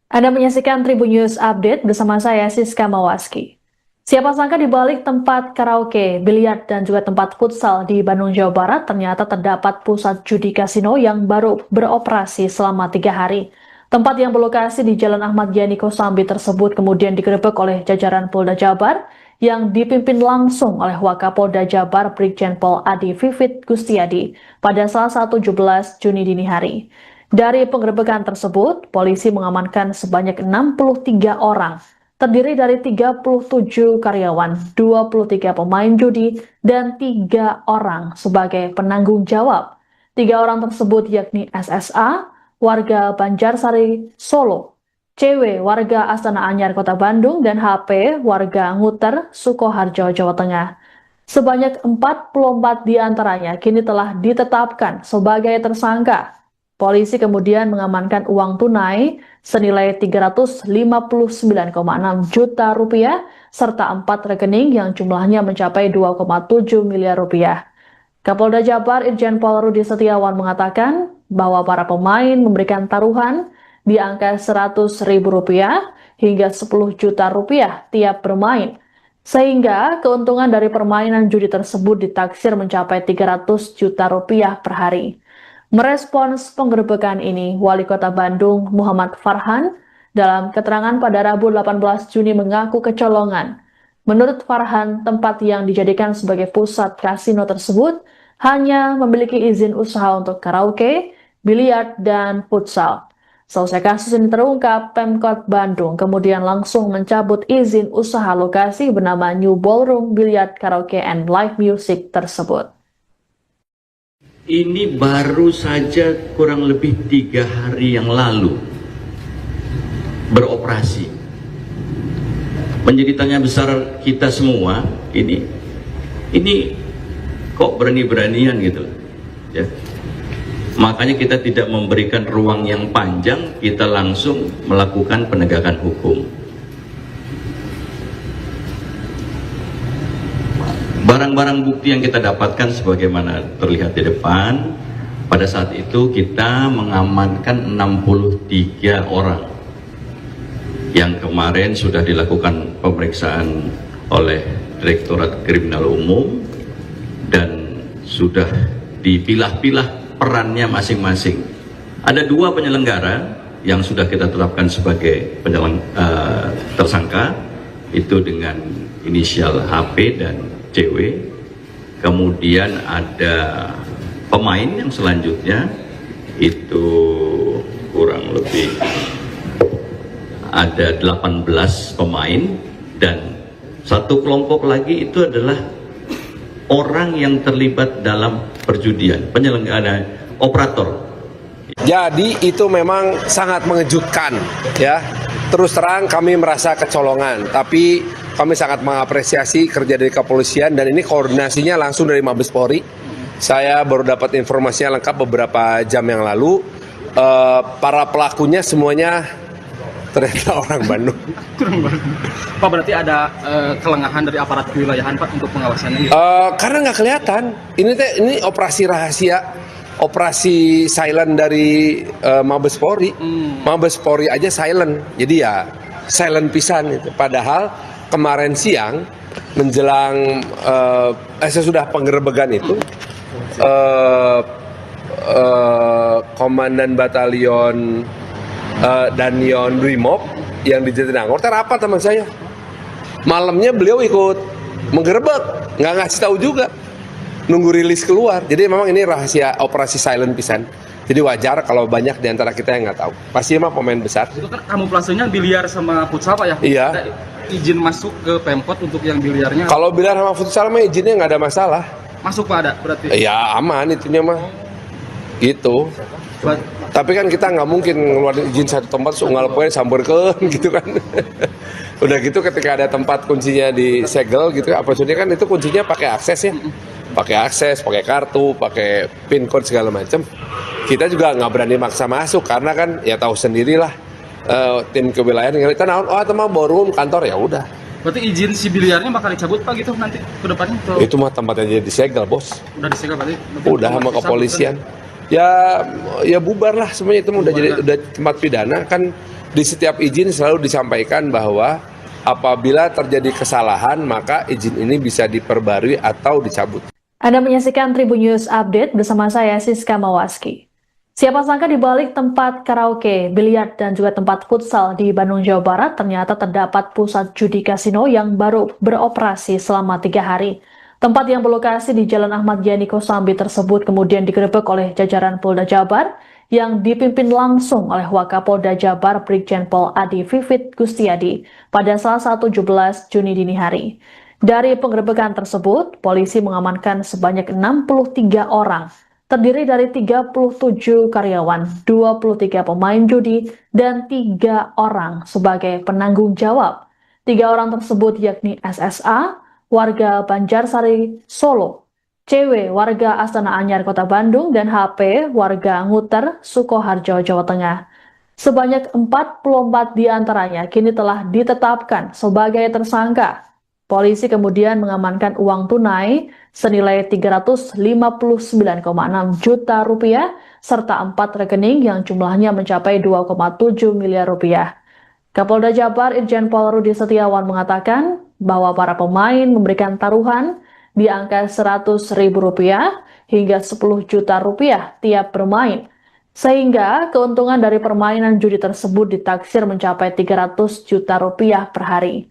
Anda menyaksikan Tribun News Update bersama saya Siska Mawaski. Siapa sangka di balik tempat karaoke, biliar, dan juga tempat futsal di Bandung, Jawa Barat ternyata terdapat pusat judi kasino yang baru beroperasi selama 3 hari. Tempat yang berlokasi di Jalan Ahmad Yani Kosambi tersebut kemudian digerebek oleh jajaran Polda Jabar yang dipimpin langsung oleh Wakapolda Jabar Brigjen Pol Adi Vivit Gustiadi pada Selasa 17 Juni dini hari. Dari penggerebekan tersebut, polisi mengamankan sebanyak 63 orang, terdiri dari 37 karyawan, 23 pemain judi, dan 3 orang sebagai penanggung jawab. 3 orang tersebut yakni SSA, warga Banjarsari, Solo, CW, warga Astana Anyar, Kota Bandung, dan HP, warga Nguter, Sukoharjo, Jawa Tengah. Sebanyak 44 diantaranya kini telah ditetapkan sebagai tersangka. Polisi kemudian mengamankan uang tunai senilai 359,6 juta rupiah serta 4 rekening yang jumlahnya mencapai 2,7 miliar rupiah. Kapolda Jabar Irjen Pol Rudi Setiawan mengatakan bahwa para pemain memberikan taruhan di angka Rp100.000 hingga 10 juta rupiah tiap bermain. Sehingga keuntungan dari permainan judi tersebut ditaksir mencapai 300 juta rupiah per hari. Merespons penggerebekan ini, Wali Kota Bandung Muhammad Farhan dalam keterangan pada Rabu 18 Juni mengaku kecolongan. Menurut Farhan, tempat yang dijadikan sebagai pusat kasino tersebut hanya memiliki izin usaha untuk karaoke, biliar, dan futsal. Selesai kasus ini terungkap, Pemkot Bandung kemudian langsung mencabut izin usaha lokasi bernama New Ballroom Billiard Karaoke and Live Music tersebut. Ini baru saja kurang lebih 3 hari yang lalu beroperasi. Menjadi tanya besar kita semua, ini kok berani-beranian gitu ya. Makanya kita tidak memberikan ruang yang panjang, kita langsung melakukan penegakan hukum. Barang-barang bukti yang kita dapatkan sebagaimana terlihat di depan, pada saat itu kita mengamankan 63 orang yang kemarin sudah dilakukan pemeriksaan oleh Direktorat Kriminal Umum dan sudah dipilah-pilah perannya masing-masing. Ada 2 penyelenggara yang sudah kita tetapkan sebagai tersangka, itu dengan inisial HP dan CW. Kemudian ada pemain yang selanjutnya, itu kurang lebih ada 18 pemain, dan satu kelompok lagi itu adalah orang yang terlibat dalam perjudian, penyelenggara, operator. Jadi itu memang sangat mengejutkan ya. Terus terang kami merasa kecolongan, tapi kami sangat mengapresiasi kerja dari kepolisian dan ini koordinasinya langsung dari Mabes Polri. Saya baru dapat informasinya lengkap beberapa jam yang lalu. Para pelakunya semuanya ternyata orang Bandung. Pak, berarti ada kelengahan dari aparat kewilayahan Pak untuk pengawasannya? Karena nggak kelihatan. Ini operasi rahasia, operasi silent dari Mabes Polri. Mabes Polri aja silent, jadi ya silent pisan itu. Padahal kemarin siang menjelang sesudah penggerebekan itu Komandan Batalion Danion Brimob yang di Jatinangor terapat teman saya. Malamnya beliau ikut menggerebek, nggak ngasih tahu juga, nunggu rilis keluar. Jadi memang ini rahasia operasi silent pisan. Jadi wajar kalau banyak di antara kita yang nggak tahu. Pasti emang pemain besar. Itu kan kamuflasenya biliar sama futsal Pak ya? Iya. Ada izin masuk ke Pemkot untuk yang biliarnya? Kalau biliar sama futsal mah izinnya nggak ada masalah. Masuk Pak ada berarti? Ya aman itunya mah. Gitu. Tapi kan kita nggak mungkin ngeluarin izin satu tempat unggal poin samberkeun gitu kan. Udah gitu ketika ada tempat kuncinya disegel gitu, apa maksudnya kan itu kuncinya pakai akses ya. Pakai akses, pakai kartu, pakai PIN code segala macam. Kita juga nggak berani maksa masuk karena kan ya tahu sendirilah tim kewilayahan kita naon, oh itu mah ballroom kantor, ya udah. Berarti izin si biliarnya bakal dicabut Pak gitu nanti ke depannya? Itu mah tempatnya jadi disegel bos. Udah disegel berarti? Udah sama kepolisian. Ya bubar lah semuanya, itu udah jadi udah tempat pidana kan. di setiap izin selalu disampaikan bahwa apabila terjadi kesalahan maka izin ini bisa diperbarui atau dicabut. Anda menyaksikan Tribun News Update bersama saya Siska Mawaski. Siapa sangka di balik tempat karaoke, biliar, dan juga tempat futsal di Bandung, Jawa Barat ternyata terdapat pusat judi kasino yang baru beroperasi selama 3 hari. Tempat yang berlokasi di Jalan Ahmad Yani Kosambi tersebut kemudian digerebek oleh jajaran Polda Jabar yang dipimpin langsung oleh Wakapolda Jabar Brigjen Pol Adi Vivit Gustiadi pada Selasa 17 Juni dini hari. Dari penggerebekan tersebut, polisi mengamankan sebanyak 63 orang, terdiri dari 37 karyawan, 23 pemain judi, dan 3 orang sebagai penanggung jawab. 3 orang tersebut yakni SSA, warga Banjarsari, Solo, CW, warga Astana Anyar, Kota Bandung, dan HP, warga Nguter, Sukoharjo, Jawa Tengah. Sebanyak 44 diantaranya kini telah ditetapkan sebagai tersangka. Polisi kemudian mengamankan uang tunai senilai 359,6 juta rupiah serta 4 rekening yang jumlahnya mencapai 2,7 miliar rupiah. Kapolda Jabar Irjen Pol Rudi Setiawan mengatakan bahwa para pemain memberikan taruhan di angka Rp100.000 hingga Rp10 juta tiap bermain, sehingga keuntungan dari permainan judi tersebut ditaksir mencapai Rp300 juta per hari.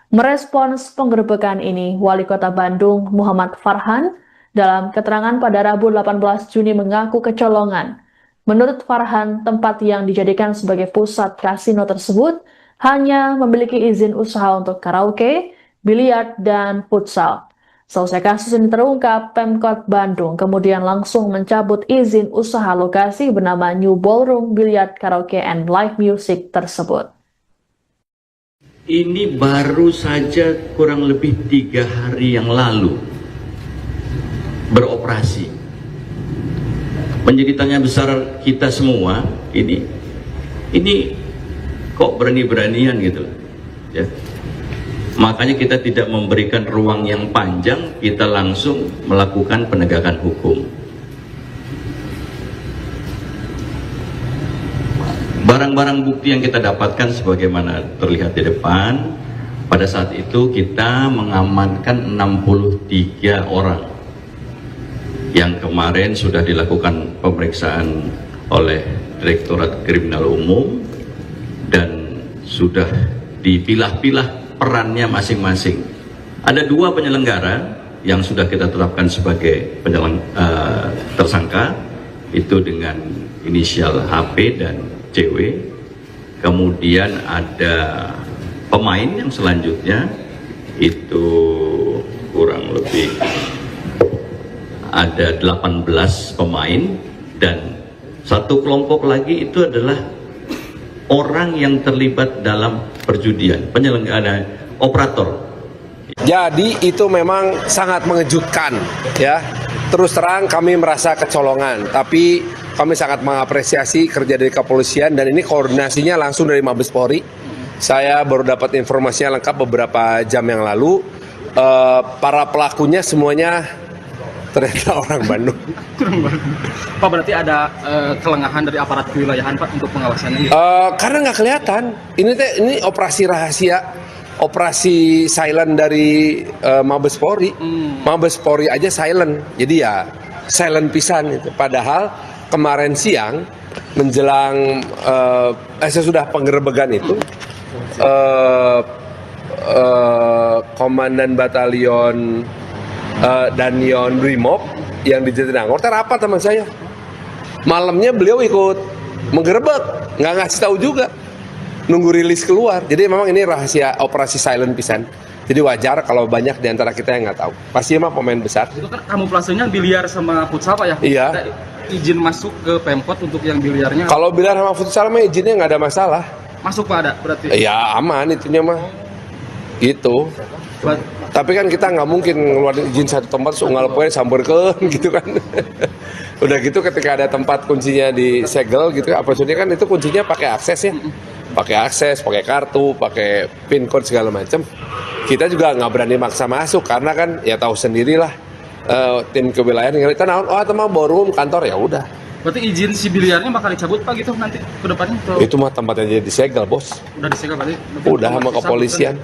Merespons penggerebekan ini, Wali Kota Bandung Muhammad Farhan dalam keterangan pada Rabu 18 Juni mengaku kecolongan. Menurut Farhan, tempat yang dijadikan sebagai pusat kasino tersebut hanya memiliki izin usaha untuk karaoke, biliar, dan futsal. Selesai kasus ini terungkap, Pemkot Bandung kemudian langsung mencabut izin usaha lokasi bernama New Ballroom Billiard Karaoke and Live Music tersebut. Ini baru saja kurang lebih 3 hari yang lalu beroperasi. Menjadi tanya besar kita semua, ini kok berani-beranian gitu ya. Makanya kita tidak memberikan ruang yang panjang, kita langsung melakukan penegakan hukum. Barang-barang bukti yang kita dapatkan sebagaimana terlihat di depan, pada saat itu kita mengamankan 63 orang yang kemarin sudah dilakukan pemeriksaan oleh Direktorat Kriminal Umum dan sudah dipilah-pilah perannya masing-masing. Ada 2 penyelenggara yang sudah kita tetapkan sebagai tersangka, itu dengan inisial HP dan CW. Kemudian ada pemain yang selanjutnya, itu kurang lebih ada 18 pemain, dan satu kelompok lagi itu adalah orang yang terlibat dalam perjudian, penyelenggara, operator. Jadi itu memang sangat mengejutkan ya. Terus terang kami merasa kecolongan, tapi kami sangat mengapresiasi kerja dari kepolisian dan ini koordinasinya langsung dari Mabes Polri. Saya baru dapat informasinya lengkap beberapa jam yang lalu. Para pelakunya semuanya ternyata orang Bandung. Pak, berarti ada kelengahan dari aparat kewilayahan Pak untuk pengawasannya? Karena nggak kelihatan. Ini operasi rahasia, operasi silent dari Mabes Polri. Mabes Polri aja silent, jadi ya silent pisan itu. Padahal kemarin siang menjelang sesudah penggerebekan itu Komandan Batalion Danyon Brimob yang di Jatinangor rapat teman saya. Malamnya beliau ikut menggerebek, nggak ngasih tahu juga, nunggu rilis keluar. Jadi memang ini rahasia operasi silent pisan. Jadi wajar kalau banyak di antara kita yang nggak tahu. Pasti emang pemain besar. Itu kan kamuflasenya biliar sama futsal Pak ya? Iya. Ada izin masuk ke Pemkot untuk yang biliarnya? Kalau biliar sama futsal mah izinnya nggak ada masalah. Masuk Pak ada berarti? Ya aman itunya mah. Gitu. Tapi kan kita nggak mungkin ngeluarin izin satu tempat unggal poin samberkeun gitu kan. Udah gitu ketika ada tempat kuncinya disegel gitu, apa maksudnya kan itu kuncinya pakai akses ya. Pakai akses, pakai kartu, pakai pin code segala macam. Kita juga nggak berani maksa masuk karena kan ya tahu sendirilah tim kewilayahan kita naon, oh teman ballroom kantor ya udah Berarti izin si biliarnya bakal dicabut Pak gitu nanti ke depannya? Atau Itu mah tempatnya jadi disegel, bos. udah disegel berarti? Udah sama kepolisian.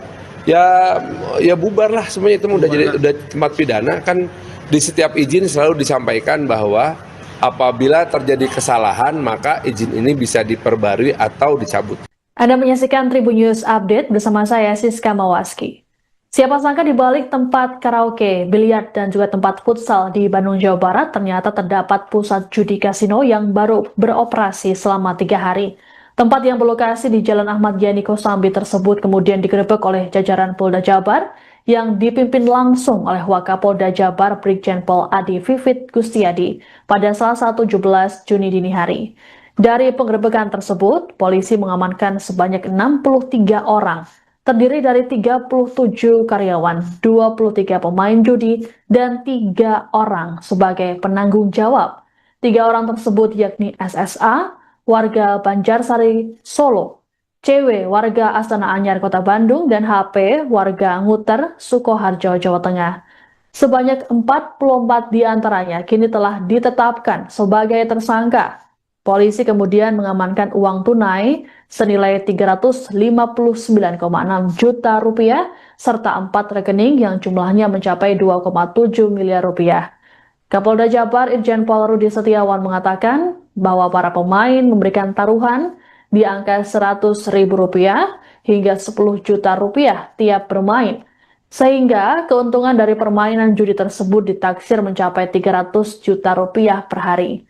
Ya bubar lah semuanya, itu udah tempat pidana. Kan di setiap izin selalu disampaikan bahwa apabila terjadi kesalahan maka izin ini bisa diperbarui atau dicabut. Anda menyaksikan Tribun News Update bersama saya Siska Mawaski. Siapa sangka di balik tempat karaoke, biliar, dan juga tempat futsal di Bandung, Jawa Barat ternyata terdapat pusat judi kasino yang baru beroperasi selama 3 hari. Tempat yang berlokasi di Jalan Ahmad Yani Kosambi tersebut kemudian digerebek oleh jajaran Polda Jabar yang dipimpin langsung oleh Wakapolda Jabar Brigjen Pol Adi Vivit Gustiadi pada Selasa 17 Juni dini hari. Dari penggerebekan tersebut, polisi mengamankan sebanyak 63 orang, terdiri dari 37 karyawan, 23 pemain judi, dan 3 orang sebagai penanggung jawab. 3 orang tersebut yakni SSA, warga Banjarsari, Solo, CW, warga Astana Anyar, Kota Bandung, dan HP, warga Nguter, Sukoharjo, Jawa Tengah. Sebanyak 44 diantaranya kini telah ditetapkan sebagai tersangka. Polisi kemudian mengamankan uang tunai senilai 359,6 juta rupiah serta 4 rekening yang jumlahnya mencapai 2,7 miliar rupiah. Kapolda Jabar Irjen Pol Rudi Setiawan mengatakan bahwa para pemain memberikan taruhan di angka Rp100.000 hingga Rp10 juta tiap bermain, sehingga keuntungan dari permainan judi tersebut ditaksir mencapai Rp300 juta per hari.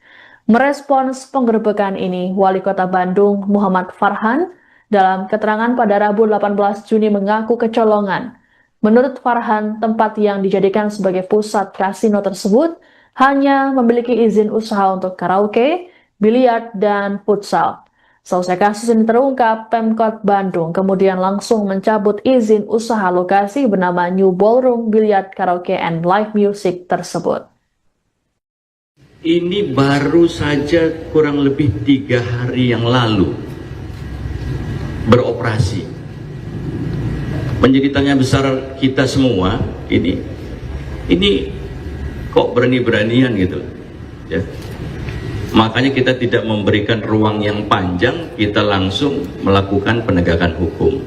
Merespons penggerebekan ini, Wali Kota Bandung Muhammad Farhan dalam keterangan pada Rabu 18 Juni mengaku kecolongan. Menurut Farhan, tempat yang dijadikan sebagai pusat kasino tersebut hanya memiliki izin usaha untuk karaoke, biliar, dan futsal. Selesai kasus ini terungkap, Pemkot Bandung kemudian langsung mencabut izin usaha lokasi bernama New Ballroom Billiard Karaoke and Live Music tersebut. Ini baru saja kurang lebih 3 hari yang lalu beroperasi. Menjadi tanya besar kita semua, ini kok berani-beranian gitu ya. Makanya kita tidak memberikan ruang yang panjang, kita langsung melakukan penegakan hukum.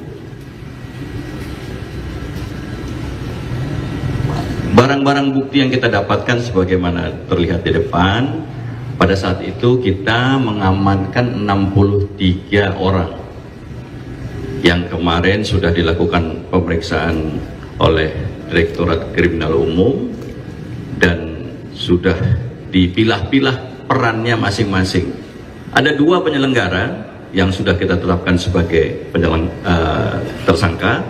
Barang-barang bukti yang kita dapatkan sebagaimana terlihat di depan, pada saat itu kita mengamankan 63 orang yang kemarin sudah dilakukan pemeriksaan oleh Direktorat Kriminal Umum dan sudah dipilah-pilah perannya masing-masing. Ada 2 penyelenggara yang sudah kita tetapkan sebagai tersangka,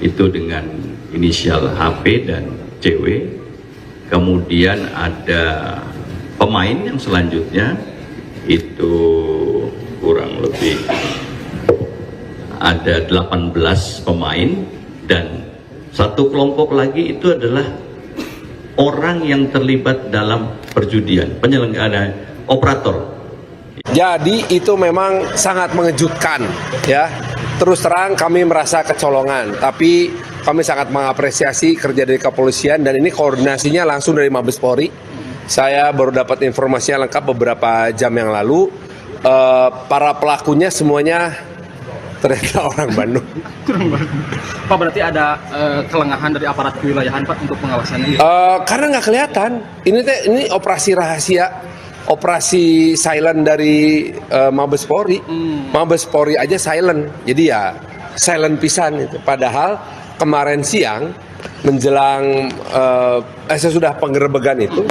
itu dengan inisial HP dan CW. Kemudian ada pemain yang selanjutnya, itu kurang lebih ada 18 pemain, dan satu kelompok lagi itu adalah orang yang terlibat dalam perjudian, penyelenggara, operator. Jadi itu memang sangat mengejutkan ya. Terus terang kami merasa kecolongan, tapi kami sangat mengapresiasi kerja dari kepolisian dan ini koordinasinya langsung dari Mabes Polri. Saya baru dapat informasinya lengkap beberapa jam yang lalu. Para pelakunya semuanya ternyata orang Bandung. Pak, berarti ada kelengahan dari aparat kewilayahan Pak untuk pengawasannya? Karena nggak kelihatan. Ini operasi rahasia, operasi silent dari Mabes Polri. Mabes Polri aja silent, jadi ya silent pisan itu. Padahal kemarin siang menjelang sesudah penggerebekan itu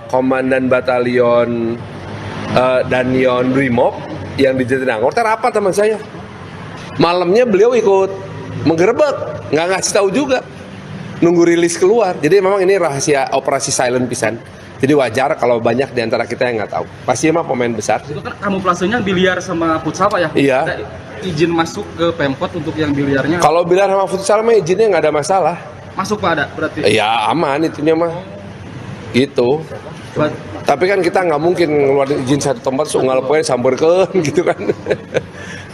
Komandan Batalion Danion Brimob yang di Jatinangor terapat teman saya. Malamnya beliau ikut menggerebek, nggak ngasih tahu juga, nunggu rilis keluar. Jadi memang ini rahasia operasi silent pisan. Jadi wajar kalau banyak di antara kita yang nggak tahu. Pasti emang pemain besar. Itu kan kamuflasenya biliar sama futsal Pak ya? Iya. Ada izin masuk ke Pemkot untuk yang biliarnya? Kalau biliar sama futsal mah izinnya nggak ada masalah. Masuk Pak ada berarti? Ya aman itunya mah. Gitu. Tapi kan kita nggak mungkin ngeluarin izin satu tempat unggal poin samberkeun gitu kan.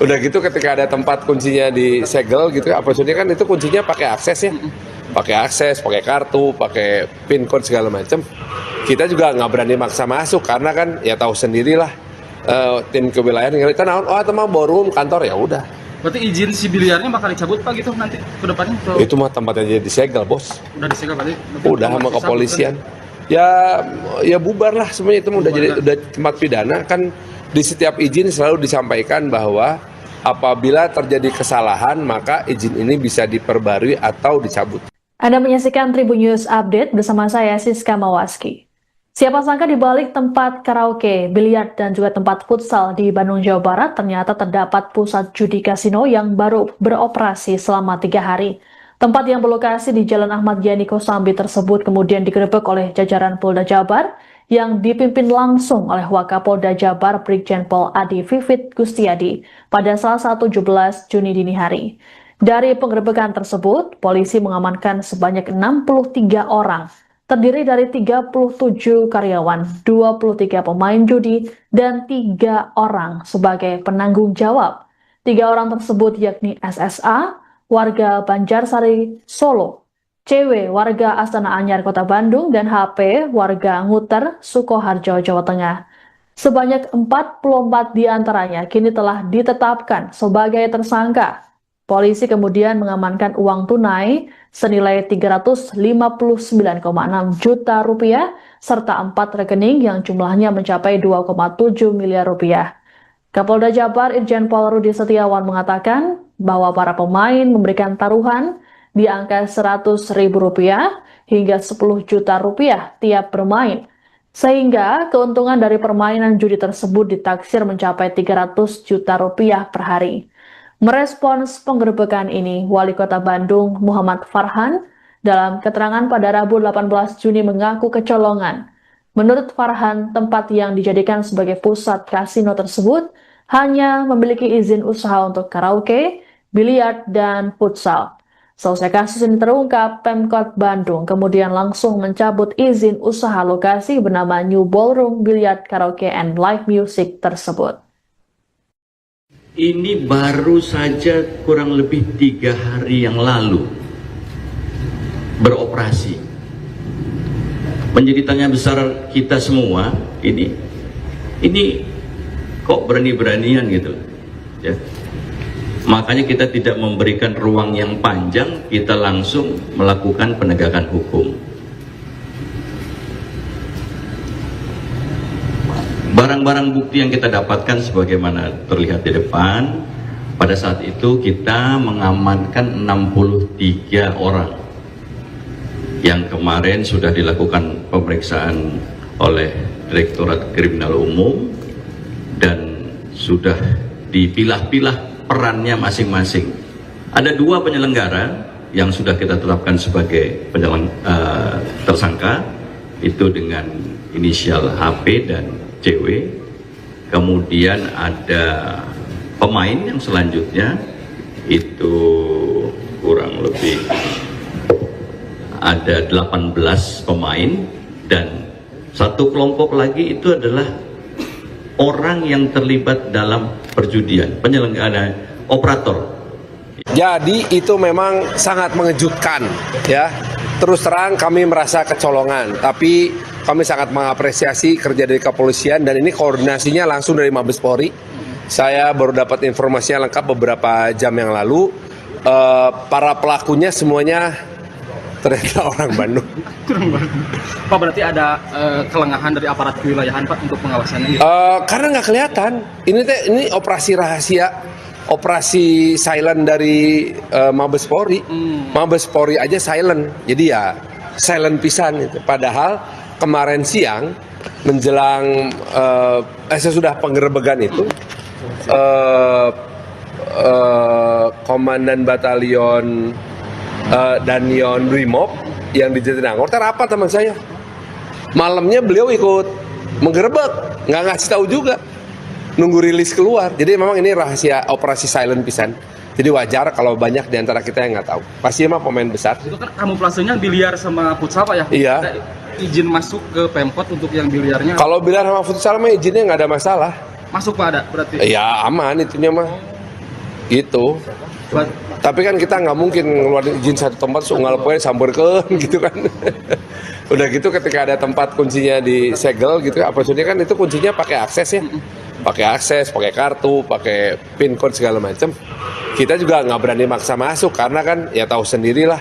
Udah gitu ketika ada tempat kuncinya disegel gitu, apa maksudnya kan itu kuncinya pakai akses ya. Pakai akses, pakai kartu, pakai pin code segala macam. kita juga nggak berani maksa masuk karena kan ya tahu sendirilah tim kewilayahan kita naon, oh teman ballroom kantor ya udah. Berarti izin si biliarnya bakal dicabut Pak gitu nanti ke depannya? Itu mah tempatnya jadi disegel bos. Udah disegel berarti? Udah sama kepolisian. Ya bubar lah semuanya, itu udah tempat pidana kan. Di setiap izin selalu disampaikan bahwa apabila terjadi kesalahan maka izin ini bisa diperbarui atau dicabut. Anda menyaksikan Tribun News Update bersama saya Siska Mawaski. Siapa sangka di balik tempat karaoke, biliar, dan juga tempat futsal di Bandung, Jawa Barat ternyata terdapat pusat judi kasino yang baru beroperasi selama 3 hari. Tempat yang berlokasi di Jalan Ahmad Yani Kosambi tersebut kemudian digerebek oleh jajaran Polda Jabar yang dipimpin langsung oleh Wakapolda Jabar Brigjen Pol Adi Vivit Gustiadi pada Selasa 17 Juni dini hari. Dari penggerebekan tersebut, polisi mengamankan sebanyak 63 orang, terdiri dari 37 karyawan, 23 pemain judi, dan 3 orang sebagai penanggung jawab. 3 orang tersebut yakni SSA, warga Banjarsari, Solo, CW, warga Astana Anyar, Kota Bandung, dan HP, warga Nguter, Sukoharjo, Jawa Tengah. Sebanyak 44 diantaranya kini telah ditetapkan sebagai tersangka. Polisi kemudian mengamankan uang tunai senilai 359,6 juta rupiah serta 4 rekening yang jumlahnya mencapai 2,7 miliar rupiah. Kapolda Jabar Irjen Pol Rudi Setiawan mengatakan bahwa para pemain memberikan taruhan di angka Rp100.000 hingga Rp10 juta tiap bermain, sehingga keuntungan dari permainan judi tersebut ditaksir mencapai Rp300 juta per hari. Merespons penggerebekan ini, Wali Kota Bandung Muhammad Farhan dalam keterangan pada Rabu 18 Juni mengaku kecolongan. Menurut Farhan, tempat yang dijadikan sebagai pusat kasino tersebut hanya memiliki izin usaha untuk karaoke, biliar, dan futsal. Selesai kasus ini terungkap, Pemkot Bandung kemudian langsung mencabut izin usaha lokasi bernama New Ballroom Billiard Karaoke and Live Music tersebut. Ini baru saja kurang lebih 3 hari yang lalu beroperasi. Menjadi tanya besar kita semua, ini kok berani-beranian gitu, ya. Makanya kita tidak memberikan ruang yang panjang, kita langsung melakukan penegakan hukum. Barang-barang bukti yang kita dapatkan sebagaimana terlihat di depan, pada saat itu kita mengamankan 63 orang yang kemarin sudah dilakukan pemeriksaan oleh Direktorat Kriminal Umum dan sudah dipilah-pilah perannya masing-masing. Ada 2 penyelenggara yang sudah kita tetapkan sebagai tersangka, itu dengan inisial HP dan CW. Kemudian ada pemain yang selanjutnya, itu kurang lebih ada 18 pemain, dan satu kelompok lagi itu adalah orang yang terlibat dalam perjudian, penyelenggara, operator. Jadi itu memang sangat mengejutkan, ya. Terus terang kami merasa kecolongan, tapi kami sangat mengapresiasi kerja dari kepolisian dan ini koordinasinya langsung dari Mabes Polri. Saya baru dapat informasinya lengkap beberapa jam yang lalu. Para pelakunya semuanya ternyata orang Bandung. Pak, berarti ada kelengahan dari aparat kewilayahan Pak untuk pengawasannya? Karena nggak kelihatan. Ini operasi rahasia, operasi silent dari Mabes Polri. Mabes Polri aja silent, jadi ya silent pisan itu. Padahal kemarin siang menjelang sesudah penggerebekan itu Komandan Batalion Danion Brimob yang di Jatinangor rapat teman saya. Malamnya beliau ikut menggerebek, nggak ngasih tahu juga, nunggu rilis keluar. Jadi memang ini rahasia operasi silent pisan. Jadi wajar kalau banyak di antara kita yang nggak tahu. Pasti emang pemain besar. Itu kan kamuflasenya biliar sama futsal Pak ya? Iya. Ada izin masuk ke Pemkot untuk yang biliarnya? Kalau biliar sama futsal mah izinnya nggak ada masalah. Masuk Pak ada berarti? Ya aman itunya mah. Gitu. Tapi kan kita nggak mungkin ngeluarin izin satu tempat unggal poin samberkeun gitu kan. Udah gitu ketika ada tempat kuncinya disegel gitu, apa maksudnya kan itu kuncinya pakai akses ya, pakai akses, pakai kartu, pakai pin code segala macam. Kita juga nggak berani maksa masuk karena kan ya tahu sendirilah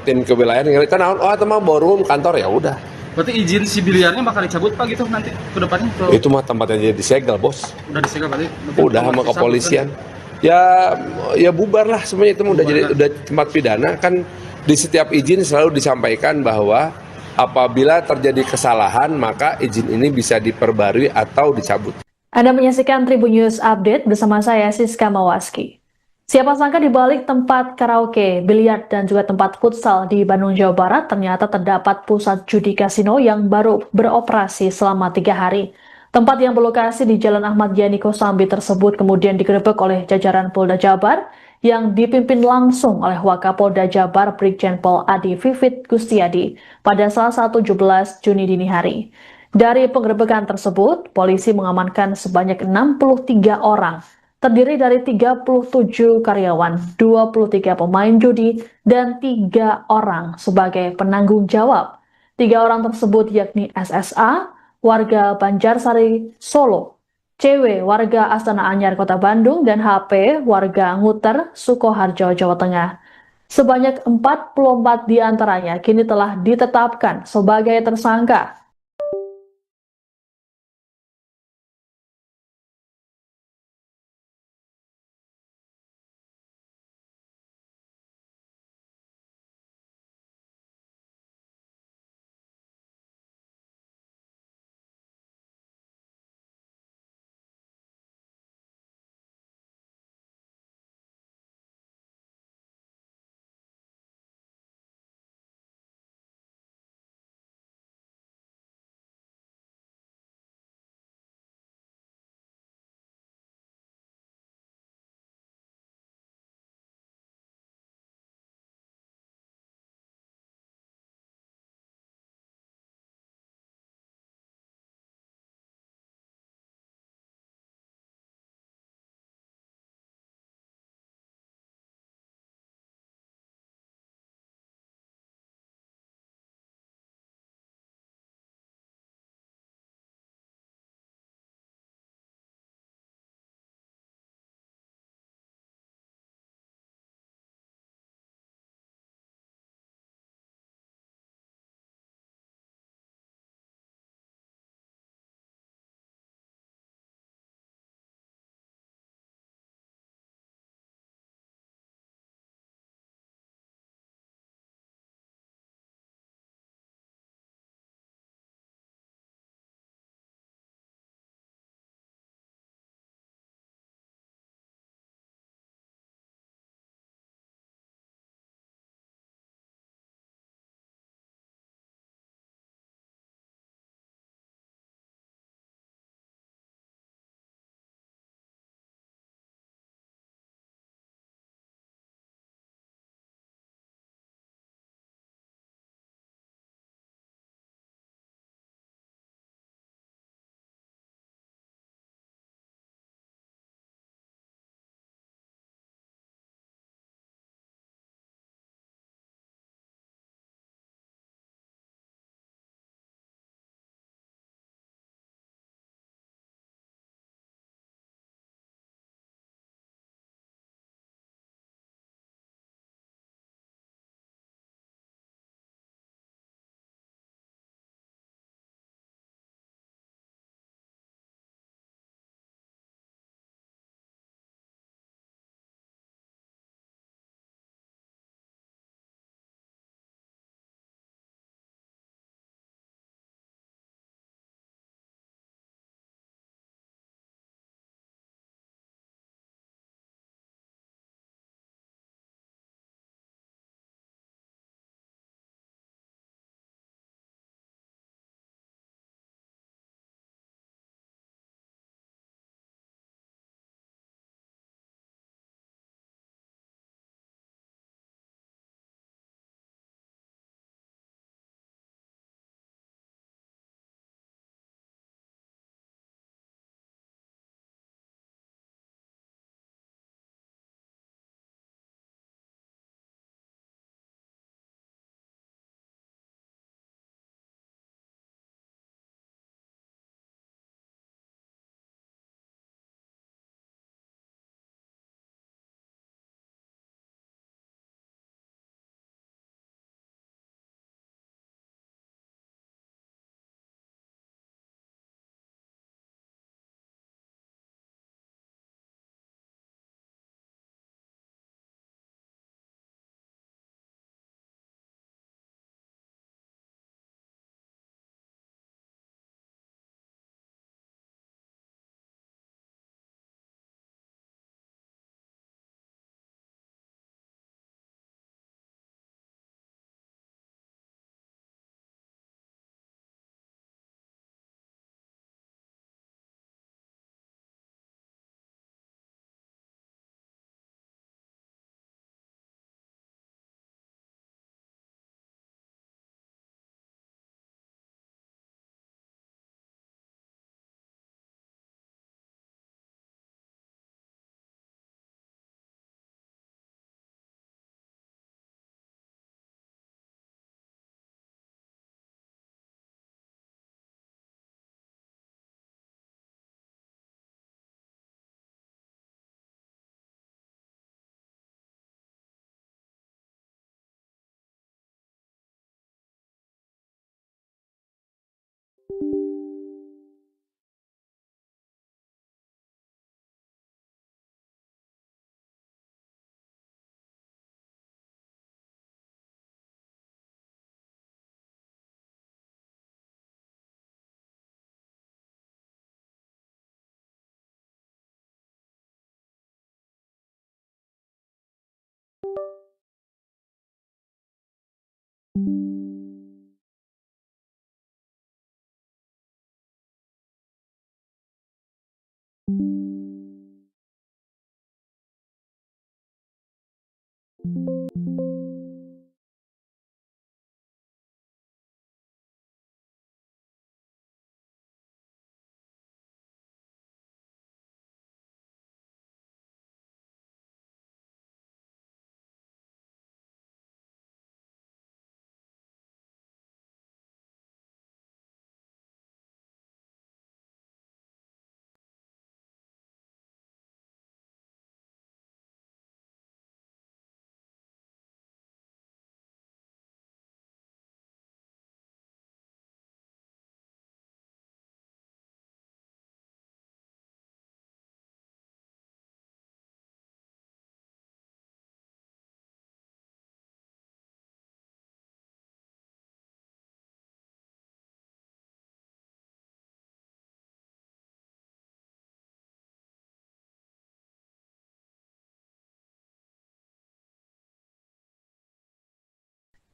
tim kewilayahan kita naon, oh teman ballroom kantor ya udah. Berarti izin si biliarnya bakal dicabut Pak gitu nanti ke depannya? Itu mah tempatnya jadi disegel bos. Udah disegel berarti? Udah sama kepolisian. Ya bubar lah semuanya itu udah tempat pidana kan. Di setiap izin selalu disampaikan bahwa apabila terjadi kesalahan maka izin ini bisa diperbarui atau dicabut. Anda menyaksikan Tribun News Update bersama saya Siska Mawaski. Siapa sangka di balik tempat karaoke, biliar, dan juga tempat futsal di Bandung, Jawa Barat ternyata terdapat pusat judi kasino yang baru beroperasi selama 3 hari. Tempat yang berlokasi di Jalan Ahmad Yani Kosambi tersebut kemudian digerebek oleh jajaran Polda Jabar yang dipimpin langsung oleh Wakapolda Jabar Brigjen Pol Adi Vivit Gustiadi pada Selasa 17 Juni dini hari. Dari penggerebekan tersebut, polisi mengamankan sebanyak 63 orang, terdiri dari 37 karyawan, 23 pemain judi, dan 3 orang sebagai penanggung jawab. 3 orang tersebut yakni SSA, warga Banjarsari, Solo, CW, warga Astana Anyar, Kota Bandung, dan HP, warga Nguter, Sukoharjo, Jawa Tengah. Sebanyak 44 diantaranya kini telah ditetapkan sebagai tersangka.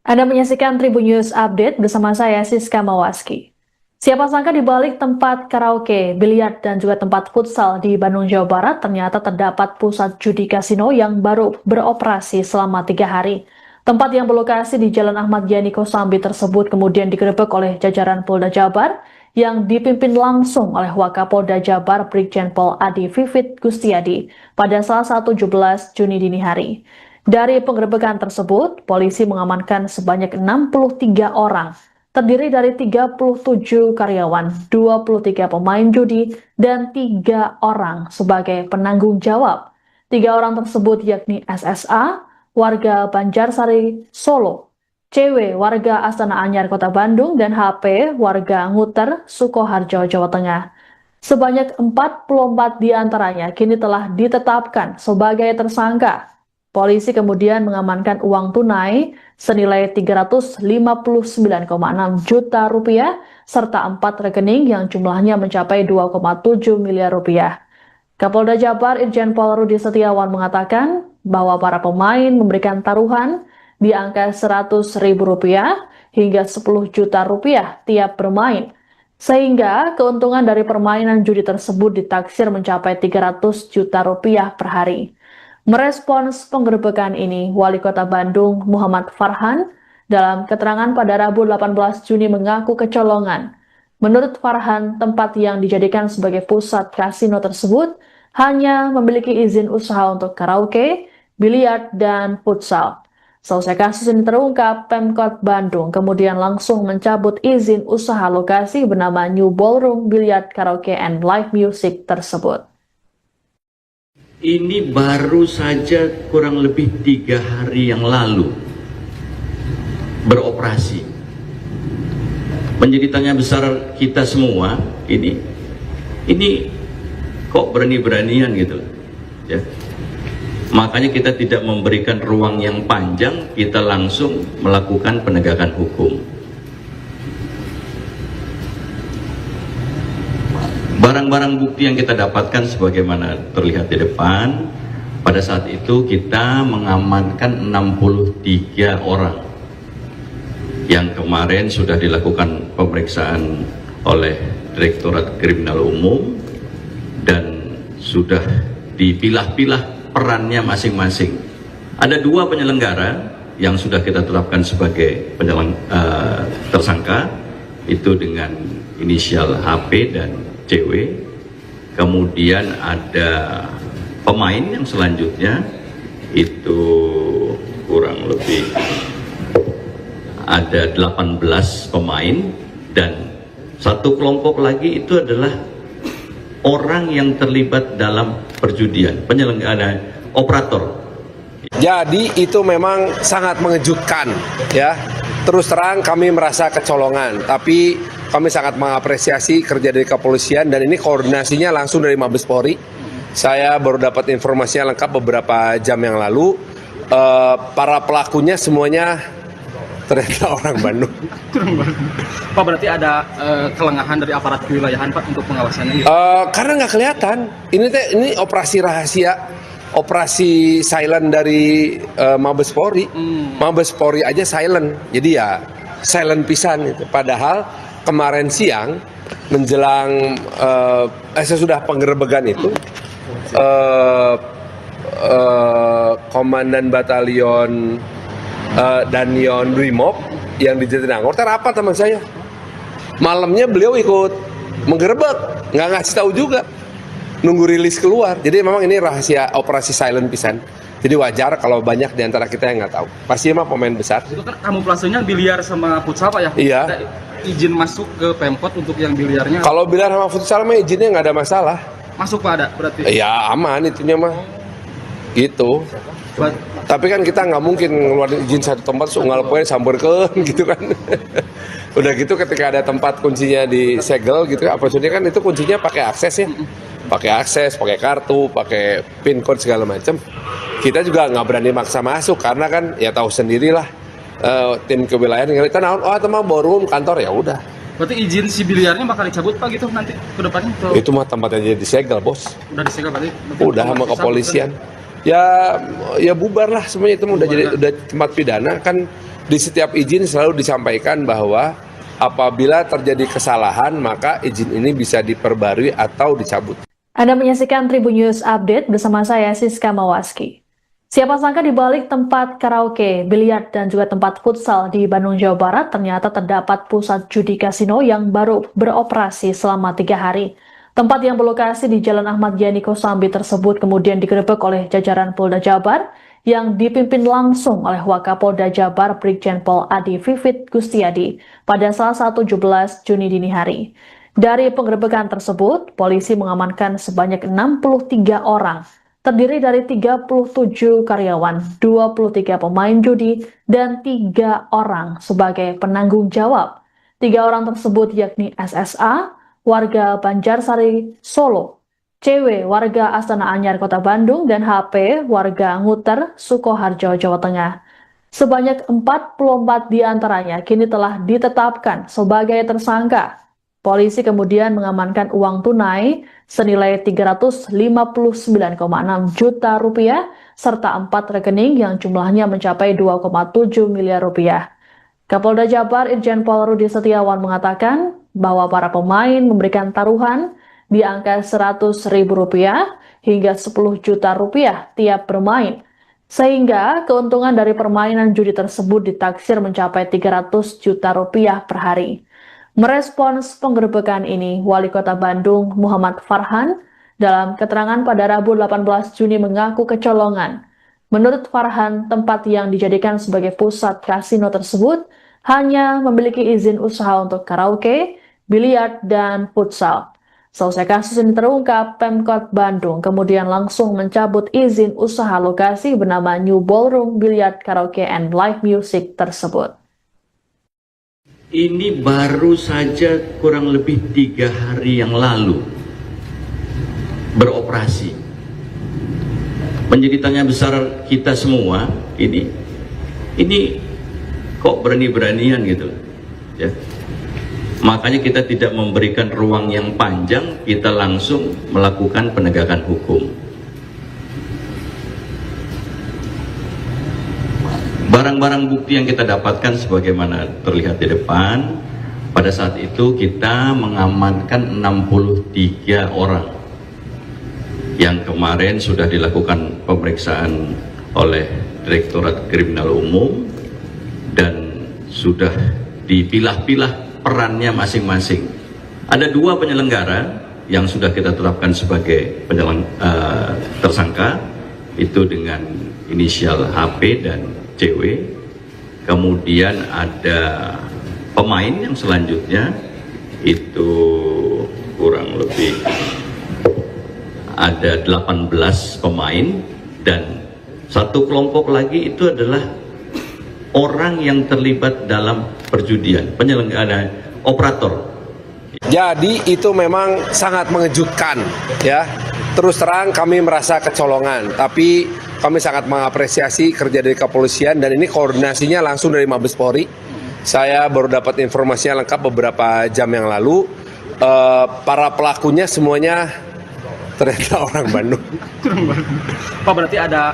Anda menyaksikan Tribun News Update bersama saya Siska Mawaski. Siapa sangka di balik tempat karaoke, biliar, dan juga tempat futsal di Bandung, Jawa Barat ternyata terdapat pusat judi kasino yang baru beroperasi selama 3 hari. Tempat yang berlokasi di Jalan Ahmad Yani Kosambi tersebut kemudian digerebek oleh jajaran Polda Jabar yang dipimpin langsung oleh Wakapolda Jabar Brigjen Pol Adi Vivit Gustiadi pada Selasa 17 Juni dini hari. Dari penggerebekan tersebut, polisi mengamankan sebanyak 63 orang, terdiri dari 37 karyawan, 23 pemain judi, dan 3 orang sebagai penanggung jawab. 3 orang tersebut yakni SSA, warga Banjarsari, Solo, CW, warga Astana Anyar, Kota Bandung, dan HP, warga Nguter, Sukoharjo, Jawa Tengah. Sebanyak 44 diantaranya kini telah ditetapkan sebagai tersangka. Polisi kemudian mengamankan uang tunai senilai 359,6 juta rupiah serta 4 rekening yang jumlahnya mencapai 2,7 miliar rupiah. Kapolda Jabar Irjen Pol Rudi Setiawan mengatakan bahwa para pemain memberikan taruhan di angka Rp100.000 hingga Rp10 juta tiap bermain. Sehingga keuntungan dari permainan judi tersebut ditaksir mencapai Rp300 juta per hari. Merespons penggerebekan ini, Wali Kota Bandung Muhammad Farhan dalam keterangan pada Rabu 18 Juni mengaku kecolongan. Menurut Farhan, tempat yang dijadikan sebagai pusat kasino tersebut hanya memiliki izin usaha untuk karaoke, biliar, dan futsal. Selesai kasus ini terungkap, Pemkot Bandung kemudian langsung mencabut izin usaha lokasi bernama New Ballroom Billiard Karaoke and Live Music tersebut. Ini baru saja kurang lebih 3 hari yang lalu beroperasi. Menjadi tanya besar kita semua, ini kok berani-beranian gitu, ya. Makanya kita tidak memberikan ruang yang panjang, kita langsung melakukan penegakan hukum. Barang-barang bukti yang kita dapatkan sebagaimana terlihat di depan, pada saat itu kita mengamankan 63 orang yang kemarin sudah dilakukan pemeriksaan oleh Direktorat Kriminal Umum dan sudah dipilah-pilah perannya masing-masing. Ada 2 penyelenggara yang sudah kita tetapkan sebagai tersangka, itu dengan inisial HP dan CW. Kemudian ada pemain yang selanjutnya, itu kurang lebih ada 18 pemain, dan satu kelompok lagi itu adalah orang yang terlibat dalam perjudian, penyelenggara, operator. Jadi itu memang sangat mengejutkan, ya. Terus terang kami merasa kecolongan, tapi kami sangat mengapresiasi kerja dari kepolisian dan ini koordinasinya langsung dari Mabes Polri. Saya baru dapat informasinya lengkap beberapa jam yang lalu. Para pelakunya semuanya ternyata orang Bandung. Pak, berarti ada kelengahan dari aparat kewilayahan Pak untuk pengawasannya gitu? Karena nggak kelihatan. Ini operasi rahasia, operasi silent dari Mabes Polri. Mabes Polri aja silent, jadi ya silent pisan itu. Padahal kemarin siang menjelang sesudah penggerebekan itu, Komandan Batalion Danyon Brimob yang di Jatinangor rapat sama saya. Malamnya beliau ikut menggerebek, nggak ngasih tahu juga, nunggu rilis keluar. Jadi memang ini rahasia operasi silent pisan. Jadi wajar kalau banyak di antara kita yang nggak tahu. Pasti emang pemain besar. Itu kan kamuflasenya biliar sama futsal Pak ya? Iya. Ada izin masuk ke Pemkot untuk yang biliarnya? Kalau biliar sama futsal mah izinnya nggak ada masalah. Masuk Pak ada berarti? Ya aman itunya mah. Gitu. Tapi kan kita nggak mungkin ngeluarin izin satu tempat unggal poe samburkeun gitu kan. Udah gitu ketika ada tempat kuncinya disegel gitu, apa maksudnya kan itu kuncinya pakai akses ya. Pakai akses, pakai kartu, pakai pin code segala macam. Kita juga nggak berani maksa masuk karena kan ya tahu sendirilah tim kewilayahan yang kita naon, oh teman ballroom kantor ya udah. Berarti izin si biliarnya bakal dicabut Pak gitu nanti ke depannya? Itu mah tempatnya disegel bos. Udah disegel berarti? Udah sama kepolisian. Ya bubar lah semuanya, itu udah tempat pidana. Kan di setiap izin selalu disampaikan bahwa apabila terjadi kesalahan maka izin ini bisa diperbarui atau dicabut. Anda menyaksikan Tribun News Update bersama saya Siska Mawaski. Siapa sangka di balik tempat karaoke, biliar, dan juga tempat futsal di Bandung, Jawa Barat ternyata terdapat pusat judi kasino yang baru beroperasi selama 3 hari. Tempat yang berlokasi di Jalan Ahmad Yani Kosambi tersebut kemudian digerebek oleh jajaran Polda Jabar yang dipimpin langsung oleh Wakapolda Jabar Brigjen Pol Adi Vivit Gustiadi pada Selasa 17 Juni dini hari. Dari penggerebekan tersebut, polisi mengamankan sebanyak 63 orang, terdiri dari 37 karyawan, 23 pemain judi, dan 3 orang sebagai penanggung jawab. 3 orang tersebut yakni SSA, warga Banjarsari, Solo, CW, warga Astana Anyar, Kota Bandung, dan HP, warga Nguter, Sukoharjo, Jawa Tengah. Sebanyak 44 diantaranya kini telah ditetapkan sebagai tersangka. Polisi kemudian mengamankan uang tunai senilai 359,6 juta rupiah serta 4 rekening yang jumlahnya mencapai 2,7 miliar rupiah. Kapolda Jabar Irjen Pol Rudi Setiawan mengatakan bahwa para pemain memberikan taruhan di angka Rp100.000 hingga Rp10 juta tiap bermain, sehingga keuntungan dari permainan judi tersebut ditaksir mencapai Rp300 juta per hari. Merespons penggerebekan ini, Wali Kota Bandung Muhammad Farhan dalam keterangan pada Rabu 18 Juni mengaku kecolongan. Menurut Farhan, tempat yang dijadikan sebagai pusat kasino tersebut hanya memiliki izin usaha untuk karaoke, biliar, dan futsal. Selesai kasus ini terungkap, Pemkot Bandung kemudian langsung mencabut izin usaha lokasi bernama New Ballroom Billiard Karaoke and Live Music tersebut. Ini baru saja kurang lebih 3 hari yang lalu beroperasi. Menjadi tanya besar kita semua, ini kok berani-beranian gitu ya. Makanya kita tidak memberikan ruang yang panjang, kita langsung melakukan penegakan hukum. Barang-barang bukti yang kita dapatkan sebagaimana terlihat di depan, pada saat itu kita mengamankan 63 orang yang kemarin sudah dilakukan pemeriksaan oleh Direktorat Kriminal Umum dan sudah dipilah-pilah perannya masing-masing. Ada 2 penyelenggara yang sudah kita tetapkan sebagai tersangka, itu dengan inisial HP dan CW. Kemudian ada pemain yang selanjutnya, itu kurang lebih ada 18 pemain, dan satu kelompok lagi itu adalah orang yang terlibat dalam perjudian, penyelenggara, operator. Jadi itu memang sangat mengejutkan ya. Terus terang kami merasa kecolongan, tapi kami sangat mengapresiasi kerja dari kepolisian dan ini koordinasinya langsung dari Mabes Polri. Saya baru dapat informasinya lengkap beberapa jam yang lalu. Para pelakunya semuanya ternyata orang Bandung. Pak, berarti ada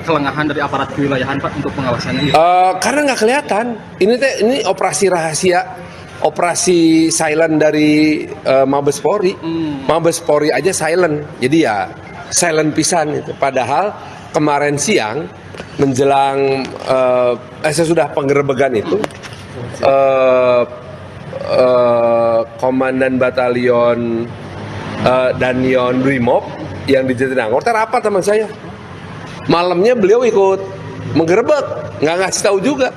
kelengahan dari aparat kewilayahan Pak untuk pengawasannya gitu? Karena nggak kelihatan. Ini operasi rahasia, operasi silent dari Mabes Polri. Mabes Polri aja silent, jadi ya silent pisan itu. Padahal kemarin siang menjelang sesudah penggerebekan itu, Komandan Batalion Danyon Brimob yang di Jatinangor rapat sama saya. Malamnya beliau ikut menggerebek, nggak ngasih tahu juga,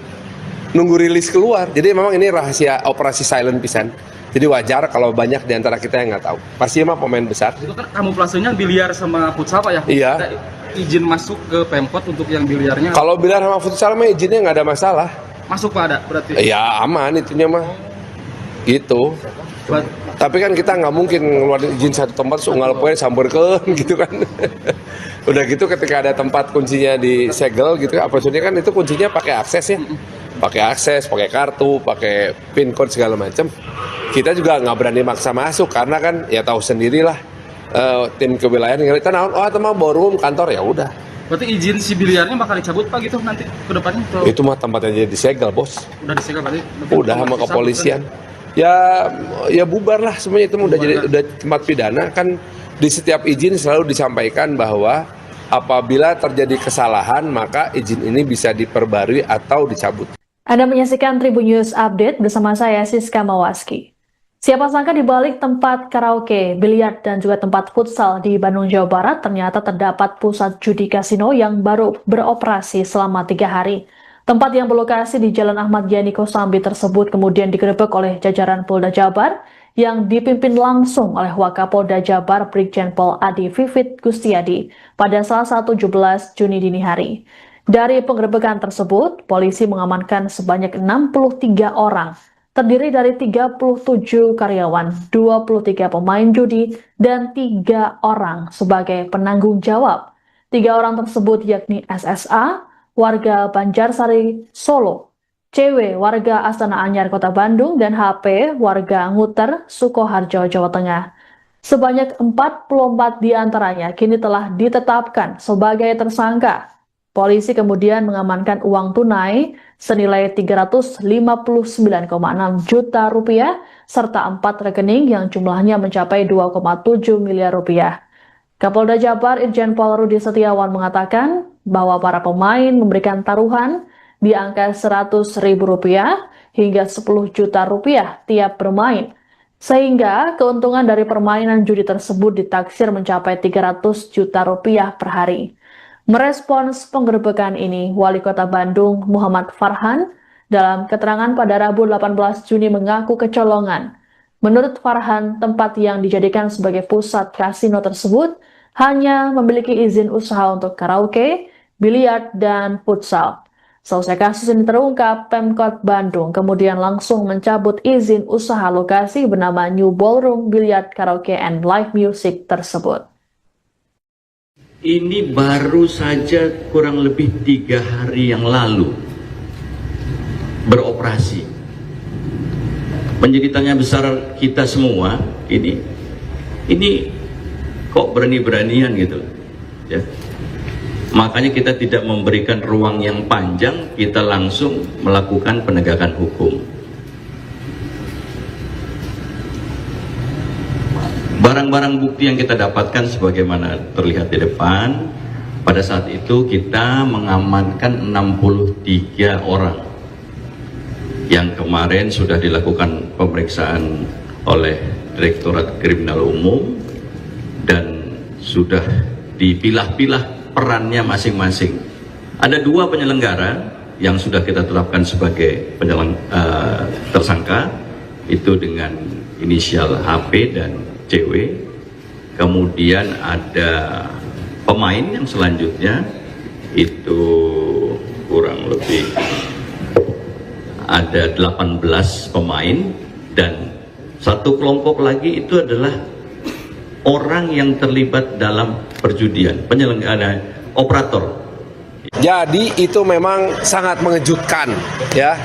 nunggu rilis keluar. Jadi memang ini rahasia operasi silent pisan. Jadi wajar kalau banyak di antara kita yang nggak tahu. Pasti emang pemain besar. Itu kan kamuflasenya biliar sama futsal Pak ya? Iya. Ada izin masuk ke Pemkot untuk yang biliarnya? Kalau biliar sama futsal mah izinnya nggak ada masalah. Masuk Pak ada berarti? Ya aman itunya mah. Gitu. Tapi kan kita nggak mungkin ngeluarin izin satu tempat unggal poe samberkeun gitu kan. Udah gitu ketika ada tempat kuncinya disegel gitu, maksudnya kan itu kuncinya pakai akses ya. Pakai akses, pakai kartu, pakai pin code segala macam. Kita juga nggak berani maksa masuk karena kan ya tahu sendirilah tim kewilayahan yang kita naon, oh teman ballroom kantor ya udah. Berarti izin si biliarnya bakal dicabut Pak gitu nanti ke depannya? Itu mah tempatnya jadi disegel bos. Udah disegel berarti? Udah sama kepolisian. Ya bubar lah semuanya, itu udah tempat pidana. Kan di setiap izin selalu disampaikan bahwa apabila terjadi kesalahan maka izin ini bisa diperbarui atau dicabut. Anda menyaksikan Tribun News Update bersama saya Siska Mawaski. Siapa sangka di balik tempat karaoke, biliar, dan juga tempat futsal di Bandung, Jawa Barat ternyata terdapat pusat judi kasino yang baru beroperasi selama 3 hari. Tempat yang berlokasi di Jalan Ahmad Yani Kosambi tersebut kemudian digerebek oleh jajaran Polda Jabar yang dipimpin langsung oleh Wakapolda Jabar Brigjen Pol Adi Vivit Gustiadi pada Selasa 17 Juni dini hari. Dari penggerebekan tersebut, polisi mengamankan sebanyak 63 orang, terdiri dari 37 karyawan, 23 pemain judi, dan 3 orang sebagai penanggung jawab. 3 orang tersebut yakni SSA, warga Banjarsari, Solo, CW, warga Astana Anyar, Kota Bandung, dan HP, warga Nguter, Sukoharjo, Jawa Tengah. Sebanyak 44 diantaranya kini telah ditetapkan sebagai tersangka. Polisi kemudian mengamankan uang tunai senilai 359,6 juta rupiah serta 4 rekening yang jumlahnya mencapai 2,7 miliar rupiah. Kapolda Jabar Irjen Pol Rudi Setiawan mengatakan bahwa para pemain memberikan taruhan di angka Rp100.000 hingga Rp10 juta tiap bermain, sehingga keuntungan dari permainan judi tersebut ditaksir mencapai Rp300 juta per hari. Merespons penggerebekan ini, Wali Kota Bandung Muhammad Farhan dalam keterangan pada Rabu 18 Juni mengaku kecolongan. Menurut Farhan, tempat yang dijadikan sebagai pusat kasino tersebut hanya memiliki izin usaha untuk karaoke, biliar, dan futsal. Selesai kasus ini terungkap, Pemkot Bandung kemudian langsung mencabut izin usaha lokasi bernama New Ballroom Billiard Karaoke and Live Music tersebut. Ini baru saja kurang lebih 3 hari yang lalu beroperasi. Menjadi tanya besar kita semua, ini kok berani-beranian gitu ya. Makanya kita tidak memberikan ruang yang panjang, kita langsung melakukan penegakan hukum. Barang-barang bukti yang kita dapatkan sebagaimana terlihat di depan, pada saat itu kita mengamankan 63 orang yang kemarin sudah dilakukan pemeriksaan oleh Direktorat Kriminal Umum dan sudah dipilah-pilah perannya masing-masing. Ada 2 penyelenggara yang sudah kita tetapkan sebagai tersangka, itu dengan inisial HP dan CW. Kemudian ada pemain yang selanjutnya itu kurang lebih ada 18 pemain, dan satu kelompok lagi itu adalah orang yang terlibat dalam perjudian, penyelenggara, operator. Jadi itu memang sangat mengejutkan ya.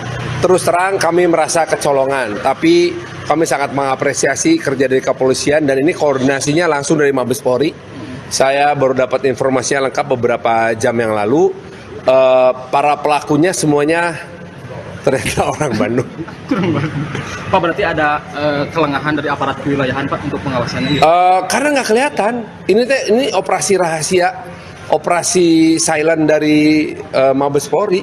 Terus terang kami merasa kecolongan, tapi kami sangat mengapresiasi kerja dari kepolisian dan ini koordinasinya langsung dari Mabes Polri. Saya baru dapat informasinya lengkap beberapa jam yang lalu. Para pelakunya semuanya ternyata orang Bandung. Pak, berarti ada kelengahan dari aparat kewilayahan Pak untuk pengawasannya? Karena nggak kelihatan. Ini operasi rahasia, operasi silent dari Mabes Polri.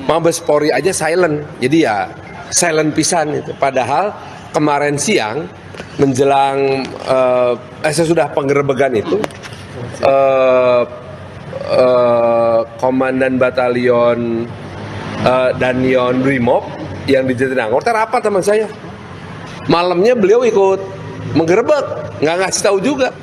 Mabes Polri aja silent, jadi ya silent pisan itu. Padahal kemarin siang menjelang sesudah penggerebekan itu, Komandan Batalion Danion Brimob yang di Jatinangor rapat teman saya. Malamnya beliau ikut menggerebek, nggak ngasih tahu juga,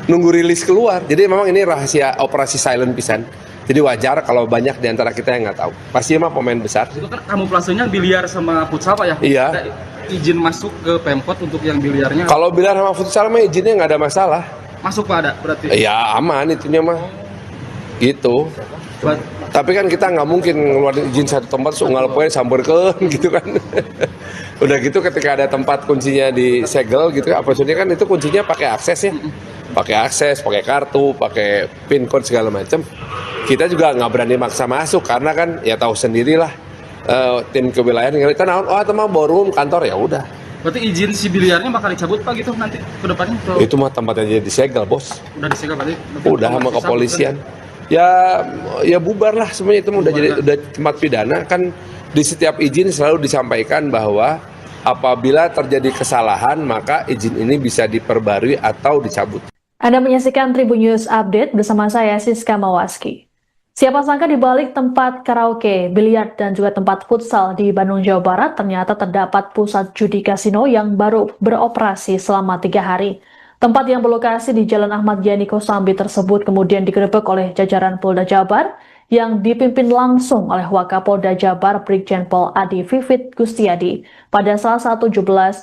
nunggu rilis keluar. Jadi memang ini rahasia operasi silent pisan. Jadi wajar kalau banyak di antara kita yang nggak tahu. Pasti emang pemain besar. Itu kan kamuflasenya biliar sama futsal Pak ya? Iya. Ada izin masuk ke Pemkot untuk yang biliarnya? Kalau biliar sama futsal mah izinnya nggak ada masalah. Masuk Pak ada berarti? Ya aman itunya mah. Gitu. Tapi kan kita nggak mungkin ngeluarin izin satu tempat unggal poe samberkeun gitu kan. Udah gitu ketika ada tempat kuncinya disegel gitu, apa maksudnya kan itu kuncinya pakai akses ya. Pakai akses, pakai kartu, pakai pin code segala macam. Kita juga nggak berani maksa masuk karena kan ya tahu sendirilah tim kewilayahan yang kita naon, oh teman ballroom kantor ya udah. Berarti izin si biliarnya bakal dicabut Pak gitu nanti ke depannya? Itu mah tempatnya disegel, Bos. Udah disegel berarti? Udah sama kepolisian. Ya bubar lah semuanya, itu udah tempat pidana. Kan di setiap izin selalu disampaikan bahwa apabila terjadi kesalahan maka izin ini bisa diperbarui atau dicabut. Anda menyaksikan Tribun News Update bersama saya Siska Mawaski. Siapa sangka di balik tempat karaoke, biliar, dan juga tempat futsal di Bandung, Jawa Barat ternyata terdapat pusat judi kasino yang baru beroperasi selama 3 hari. Tempat yang berlokasi di Jalan Ahmad Yani Kosambi tersebut kemudian digerebek oleh jajaran Polda Jabar yang dipimpin langsung oleh Wakapolda Jabar Brigjen Pol Adi Vivit Gustiadi pada Selasa 17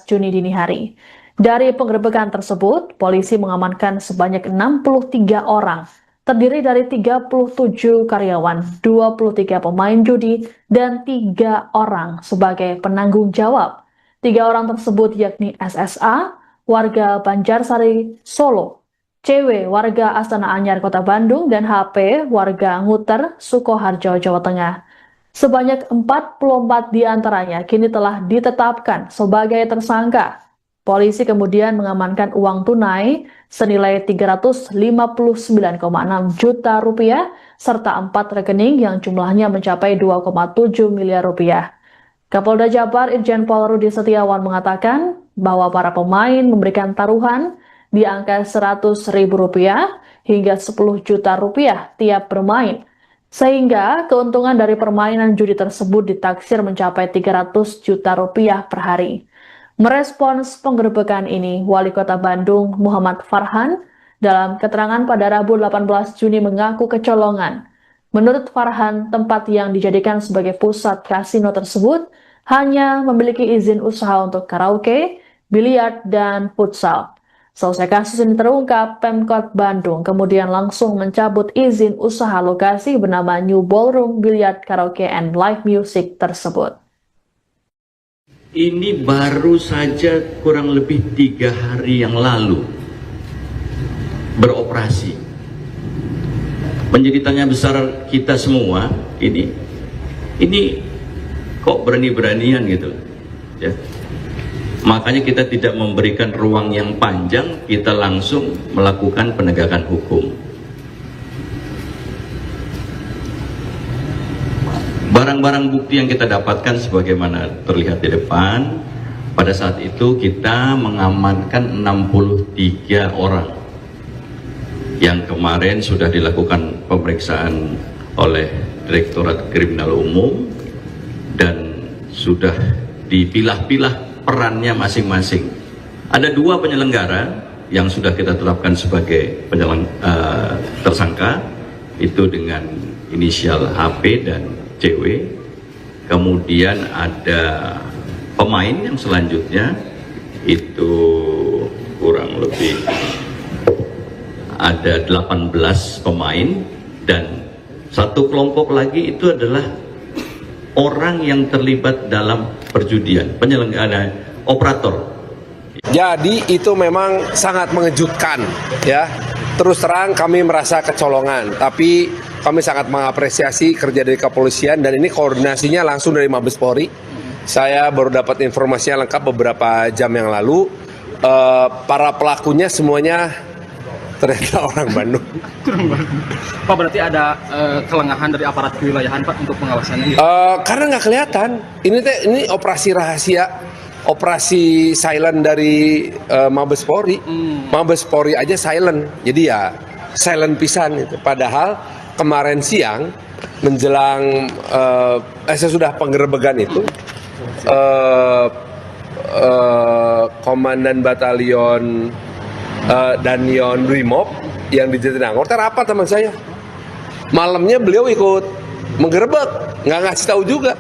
Juni dini hari. Dari penggerebekan tersebut, polisi mengamankan sebanyak 63 orang, terdiri dari 37 karyawan, 23 pemain judi, dan 3 orang sebagai penanggung jawab. 3 orang tersebut yakni SSA, warga Banjarsari, Solo, CW, warga Astana Anyar, Kota Bandung, dan HP, warga Nguter, Sukoharjo, Jawa Tengah. Sebanyak 44 diantaranya kini telah ditetapkan sebagai tersangka. Polisi kemudian mengamankan uang tunai senilai 359,6 juta rupiah serta 4 rekening yang jumlahnya mencapai 2,7 miliar rupiah. Kapolda Jabar Irjen Pol Rudi Setiawan mengatakan bahwa para pemain memberikan taruhan di angka Rp100.000 hingga Rp10 juta tiap bermain, sehingga keuntungan dari permainan judi tersebut ditaksir mencapai Rp300 juta per hari. Merespons penggerebekan ini, Wali Kota Bandung Muhammad Farhan dalam keterangan pada Rabu 18 Juni mengaku kecolongan. Menurut Farhan, tempat yang dijadikan sebagai pusat kasino tersebut hanya memiliki izin usaha untuk karaoke, biliar, dan futsal. Selesai kasus ini terungkap, Pemkot Bandung kemudian langsung mencabut izin usaha lokasi bernama New Ballroom Billiard Karaoke and Live Music tersebut. Ini baru saja kurang lebih 3 hari yang lalu beroperasi. Menjadi tanya besar kita semua, ini kok berani-beranian gitu ya. Makanya kita tidak memberikan ruang yang panjang, kita langsung melakukan penegakan hukum. Barang-barang bukti yang kita dapatkan sebagaimana terlihat di depan, pada saat itu kita mengamankan 63 orang yang kemarin sudah dilakukan pemeriksaan oleh Direktorat Kriminal Umum dan sudah dipilah-pilah perannya masing-masing. Ada 2 penyelenggara yang sudah kita tetapkan sebagai tersangka, itu dengan inisial HP dan CW. kemudian ada pemain yang selanjutnya itu kurang lebih ada 18 pemain, dan satu kelompok lagi itu adalah orang yang terlibat dalam perjudian, penyelenggara, operator. Jadi itu memang sangat mengejutkan ya. Terus terang kami merasa kecolongan, tapi kami sangat mengapresiasi kerja dari kepolisian dan ini koordinasinya langsung dari Mabes Polri. Saya baru dapat informasinya lengkap beberapa jam yang lalu. Para pelakunya semuanya ternyata orang Bandung. Pak, berarti ada kelengahan dari aparat kewilayahan Pak untuk pengawasannya gitu? Karena nggak kelihatan. Ini operasi rahasia, operasi silent dari Mabes Polri. Mabes Polri aja silent, jadi ya silent pisan itu. Padahal kemarin siang menjelang sesudah penggerebekan itu, Komandan Batalion Danyon Brimob yang di Jatinangor rapat teman saya. Malamnya beliau ikut menggerebek, nggak ngasih tahu juga,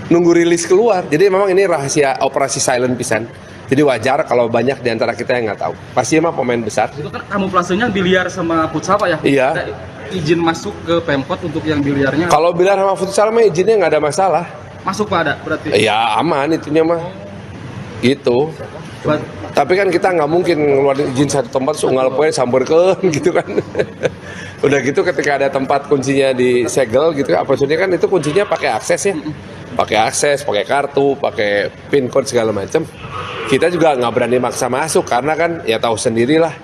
nunggu rilis keluar. Jadi memang ini rahasia operasi silent pisan. Jadi wajar kalau banyak di antara kita yang nggak tahu. Pasti emang pemain besar. Itu kan kamuflasenya biliar sama futsal Pak ya? Iya. Ada izin masuk ke Pemkot untuk yang biliarnya? Kalau biliar sama futsal mah izinnya nggak ada masalah. Masuk Pak ada berarti? Ya aman itunya mah. Gitu. Tapi kan kita nggak mungkin ngeluarin izin satu tempat unggal poe samburkeun gitu kan. Udah gitu ketika ada tempat kuncinya disegel gitu, apa maksudnya kan itu kuncinya pakai akses ya. Pakai akses, pakai kartu, pakai pin code segala macam. Kita juga nggak berani maksa masuk karena kan ya tahu sendirilah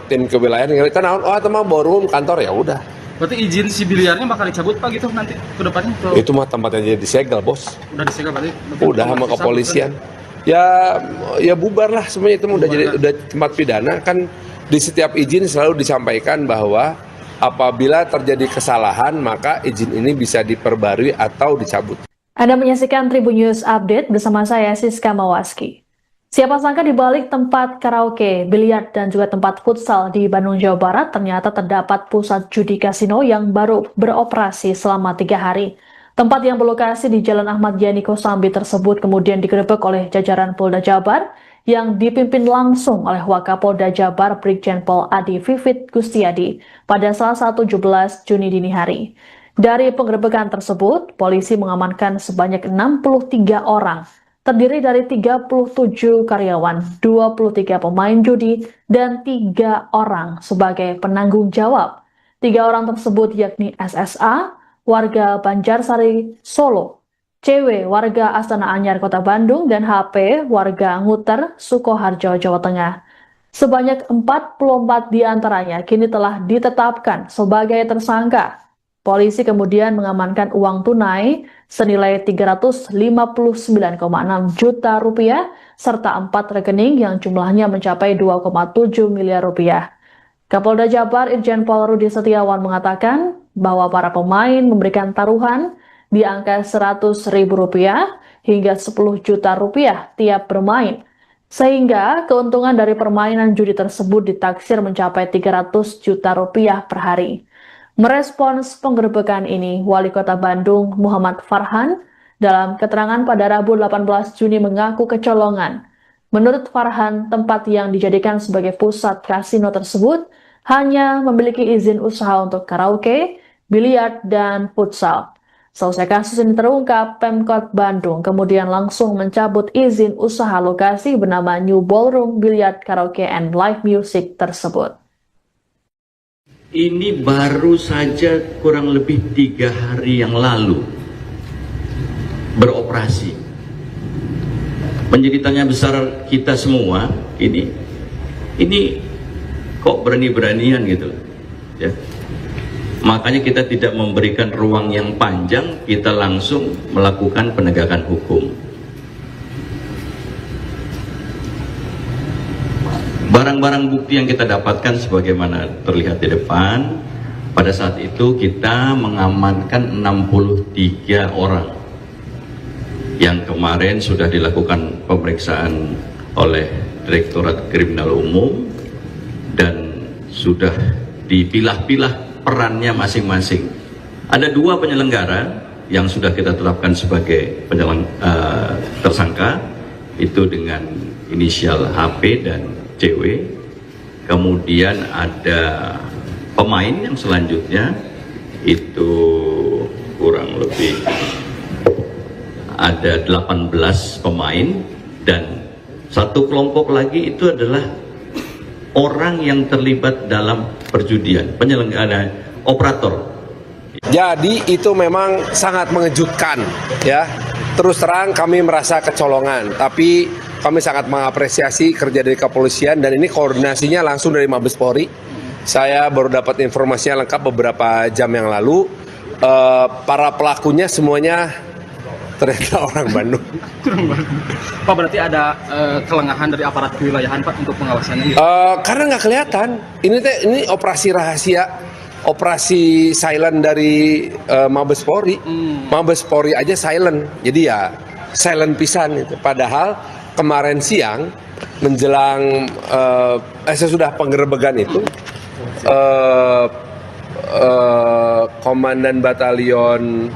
tim kewilayahan yang kita naon, oh teman ballroom kantor ya udah. Berarti izin si biliarnya bakal dicabut Pak gitu nanti ke depannya? Itu mah tempatnya disegel, Bos. Udah disegel berarti? Udah sama kepolisian. Ya bubar lah semuanya, itu udah tempat pidana. Kan di setiap izin selalu disampaikan bahwa apabila terjadi kesalahan maka izin ini bisa diperbarui atau dicabut. Anda menyaksikan Tribun News Update bersama saya Siska Mawaski. Siapa sangka di balik tempat karaoke, biliar, dan juga tempat futsal di Bandung, Jawa Barat ternyata terdapat pusat judi kasino yang baru beroperasi selama 3 hari. Tempat yang berlokasi di Jalan Ahmad Yani Kosambi tersebut kemudian digerebek oleh jajaran Polda Jabar yang dipimpin langsung oleh Wakapolda Jabar Brigjen Pol Adi Vivit Gustiadi pada Selasa 17 Juni dini hari. Dari penggerebekan tersebut, polisi mengamankan sebanyak 63 orang, terdiri dari 37 karyawan, 23 pemain judi, dan 3 orang sebagai penanggung jawab. 3 orang tersebut yakni SSA, warga Banjarsari, Solo, CW, warga Astana Anyar, Kota Bandung, dan HP, warga Nguter, Sukoharjo, Jawa Tengah. Sebanyak 44 diantaranya kini telah ditetapkan sebagai tersangka. Polisi kemudian mengamankan uang tunai senilai 359,6 juta rupiah serta 4 rekening yang jumlahnya mencapai 2,7 miliar rupiah. Kapolda Jabar Irjen Pol Rudi Setiawan mengatakan bahwa para pemain memberikan taruhan di angka Rp100.000 hingga Rp10 juta tiap bermain, sehingga keuntungan dari permainan judi tersebut ditaksir mencapai Rp300 juta per hari. Merespons penggerebekan ini, Wali Kota Bandung Muhammad Farhan dalam keterangan pada Rabu 18 Juni mengaku kecolongan. Menurut Farhan, tempat yang dijadikan sebagai pusat kasino tersebut hanya memiliki izin usaha untuk karaoke, biliar, dan futsal. Selesai kasus ini terungkap, Pemkot Bandung kemudian langsung mencabut izin usaha lokasi bernama New Ballroom Billiard Karaoke and Live Music tersebut. Ini baru saja kurang lebih 3 hari yang lalu beroperasi. Menjadi tanya besar kita semua, ini kok berani-beranian gitu ya. Makanya kita tidak memberikan ruang yang panjang, kita langsung melakukan penegakan hukum. Barang-barang bukti yang kita dapatkan sebagaimana terlihat di depan, pada saat itu kita mengamankan 63 orang yang kemarin sudah dilakukan pemeriksaan oleh Direktorat Kriminal Umum dan sudah dipilah-pilah perannya masing-masing. Ada 2 penyelenggara yang sudah kita tetapkan sebagai tersangka itu dengan inisial HP dan CW. Kemudian ada pemain yang selanjutnya itu kurang lebih ada 18 pemain, dan satu kelompok lagi itu adalah orang yang terlibat dalam perjudian, penyelenggara, operator. Jadi itu memang sangat mengejutkan ya. Terus terang kami merasa kecolongan, tapi kami sangat mengapresiasi kerja dari kepolisian dan ini koordinasinya langsung dari Mabes Polri. Saya baru dapat informasinya lengkap beberapa jam yang lalu. Para pelakunya semuanya ternyata orang Bandung. Pak, berarti ada kelengahan dari aparat kewilayahan Pak untuk pengawasannya gitu? Karena nggak kelihatan. Ini operasi rahasia, operasi silent dari Mabes Polri. Mabes Polri aja silent, jadi ya silent pisan itu. Padahal kemarin siang menjelang sesudah penggerebekan itu, Komandan Batalion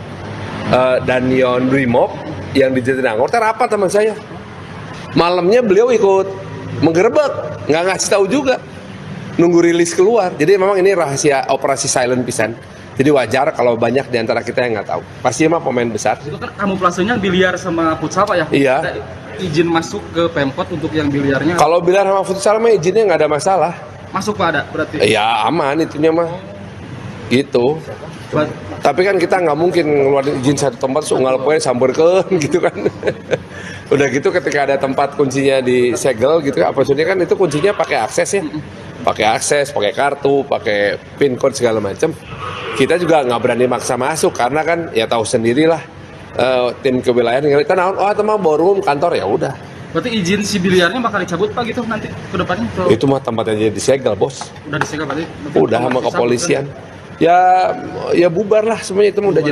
Danion Brimob yang di Jatinangor rapat teman saya. Malamnya beliau ikut menggerebek, nggak ngasih tahu juga, nunggu rilis keluar. Jadi memang ini rahasia operasi silent pisan. Jadi wajar kalau banyak di antara kita yang nggak tahu. Pasti emang pemain besar. Itu kan kamuflasenya biliar sama futsal Pak ya? Iya. Ada izin masuk ke Pemkot untuk yang biliarnya? Kalau biliar sama futsal mah izinnya nggak ada masalah. Masuk Pak ada berarti? Ya aman itunya mah. Gitu. Tapi kan kita nggak mungkin ngeluarin izin satu tempat unggal poe samberkeun gitu kan. Udah gitu ketika ada tempat kuncinya disegel gitu, apa maksudnya kan itu kuncinya pakai akses ya. Pakai akses, pakai kartu, pakai pin code segala macam. Kita juga nggak berani maksa masuk karena kan ya tahu sendirilah tim kewilayahan yang kita naon, oh teman ballroom kantor ya udah. Berarti izin si biliarnya bakal dicabut Pak gitu nanti ke depannya? Itu mah tempatnya disegel, Bos. Udah disegel berarti? Udah sama kepolisian. Ya bubar lah semuanya, itu udah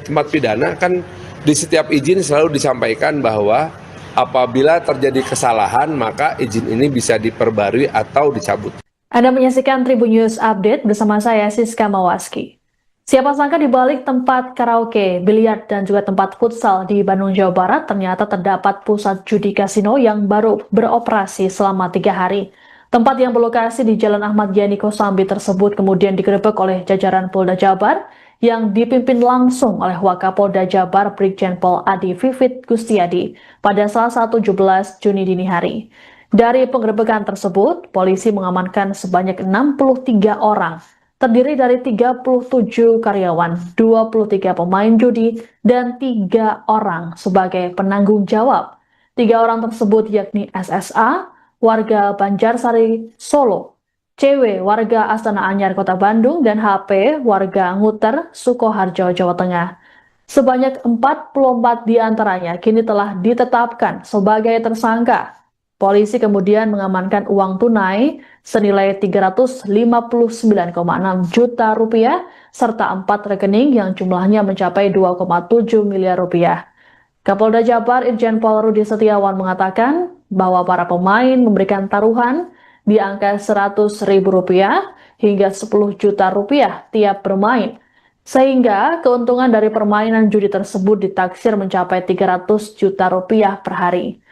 tempat pidana. Kan di setiap izin selalu disampaikan bahwa apabila terjadi kesalahan maka izin ini bisa diperbarui atau dicabut. Anda menyaksikan Tribun News Update bersama saya Siska Mawaski. Siapa sangka di balik tempat karaoke, biliar, dan juga tempat futsal di Bandung, Jawa Barat ternyata terdapat pusat judi kasino yang baru beroperasi selama 3 hari. Tempat yang berlokasi di Jalan Ahmad Yani Kosambi tersebut kemudian digerebek oleh jajaran Polda Jabar yang dipimpin langsung oleh Wakapolda Jabar Brigjen Pol Adi Vivit Gustiadi pada Selasa 17 Juni dini hari. Dari penggerebekan tersebut, polisi mengamankan sebanyak 63 orang, terdiri dari 37 karyawan, 23 pemain judi, dan 3 orang sebagai penanggung jawab. 3 orang tersebut yakni SSA, warga Banjarsari, Solo, CW, warga Astana Anyar, Kota Bandung, dan HP, warga Nguter, Sukoharjo, Jawa Tengah. Sebanyak 44 diantaranya kini telah ditetapkan sebagai tersangka. Polisi kemudian mengamankan uang tunai senilai 359,6 juta rupiah serta 4 rekening yang jumlahnya mencapai 2,7 miliar rupiah. Kapolda Jabar Irjen Pol Rudi Setiawan mengatakan bahwa para pemain memberikan taruhan di angka Rp100.000 hingga Rp10 juta tiap bermain, sehingga keuntungan dari permainan judi tersebut ditaksir mencapai Rp300 juta per hari.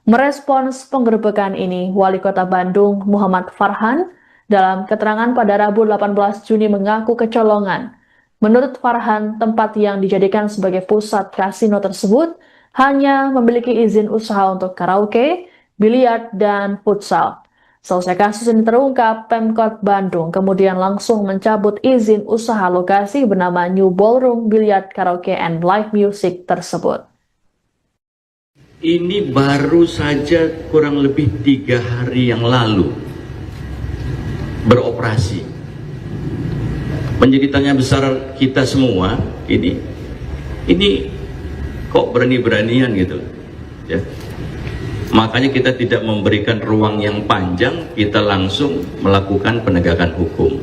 Merespons penggerebekan ini, Wali Kota Bandung Muhammad Farhan dalam keterangan pada Rabu 18 Juni mengaku kecolongan. Menurut Farhan, tempat yang dijadikan sebagai pusat kasino tersebut hanya memiliki izin usaha untuk karaoke, biliar, dan futsal. Selesai kasus ini terungkap, Pemkot Bandung kemudian langsung mencabut izin usaha lokasi bernama New Ballroom Billiard Karaoke and Live Music tersebut. Ini baru saja kurang lebih 3 hari yang lalu beroperasi. Menjadi tanya besar kita semua, ini kok berani-beranian gitu ya. Makanya kita tidak memberikan ruang yang panjang, kita langsung melakukan penegakan hukum.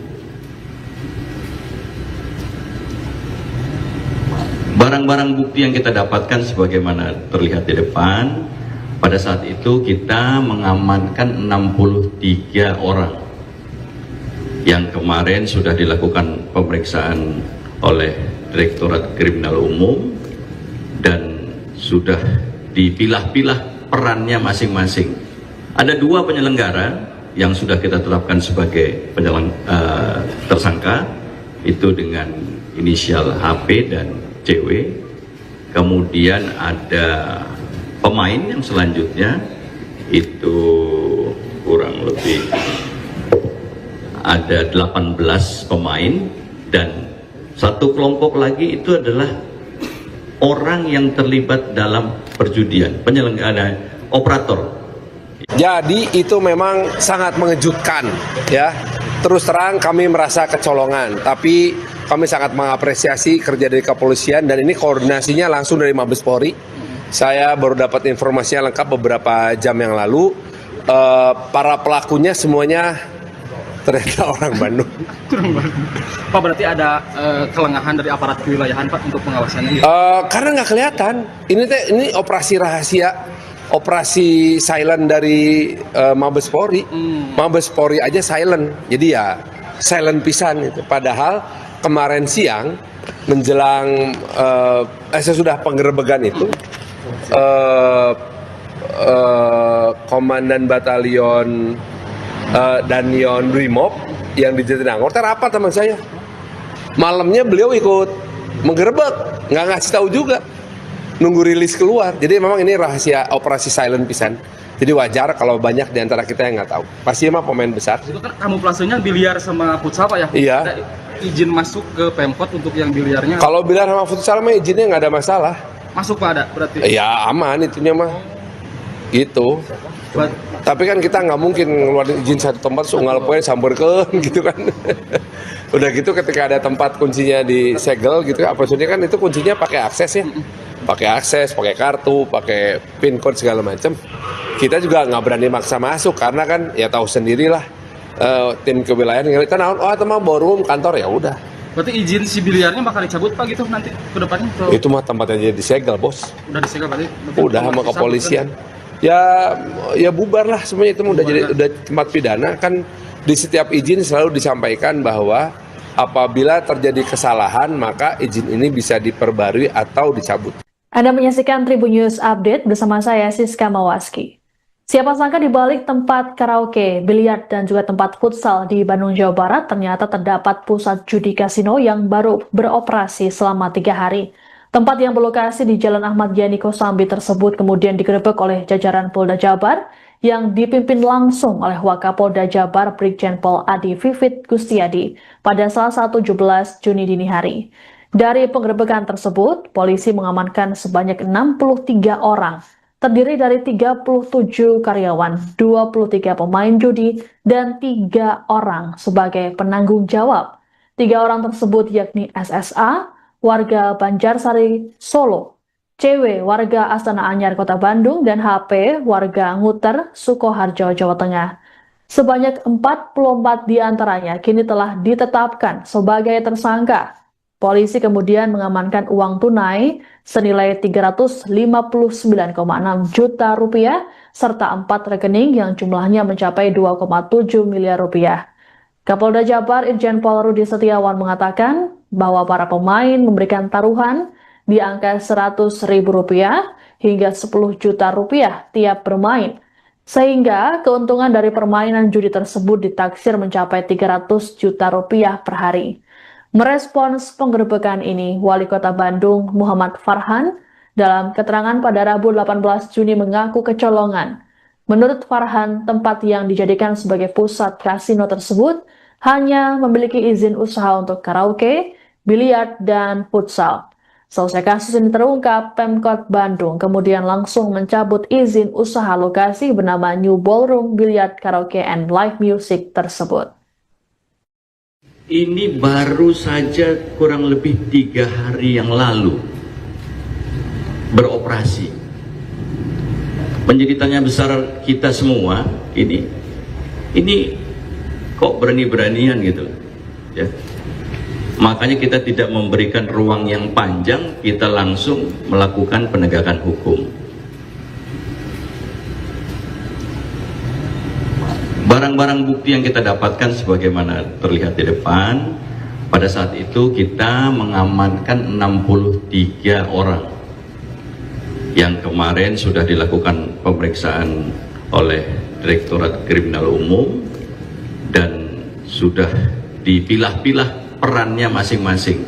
Barang-barang bukti yang kita dapatkan sebagaimana terlihat di depan, pada saat itu kita mengamankan 63 orang yang kemarin sudah dilakukan pemeriksaan oleh Direktorat Kriminal Umum sudah dipilah-pilah perannya masing-masing. Ada 2 penyelenggara yang sudah kita tetapkan sebagai tersangka, itu dengan inisial HP dan CW. Kemudian ada pemain yang selanjutnya, itu kurang lebih ada 18 pemain, dan satu kelompok lagi itu adalah orang yang terlibat dalam perjudian, penyelenggara, operator. Jadi itu memang sangat mengejutkan, ya. Terus terang kami merasa kecolongan, tapi kami sangat mengapresiasi kerja dari kepolisian, dan ini koordinasinya langsung dari Mabes Polri. Saya baru dapat informasinya lengkap beberapa jam yang lalu. Para pelakunya semuanya ternyata orang Bandung. Pak, berarti ada kelengahan dari aparat kewilayahan Pak untuk pengawasannya? Karena nggak kelihatan. Ini operasi rahasia, operasi silent dari Mabes Polri. Mabes Polri aja silent, jadi ya silent pisan itu. Padahal kemarin siang menjelang sesudah penggerebekan itu, Komandan Batalion Danyon Brimob yang di Jatinangor rapat sama saya. Malamnya beliau ikut menggerebek, nggak ngasih tahu juga, nunggu rilis keluar. Jadi memang ini rahasia operasi silent pisan. Jadi wajar kalau banyak di antara kita yang nggak tahu. Pasti emang pemain besar. Itu kan kamuflasenya biliar sama futsal Pak ya? Iya. Ada izin masuk ke Pemkot untuk yang biliarnya? Kalau biliar sama futsal mah izinnya nggak ada masalah. Masuk Pak, ada berarti? Ya aman itunya mah. Gitu. Tapi kan kita nggak mungkin ngeluarin izin satu tempat unggal poe samberkeun gitu kan. Udah gitu ketika ada tempat kuncinya disegel gitu, apa maksudnya kan itu kuncinya pakai akses ya. Pakai akses, pakai kartu, pakai pin code segala macam. Kita juga nggak berani maksa masuk karena kan ya tahu sendirilah tim kewilayahan yang kita naon, oh teman ballroom kantor, ya udah. Berarti izin si biliarnya bakal dicabut Pak gitu nanti ke depannya? Itu mah tempatnya jadi disegel, Bos. Udah disegel berarti? Udah sama kepolisian. Ya bubar lah semuanya, itu udah tempat pidana. Kan di setiap izin selalu disampaikan bahwa apabila terjadi kesalahan maka izin ini bisa diperbarui atau dicabut. Anda menyaksikan Tribun News Update bersama saya Siska Mawaski. Siapa sangka di balik tempat karaoke, biliar, dan juga tempat futsal di Bandung, Jawa Barat ternyata terdapat pusat judi kasino yang baru beroperasi selama 3 hari. Tempat yang berlokasi di Jalan Ahmad Yani Kosambi tersebut kemudian digerebek oleh jajaran Polda Jabar yang dipimpin langsung oleh Wakapolda Jabar Brigjen Pol Adi Vivit Gustiadi pada Selasa 17 Juni dini hari. Dari penggerebekan tersebut, polisi mengamankan sebanyak 63 orang, terdiri dari 37 karyawan, 23 pemain judi, dan 3 orang sebagai penanggung jawab. 3 orang tersebut yakni SSA, warga Banjarsari, Solo, CW, warga Astana Anyar, Kota Bandung, dan HP, warga Nguter, Sukoharjo, Jawa Tengah. Sebanyak 44 diantaranya kini telah ditetapkan sebagai tersangka. Polisi kemudian mengamankan uang tunai senilai 359,6 juta rupiah serta 4 rekening yang jumlahnya mencapai 2,7 miliar rupiah. Kapolda Jabar Irjen Pol Rudi Setiawan mengatakan bahwa para pemain memberikan taruhan di angka Rp100.000 hingga Rp10 juta tiap bermain, sehingga keuntungan dari permainan judi tersebut ditaksir mencapai Rp300 juta per hari. Merespons penggerebekan ini, Wali Kota Bandung Muhammad Farhan dalam keterangan pada Rabu 18 Juni mengaku kecolongan. Menurut Farhan, tempat yang dijadikan sebagai pusat kasino tersebut hanya memiliki izin usaha untuk karaoke, biliar, dan futsal. Selesai kasus ini terungkap, Pemkot Bandung kemudian langsung mencabut izin usaha lokasi bernama New Ballroom Billiard Karaoke and Live Music tersebut. Ini baru saja kurang lebih 3 hari yang lalu beroperasi. Menjadi tanya besar kita semua, ini kok berani-beranian gitu, ya. Makanya kita tidak memberikan ruang yang panjang, kita langsung melakukan penegakan hukum. Barang-barang bukti yang kita dapatkan sebagaimana terlihat di depan, pada saat itu kita mengamankan 63 orang. yang kemarin sudah dilakukan pemeriksaan oleh Direktorat Kriminal Umum dan sudah dipilah-pilah perannya masing-masing.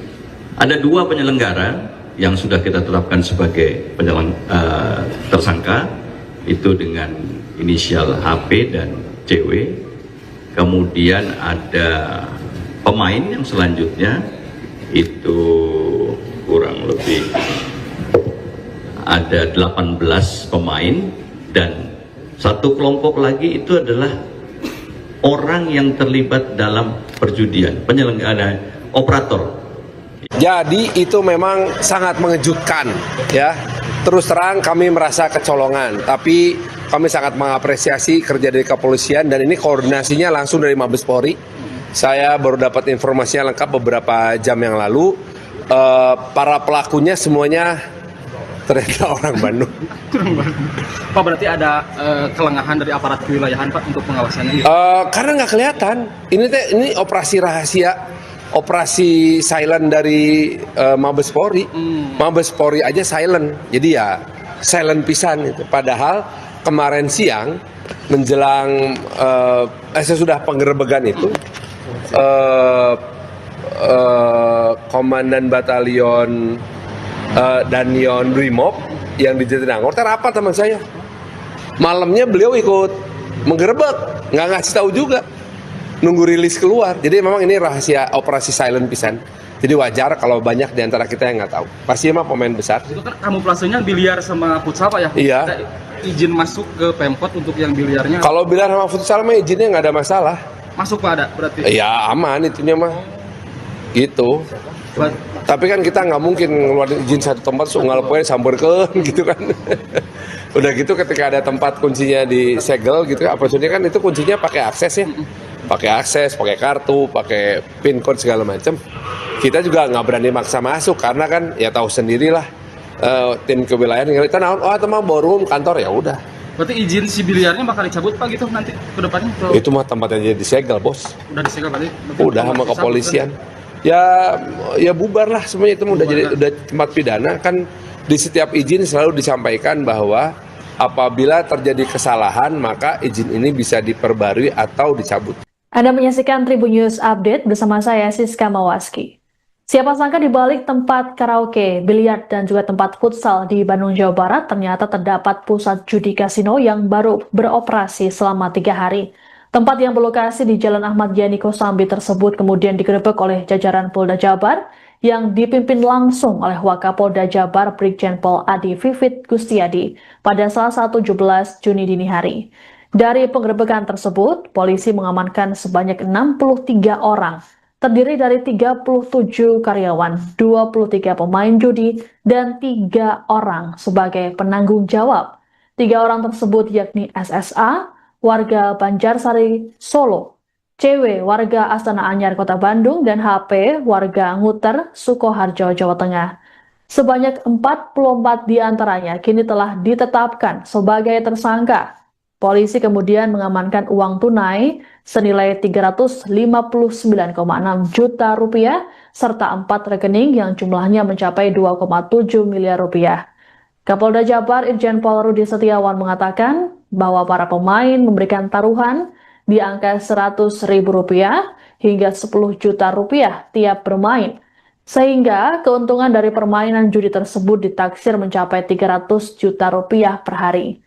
Ada 2 penyelenggara yang sudah kita tetapkan sebagai tersangka, itu dengan inisial HP dan CW. Kemudian ada pemain yang selanjutnya, itu kurang lebih ada 18 pemain, dan satu kelompok lagi itu adalah orang yang terlibat dalam perjudian, penyelenggara, operator. Jadi itu memang sangat mengejutkan ya. Terus terang kami merasa kecolongan, tapi kami sangat mengapresiasi kerja dari kepolisian dan ini koordinasinya langsung dari Mabes Polri. Saya baru dapat informasinya lengkap beberapa jam yang lalu. Para pelakunya semuanya ternyata orang Bandung. Pak, berarti ada kelengahan dari aparat kewilayahan Pak untuk pengawasannya gitu? Karena nggak kelihatan. Ini operasi rahasia. Operasi silent dari Mabes Polri. Mabes Polri aja silent, jadi ya silent pisan itu. Padahal kemarin siang menjelang sesudah penggerebekan itu Komandan Batalion Danion Brimob yang di Jatinangor rapat sama saya. Malamnya beliau ikut menggerebek, nggak ngasih tahu juga. Nunggu rilis keluar. Jadi memang ini rahasia operasi silent pisan. Jadi wajar kalau banyak di antara kita yang nggak tahu. Pasti emang pemain besar. Itu kan kamuflasenya biliar sama futsal Pak ya? Iya. Ada izin masuk ke Pemkot untuk yang biliarnya? Kalau biliar sama futsal mah izinnya nggak ada masalah. Masuk Pak ada berarti? Ya aman itunya mah. Gitu. Tapi kan kita nggak mungkin ngeluarin izin satu tempat unggal poe samburkeun gitu kan. Udah gitu ketika ada tempat kuncinya disegel gitu, apa maksudnya kan itu kuncinya pakai akses ya. Pakai akses, pakai kartu, pakai pin code segala macam. Kita juga nggak berani maksa masuk karena kan ya tahu sendirilah tim kewilayahan yang kita naon, teman ballroom kantor ya udah. Berarti izin si biliarnya bakal dicabut Pak gitu nanti ke depannya? Itu mah tempatnya disegel bos. Udah disegel berarti? Udah sama kepolisian. Ya bubar lah semuanya, itu udah tempat pidana. Kan di setiap izin selalu disampaikan bahwa apabila terjadi kesalahan maka izin ini bisa diperbarui atau dicabut. Anda menyaksikan Tribun News Update bersama saya Siska Mawaski. Siapa sangka di balik tempat karaoke, biliar, dan juga tempat futsal di Bandung, Jawa Barat ternyata terdapat pusat judi kasino yang baru beroperasi selama 3 hari. Tempat yang berlokasi di Jalan Ahmad Yani Kosambi tersebut kemudian digerebek oleh jajaran Polda Jabar yang dipimpin langsung oleh Wakapolda Jabar Brigjen Pol Adi Vivit Gustiadi pada Selasa 17 Juni dini hari. Dari penggerebekan tersebut, polisi mengamankan sebanyak 63 orang, terdiri dari 37 karyawan, 23 pemain judi, dan 3 orang sebagai penanggung jawab. 3 orang tersebut yakni SSA, warga Banjarsari, Solo, CW, warga Astana Anyar, Kota Bandung, dan HP, warga Nguter, Sukoharjo, Jawa Tengah. Sebanyak 44 diantaranya kini telah ditetapkan sebagai tersangka. Polisi kemudian mengamankan uang tunai senilai 359,6 juta rupiah serta 4 rekening yang jumlahnya mencapai 2,7 miliar rupiah. Kapolda Jabar Irjen Pol Rudi Setiawan mengatakan bahwa para pemain memberikan taruhan di angka Rp100.000 hingga Rp10 juta tiap bermain, sehingga keuntungan dari permainan judi tersebut ditaksir mencapai Rp300 juta per hari.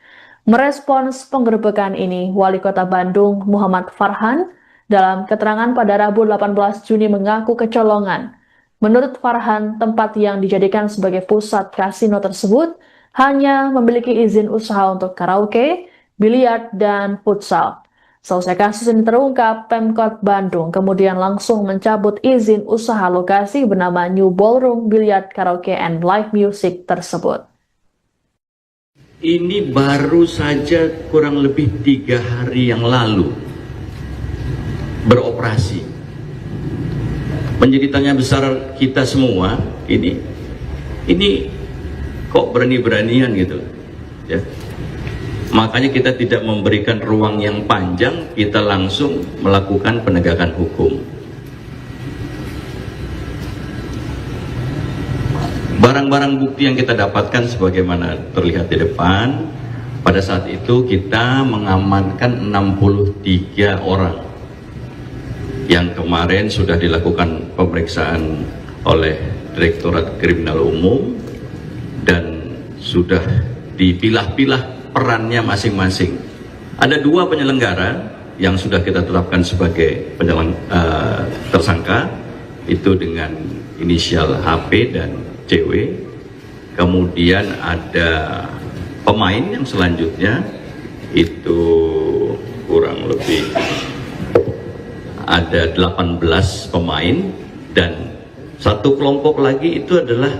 Merespons penggerebekan ini, Wali Kota Bandung Muhammad Farhan dalam keterangan pada Rabu 18 Juni mengaku kecolongan. Menurut Farhan, tempat yang dijadikan sebagai pusat kasino tersebut hanya memiliki izin usaha untuk karaoke, biliar, dan futsal. Selesai kasus ini terungkap, Pemkot Bandung kemudian langsung mencabut izin usaha lokasi bernama New Ballroom Billiard Karaoke and Live Music tersebut. Ini baru saja kurang lebih 3 hari yang lalu beroperasi. Menjadi tanya besar kita semua, ini kok berani-beranian gitu ya. Makanya kita tidak memberikan ruang yang panjang, kita langsung melakukan penegakan hukum. Barang barang-barang bukti yang kita dapatkan sebagaimana terlihat di depan, pada saat itu kita mengamankan 63 orang yang kemarin sudah dilakukan pemeriksaan oleh Direktorat Kriminal Umum dan sudah dipilah-pilah perannya masing-masing. Ada 2 penyelenggara yang sudah kita tetapkan sebagai tersangka, itu dengan inisial HP dan CW. Kemudian ada pemain yang selanjutnya, itu kurang lebih ada 18 pemain, dan satu kelompok lagi itu adalah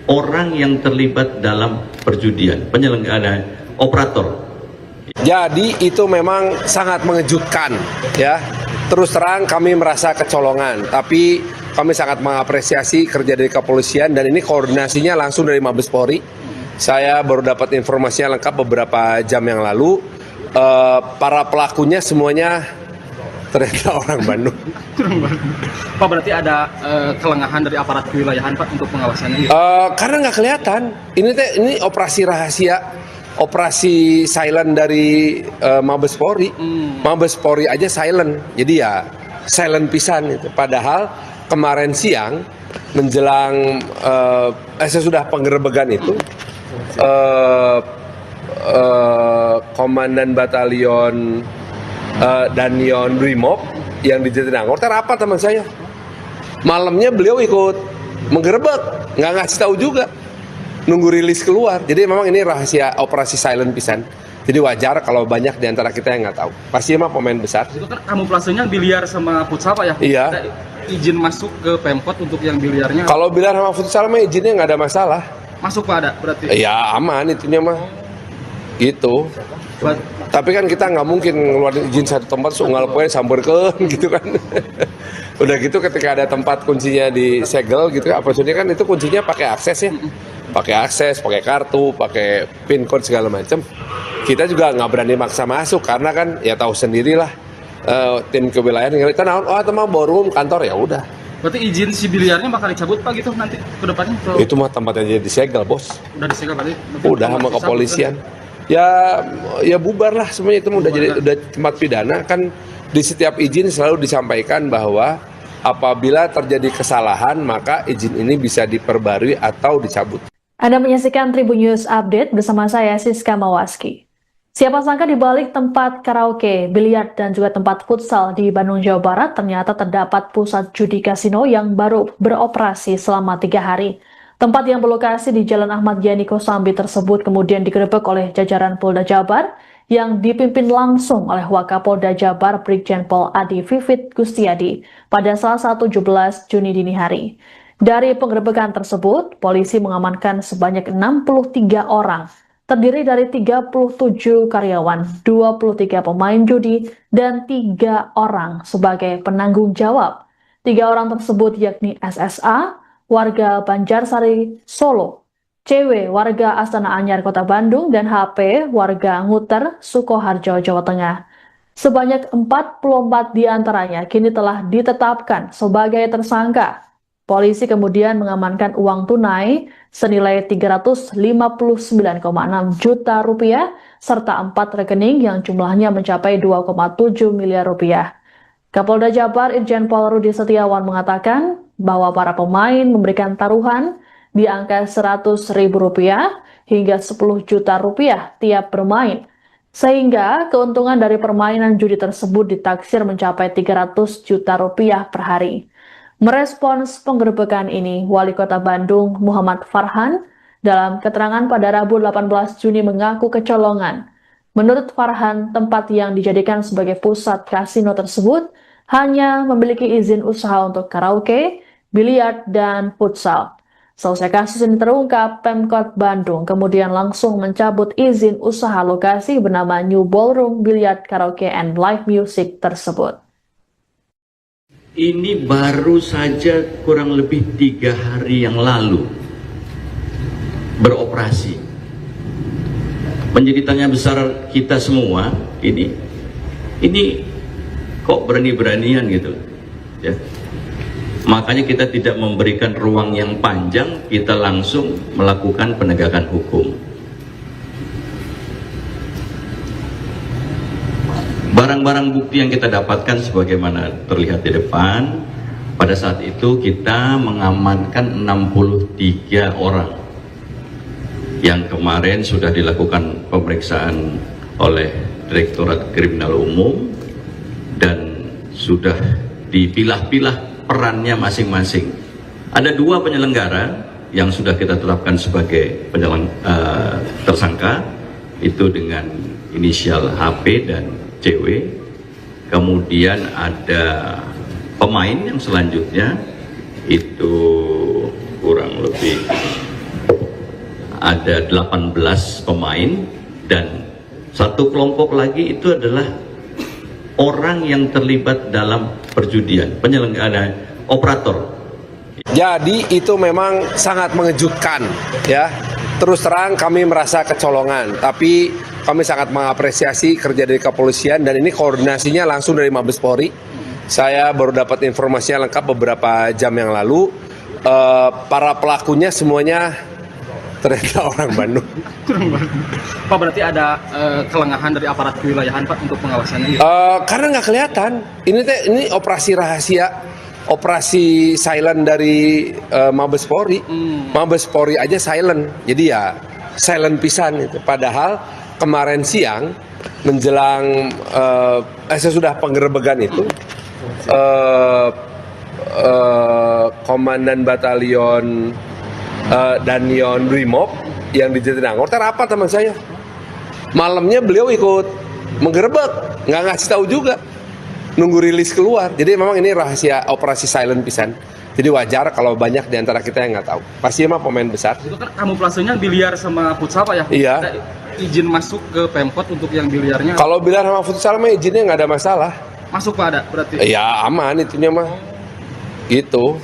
orang yang terlibat dalam perjudian, penyelenggara, operator. Jadi itu memang sangat mengejutkan, ya. Terus terang kami merasa kecolongan, tapi kami sangat mengapresiasi kerja dari kepolisian dan ini koordinasinya langsung dari Mabes Polri. Saya baru dapat informasinya lengkap beberapa jam yang lalu. Para pelakunya semuanya ternyata orang Bandung. Pak, berarti ada kelengahan dari aparat kewilayahan Pak untuk pengawasannya? Karena nggak kelihatan. Ini operasi rahasia. Operasi silent dari Mabes Polri. Mabes Polri aja silent, jadi ya silent pisan itu. Padahal kemarin siang menjelang sesudah penggerebekan itu, Komandan Batalion Danion Brimob yang di Jatinangor rapat teman saya. Malamnya beliau ikut menggerebek, nggak ngasih tahu juga. Nunggu rilis keluar. Jadi memang ini rahasia operasi silent pisan. Jadi wajar kalau banyak di antara kita yang nggak tahu. Pasti emang pemain besar. Itu kan kamuflasenya biliar sama futsal Pak ya? Iya. Ada izin masuk ke Pemkot untuk yang biliarnya? Kalau biliar sama futsal mah izinnya nggak ada masalah. Masuk Pak, ada berarti? Ya aman itunya mah. Gitu. Tapi kan kita nggak mungkin ngeluarin izin satu tempat unggal poe samberkeun gitu kan. Udah gitu ketika ada tempat kuncinya disegel gitu, apa maksudnya kan itu kuncinya pakai akses ya. Pakai akses, pakai kartu, pakai pin code segala macam. Kita juga nggak berani maksa masuk karena kan ya tahu sendirilah tim kewilayahan yang kita oh teman ballroom kantor ya udah. Berarti izin si biliarnya bakal dicabut Pak gitu nanti ke depannya? Itu mah tempatnya jadi disegel bos. Udah disegel tadi? Udah sama kepolisian. Ya bubar lah semuanya itu udah tempat pidana kan. Di setiap izin selalu disampaikan bahwa apabila terjadi kesalahan maka izin ini bisa diperbarui atau dicabut. Anda menyaksikan Tribun News Update bersama saya Siska Mawaski. Siapa sangka di balik tempat karaoke, biliar, dan juga tempat futsal di Bandung, Jawa Barat ternyata terdapat pusat judi kasino yang baru beroperasi selama 3 hari. Tempat yang berlokasi di Jalan Ahmad Yani Kosambi tersebut kemudian digerebek oleh jajaran Polda Jabar yang dipimpin langsung oleh Wakapolda Jabar Brigjen Pol Adi Vivit Gustiadi pada Selasa 17 Juni dini hari. Dari penggerebekan tersebut, polisi mengamankan sebanyak 63 orang, terdiri dari 37 karyawan, 23 pemain judi, dan 3 orang sebagai penanggung jawab. 3 orang tersebut yakni SSA, warga Banjarsari, Solo, CW, warga Astana Anyar, Kota Bandung, dan HP, warga Nguter, Sukoharjo, Jawa Tengah. Sebanyak 44 diantaranya kini telah ditetapkan sebagai tersangka. Polisi kemudian mengamankan uang tunai senilai 359,6 juta rupiah serta 4 rekening yang jumlahnya mencapai 2,7 miliar rupiah. Kapolda Jabar Irjen Pol Rudi Setiawan mengatakan bahwa para pemain memberikan taruhan di angka Rp100.000 hingga Rp10 juta tiap bermain, sehingga keuntungan dari permainan judi tersebut ditaksir mencapai Rp300 juta per hari. Merespons penggerebekan ini, Wali Kota Bandung Muhammad Farhan dalam keterangan pada Rabu 18 Juni mengaku kecolongan. Menurut Farhan, tempat yang dijadikan sebagai pusat kasino tersebut hanya memiliki izin usaha untuk karaoke, biliar, dan futsal. Selesai kasus ini terungkap, Pemkot Bandung kemudian langsung mencabut izin usaha lokasi bernama New Ballroom Billiard Karaoke and Live Music tersebut. Ini baru saja kurang lebih 3 hari yang lalu beroperasi. Menjadi tanya besar kita semua, ini kok berani-beranian gitu ya. Makanya kita tidak memberikan ruang yang panjang, kita langsung melakukan penegakan hukum. Barang-barang bukti yang kita dapatkan sebagaimana terlihat di depan, pada saat itu kita mengamankan 63 orang yang kemarin sudah dilakukan pemeriksaan oleh Direktorat Kriminal Umum dan sudah dipilah-pilah perannya masing-masing. Ada 2 penyelenggara yang sudah kita tetapkan sebagai tersangka, itu dengan inisial HP dan CW. Kemudian ada pemain yang selanjutnya, itu kurang lebih ada 18 pemain, dan satu kelompok lagi itu adalah orang yang terlibat dalam perjudian, penyelenggara, operator. Jadi itu memang sangat mengejutkan ya. Terus terang kami merasa kecolongan, tapi kami sangat mengapresiasi kerja dari kepolisian dan ini koordinasinya langsung dari Mabes Polri. Saya baru dapat informasinya lengkap beberapa jam yang lalu. Para pelakunya semuanya ternyata orang Bandung. Pak, berarti ada kelengahan dari aparat kewilayahan Pak untuk pengawasannya? Karena nggak kelihatan. Ini operasi rahasia, operasi silent dari Mabes Polri. Mabes Polri aja silent, jadi ya silent pisan itu. Padahal kemarin siang menjelang sesudah penggerebekan itu, Komandan Batalion Danion Brimob yang di Jatinangor rapat teman saya. Malamnya beliau ikut menggerebek, nggak ngasih tahu juga, nunggu rilis keluar. Jadi memang ini rahasia operasi silent pisan. Jadi wajar kalau banyak di antara kita yang nggak tahu. Pasti emang pemain besar. Itu kan kamuflasenya biliar sama futsal Pak ya? Iya. Ada izin masuk ke Pemkot untuk yang biliarnya? Kalau biliar sama futsal mah izinnya nggak ada masalah. Masuk Pak, ada berarti? Ya aman itunya mah. Gitu.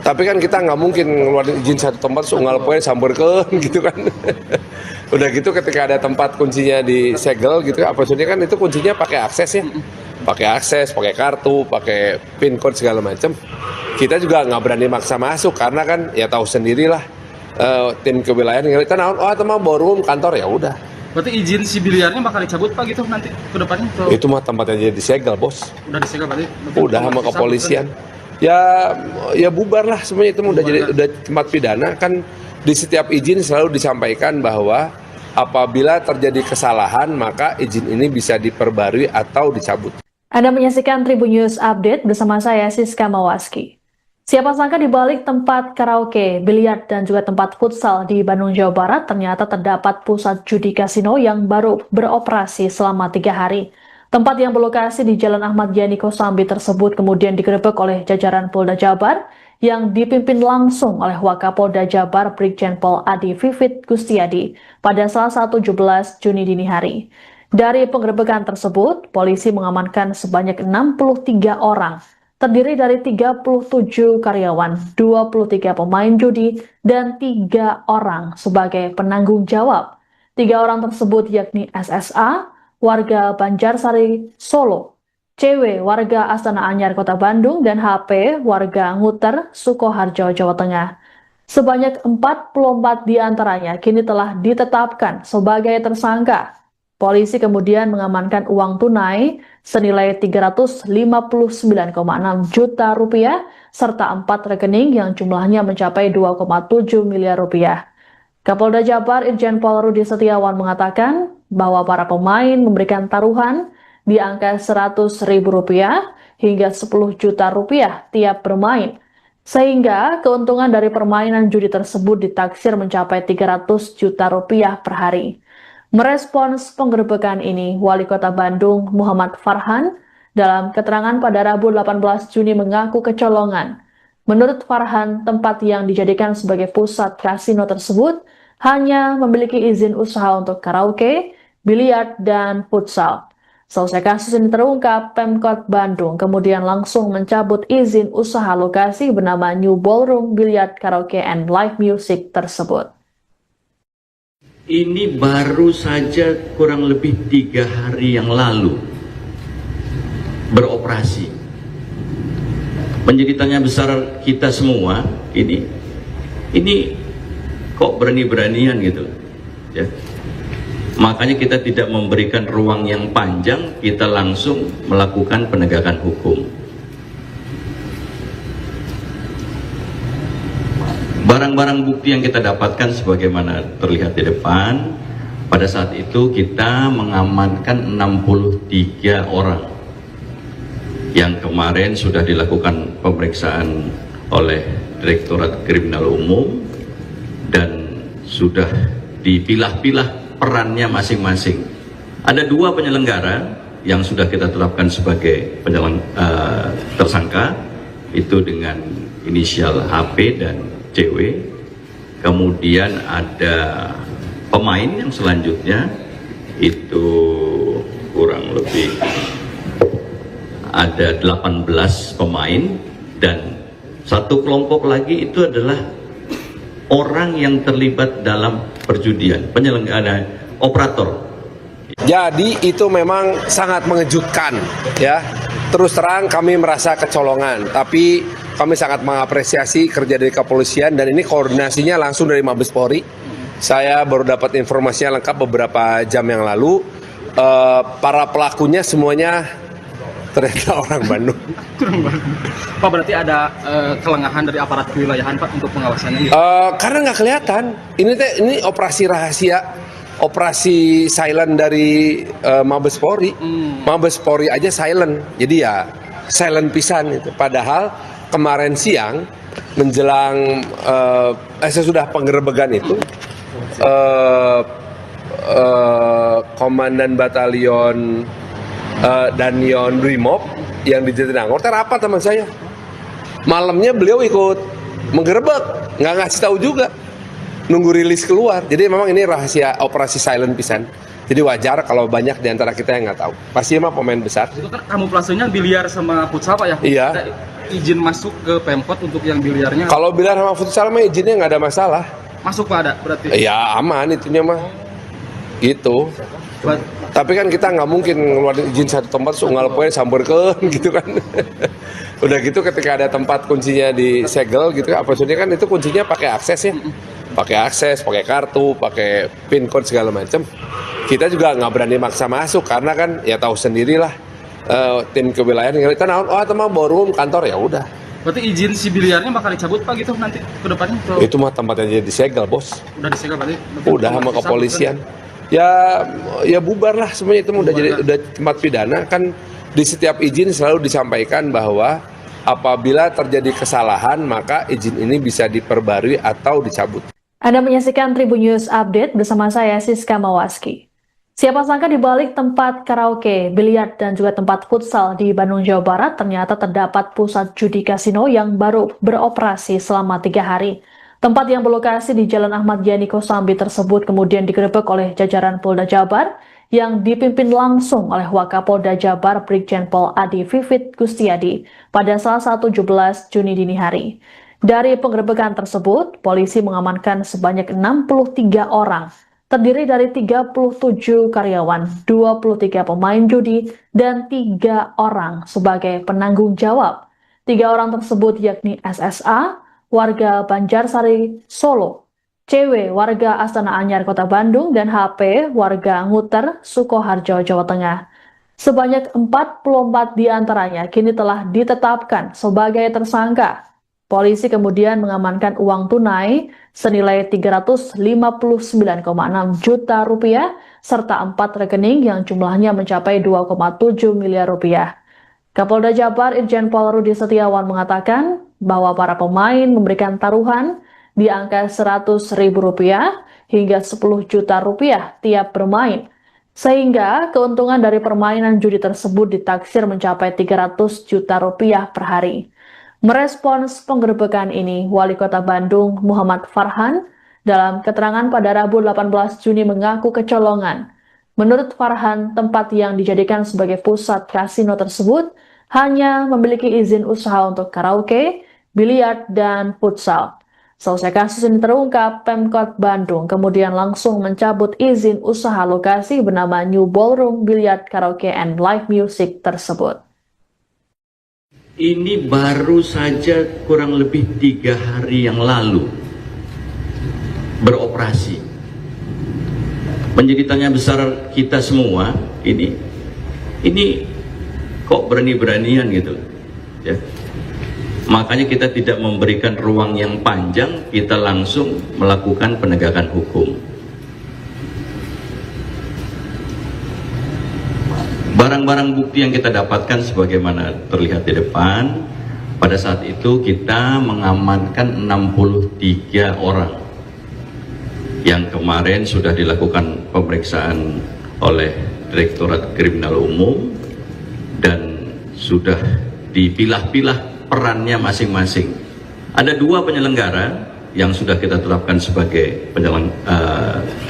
Tapi kan kita nggak mungkin ngeluarin izin satu tempat unggal poe samberkeun gitu kan. Udah gitu ketika ada tempat kuncinya disegel gitu, apa maksudnya kan itu kuncinya pakai akses ya. Pakai akses, pakai kartu, pakai pin code segala macam. Kita juga nggak berani maksa masuk karena kan ya tahu sendirilah tim kewilayahan kita teman ballroom kantor ya udah. Berarti izin si biliarnya bakal dicabut Pak gitu nanti ke depannya? Itu mah tempatnya jadi disegel, Bos. Udah disegel berarti? Udah sama kepolisian. Ya bubar lah semuanya, itu udah tempat pidana. Kan di setiap izin selalu disampaikan bahwa apabila terjadi kesalahan maka izin ini bisa diperbarui atau dicabut. Anda menyaksikan Tribun News Update bersama saya Siska Mawaski. Siapa sangka di balik tempat karaoke, biliar, dan juga tempat futsal di Bandung, Jawa Barat ternyata terdapat pusat judi kasino yang baru beroperasi selama 3 hari. Tempat yang berlokasi di Jalan Ahmad Yani Kosambi tersebut kemudian digerebek oleh jajaran Polda Jabar yang dipimpin langsung oleh Wakapolda Jabar Brigjen Pol Adi Vivit Gustiadi pada Selasa 17 Juni dini hari. Dari penggerebekan tersebut, polisi mengamankan sebanyak 63 orang, terdiri dari 37 karyawan, 23 pemain judi, dan 3 orang sebagai penanggung jawab. 3 orang tersebut yakni SSA, warga Banjarsari, Solo, CW, warga Astana Anyar, Kota Bandung, dan HP, warga Nguter, Sukoharjo, Jawa Tengah. Sebanyak 44 diantaranya kini telah ditetapkan sebagai tersangka. Polisi kemudian mengamankan uang tunai senilai 359,6 juta rupiah serta 4 rekening yang jumlahnya mencapai 2,7 miliar rupiah. Kapolda Jabar Irjen Pol Rudi Setiawan mengatakan bahwa para pemain memberikan taruhan di angka Rp100.000 hingga Rp10 juta tiap bermain, sehingga keuntungan dari permainan judi tersebut ditaksir mencapai Rp300 juta per hari. Merespons penggerebekan ini, Wali Kota Bandung Muhammad Farhan dalam keterangan pada Rabu 18 Juni mengaku kecolongan. Menurut Farhan, tempat yang dijadikan sebagai pusat kasino tersebut hanya memiliki izin usaha untuk karaoke, biliar, dan futsal. Selesai kasus ini terungkap, Pemkot Bandung kemudian langsung mencabut izin usaha lokasi bernama New Ballroom Billiard Karaoke and Live Music tersebut. Ini baru saja kurang lebih 3 hari yang lalu beroperasi. Menjadi tanya besar kita semua, ini kok berani-beranian gitu ya. Makanya kita tidak memberikan ruang yang panjang, kita langsung melakukan penegakan hukum. Barang-barang bukti yang kita dapatkan sebagaimana terlihat di depan, pada saat itu kita mengamankan 63 orang yang kemarin sudah dilakukan pemeriksaan oleh Direktorat Kriminal Umum dan sudah dipilah-pilah perannya masing-masing. Ada 2 penyelenggara yang sudah kita tetapkan sebagai tersangka, itu dengan inisial HP dan CW. Kemudian ada pemain yang selanjutnya, itu kurang lebih ada 18 pemain, dan satu kelompok lagi itu adalah orang yang terlibat dalam perjudian, penyelenggara, operator. Jadi itu memang sangat mengejutkan ya. Terus terang kami merasa kecolongan, tapi kami sangat mengapresiasi kerja dari kepolisian dan ini koordinasinya langsung dari Mabes Polri. Saya baru dapat informasinya lengkap beberapa jam yang lalu. Para pelakunya semuanya ternyata orang Bandung. Pak, berarti ada kelengahan dari aparat kewilayahan Pak untuk pengawasannya? Karena nggak kelihatan. Ini operasi rahasia, operasi silent dari Mabes Polri. Mabes Polri aja silent, jadi ya silent pisan itu. Padahal kemarin siang menjelang sesudah penggerebekan itu, Komandan Batalion Danyon Brimob yang di Jatinangor rapat sama saya. Malamnya beliau ikut menggerebek, nggak ngasih tahu juga, nunggu rilis keluar. Jadi memang ini rahasia operasi silent pisan. Jadi wajar kalau banyak di antara kita yang nggak tahu. Pasti emang pemain besar. Itu kan kamuflasenya biliar sama futsal Pak ya? Iya. Ada izin masuk ke Pemkot untuk yang biliarnya? Kalau biliar sama futsal mah izinnya nggak ada masalah. Masuk Pak, ada berarti? Ya aman itunya mah. Gitu. Tapi kan kita nggak mungkin ngeluarin izin satu tempat unggal poe samberkeun gitu kan. Udah gitu ketika ada tempat kuncinya disegel gitu, apa maksudnya kan itu kuncinya pakai akses ya. Pakai akses, pakai kartu, pakai pin code segala macam. Kita juga nggak berani maksa masuk karena kan ya tahu sendirilah tim kewilayahan yang kita oh teman ballroom kantor ya udah. Berarti izin si biliarnya bakal dicabut Pak gitu nanti ke depannya? Itu mah tempatnya jadi disegel, Bos. Udah disegel berarti? Udah sama kepolisian. Ya bubar lah semuanya, itu udah tempat pidana. Kan di setiap izin selalu disampaikan bahwa apabila terjadi kesalahan maka izin ini bisa diperbarui atau dicabut. Anda menyaksikan Tribun News Update bersama saya Siska Mawaski. Siapa sangka di balik tempat karaoke, biliar, dan juga tempat futsal di Bandung, Jawa Barat ternyata terdapat pusat judi kasino yang baru beroperasi selama 3 hari. Tempat yang berlokasi di Jalan Ahmad Yani Kosambi tersebut kemudian digerebek oleh jajaran Polda Jabar yang dipimpin langsung oleh Wakapolda Jabar Brigjen Pol Adi Vivit Gustiadi pada Selasa 17 Juni dini hari. Dari penggerebekan tersebut, polisi mengamankan sebanyak 63 orang, terdiri dari 37 karyawan, 23 pemain judi, dan 3 orang sebagai penanggung jawab. 3 orang tersebut yakni SSA, warga Banjarsari, Solo, CW, warga Astana Anyar, Kota Bandung, dan HP, warga Nguter, Sukoharjo, Jawa Tengah. Sebanyak 44 diantaranya kini telah ditetapkan sebagai tersangka. Polisi kemudian mengamankan uang tunai senilai 359,6 juta rupiah serta 4 rekening yang jumlahnya mencapai 2,7 miliar rupiah. Kapolda Jabar Irjen Pol Rudi Setiawan mengatakan bahwa para pemain memberikan taruhan di angka Rp100.000 hingga Rp10 juta tiap bermain, sehingga keuntungan dari permainan judi tersebut ditaksir mencapai Rp300 juta per hari. Merespons penggerebekan ini, Wali Kota Bandung Muhammad Farhan dalam keterangan pada Rabu 18 Juni mengaku kecolongan. Menurut Farhan, tempat yang dijadikan sebagai pusat kasino tersebut hanya memiliki izin usaha untuk karaoke, biliar, dan futsal. Selesai kasus ini terungkap, Pemkot Bandung kemudian langsung mencabut izin usaha lokasi bernama New Ballroom Billiard Karaoke and Live Music tersebut. ini baru saja kurang lebih 3 hari yang lalu beroperasi. Menjadi tanya besar kita semua, ini kok berani-beranian gitu ya. Makanya kita tidak memberikan ruang yang panjang, kita langsung melakukan penegakan hukum. Barang-barang bukti yang kita dapatkan sebagaimana terlihat di depan, pada saat itu kita mengamankan 63 orang yang kemarin sudah dilakukan pemeriksaan oleh Direktorat Kriminal Umum dan sudah dipilah-pilah perannya masing-masing. Ada 2 penyelenggara yang sudah kita tetapkan sebagai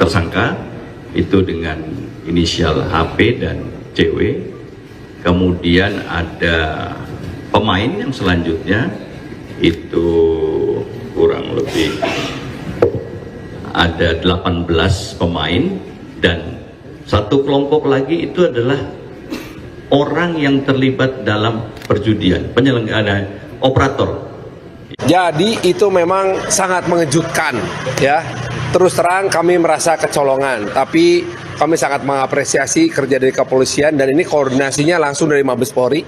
tersangka, itu dengan inisial HP dan CW. Kemudian ada pemain yang selanjutnya, itu kurang lebih ada 18 pemain, dan satu kelompok lagi itu adalah orang yang terlibat dalam perjudian, penyelenggara, operator. Jadi itu memang sangat mengejutkan ya. Terus terang kami merasa kecolongan, tapi kami sangat mengapresiasi kerja dari kepolisian dan ini koordinasinya langsung dari Mabes Polri.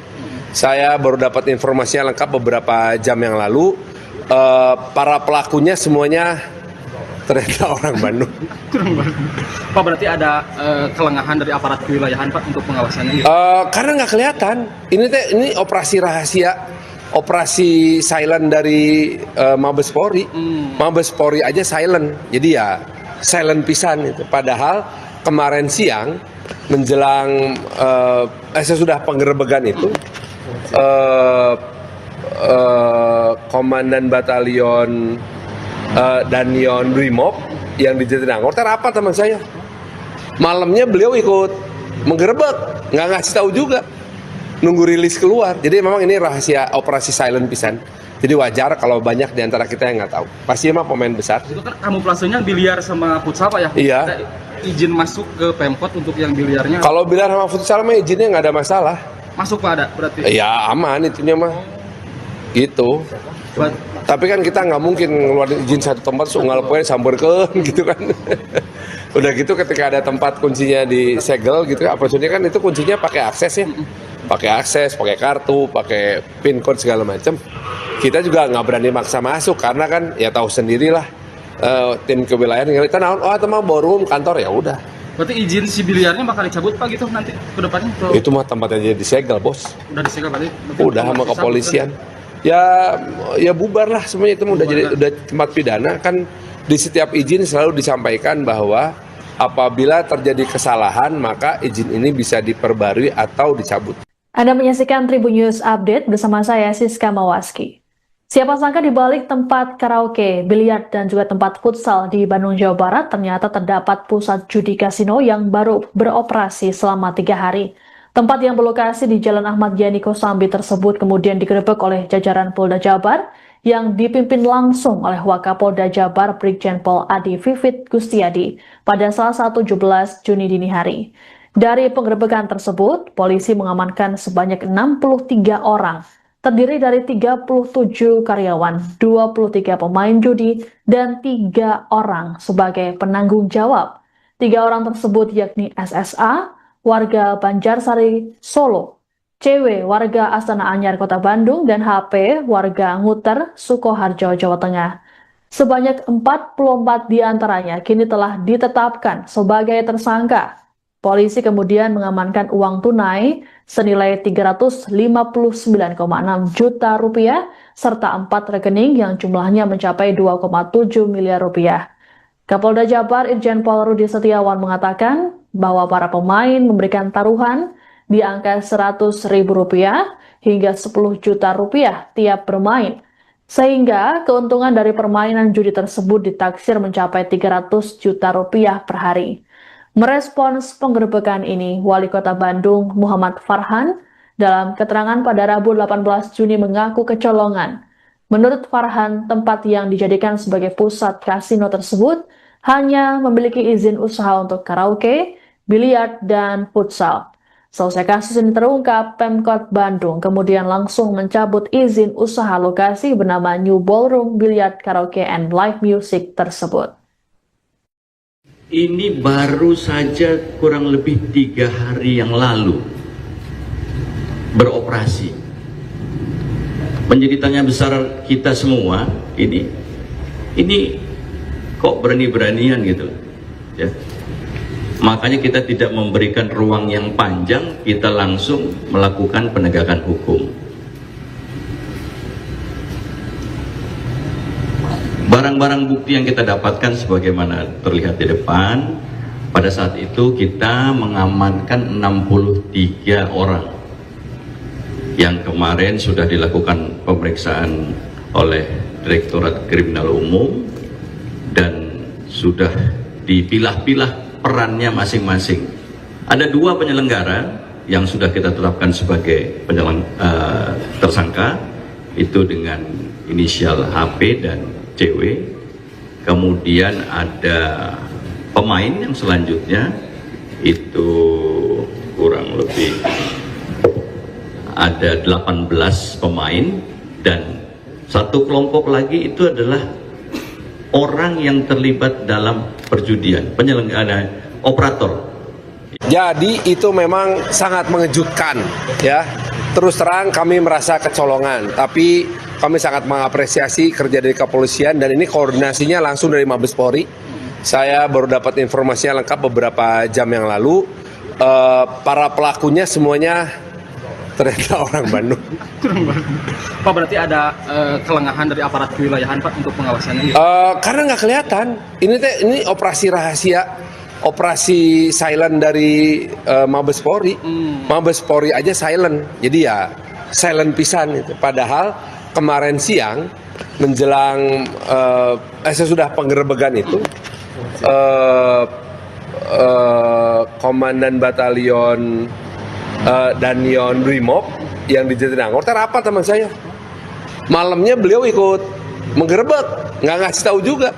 Saya baru dapat informasinya lengkap beberapa jam yang lalu. Para pelakunya semuanya ternyata orang Bandung. Pak, berarti ada kelengahan dari aparat kewilayahan Pak untuk pengawasannya? Karena nggak kelihatan. Ini operasi rahasia, operasi silent dari Mabes Polri. Mabes Polri aja silent, jadi ya silent pisan itu. Padahal kemarin siang menjelang sesudah penggerebekan itu, Komandan Batalion Danion Brimob yang di Jatinangor rapat teman saya. Malamnya beliau ikut menggerebek, nggak ngasih tahu juga, nunggu rilis keluar. Jadi memang ini rahasia operasi silent pisan. Jadi wajar kalau banyak di antara kita yang nggak tahu. Pasti emang pemain besar. Itu kan kamuflasenya biliar sama futsal Pak ya? Iya. Ada izin masuk ke Pemkot untuk yang biliarnya? Kalau biliar sama futsal mah izinnya nggak ada masalah. Masuk Pak, ada berarti? Ya aman itunya mah. Gitu. Tapi kan kita nggak mungkin ngeluarin izin satu tempat unggal poe samberkeun gitu kan. Udah gitu ketika ada tempat kuncinya disegel gitu, apa maksudnya kan itu kuncinya pakai akses ya. Pakai akses, pakai kartu, pakai pin code segala macam. Kita juga nggak berani maksa masuk karena kan ya tahu sendirilah tim kewilayahan kita naon, oh itu mah ballroom kantor, ya udah. Berarti izin si biliarnya bakal dicabut Pak gitu nanti ke depannya? Itu mah tempatnya jadi disegel, Bos. Udah disegel berarti? Udah sama kepolisian. Ya bubar lah semuanya, itu udah tempat pidana kan. Di setiap izin selalu disampaikan bahwa apabila terjadi kesalahan maka izin ini bisa diperbarui atau dicabut. Anda menyaksikan Tribun News Update bersama saya Siska Mawaski. Siapa sangka di balik tempat karaoke, biliar, dan juga tempat futsal di Bandung, Jawa Barat ternyata terdapat pusat judi kasino yang baru beroperasi selama 3 hari. Tempat yang berlokasi di Jalan Ahmad Yani Kosambi tersebut kemudian digerebek oleh jajaran Polda Jabar yang dipimpin langsung oleh Wakapolda Jabar Brigjen Pol Adi Vivit Gustiadi pada Selasa 17 Juni dini hari. Dari penggerebekan tersebut, polisi mengamankan sebanyak 63 orang, terdiri dari 37 karyawan, 23 pemain judi, dan 3 orang sebagai penanggung jawab. 3 orang tersebut yakni SSA, warga Banjarsari, Solo, CW, warga Astana Anyar, Kota Bandung, dan HP, warga Nguter, Sukoharjo, Jawa Tengah. Sebanyak 44 diantaranya kini telah ditetapkan sebagai tersangka. Polisi kemudian mengamankan uang tunai senilai 359,6 juta rupiah serta 4 rekening yang jumlahnya mencapai 2,7 miliar rupiah. Kapolda Jabar Irjen Pol Rudi Setiawan mengatakan bahwa para pemain memberikan taruhan di angka Rp100.000 hingga Rp10 juta tiap bermain, sehingga keuntungan dari permainan judi tersebut ditaksir mencapai Rp300 juta per hari. Merespons penggerebekan ini, Wali Kota Bandung Muhammad Farhan dalam keterangan pada Rabu 18 Juni mengaku kecolongan. Menurut Farhan, tempat yang dijadikan sebagai pusat kasino tersebut hanya memiliki izin usaha untuk karaoke, biliar, dan futsal. Selesai kasus ini terungkap, Pemkot Bandung kemudian langsung mencabut izin usaha lokasi bernama New Ballroom Billiard Karaoke and Live Music tersebut. Ini baru saja kurang lebih 3 hari yang lalu beroperasi. Menjadi tanya besar kita semua, ini kok berani-beranian gitu, ya. Makanya kita tidak memberikan ruang yang panjang, kita langsung melakukan penegakan hukum. Barang-barang bukti yang kita dapatkan sebagaimana terlihat di depan, pada saat itu kita mengamankan 63 orang yang kemarin sudah dilakukan pemeriksaan oleh Direktorat Kriminal Umum dan sudah dipilah-pilah perannya masing-masing. Ada 2 penyelenggara yang sudah kita tetapkan sebagai tersangka, itu dengan inisial HP dan CW. Kemudian ada pemain yang selanjutnya, itu kurang lebih ada 18 pemain, dan satu kelompok lagi itu adalah orang yang terlibat dalam perjudian, penyelenggara, operator. Jadi itu memang sangat mengejutkan, ya. Terus terang kami merasa kecolongan, tapi kami sangat mengapresiasi kerja dari kepolisian dan ini koordinasinya langsung dari Mabes Polri. Saya baru dapat informasinya lengkap beberapa jam yang lalu. Para pelakunya semuanya ternyata orang Bandung. Pak, berarti ada kelengahan dari aparat kewilayahan Pak untuk pengawasannya? Karena nggak kelihatan. Ini operasi rahasia, operasi silent dari Mabes Polri. Mabes Polri aja silent, jadi ya silent pisan itu. Padahal kemarin siang menjelang sesudah penggerebekan itu, Komandan Batalion Danion Brimob yang di Jatinangor rapat teman saya. Malamnya beliau ikut menggerebek, nggak ngasih tahu juga,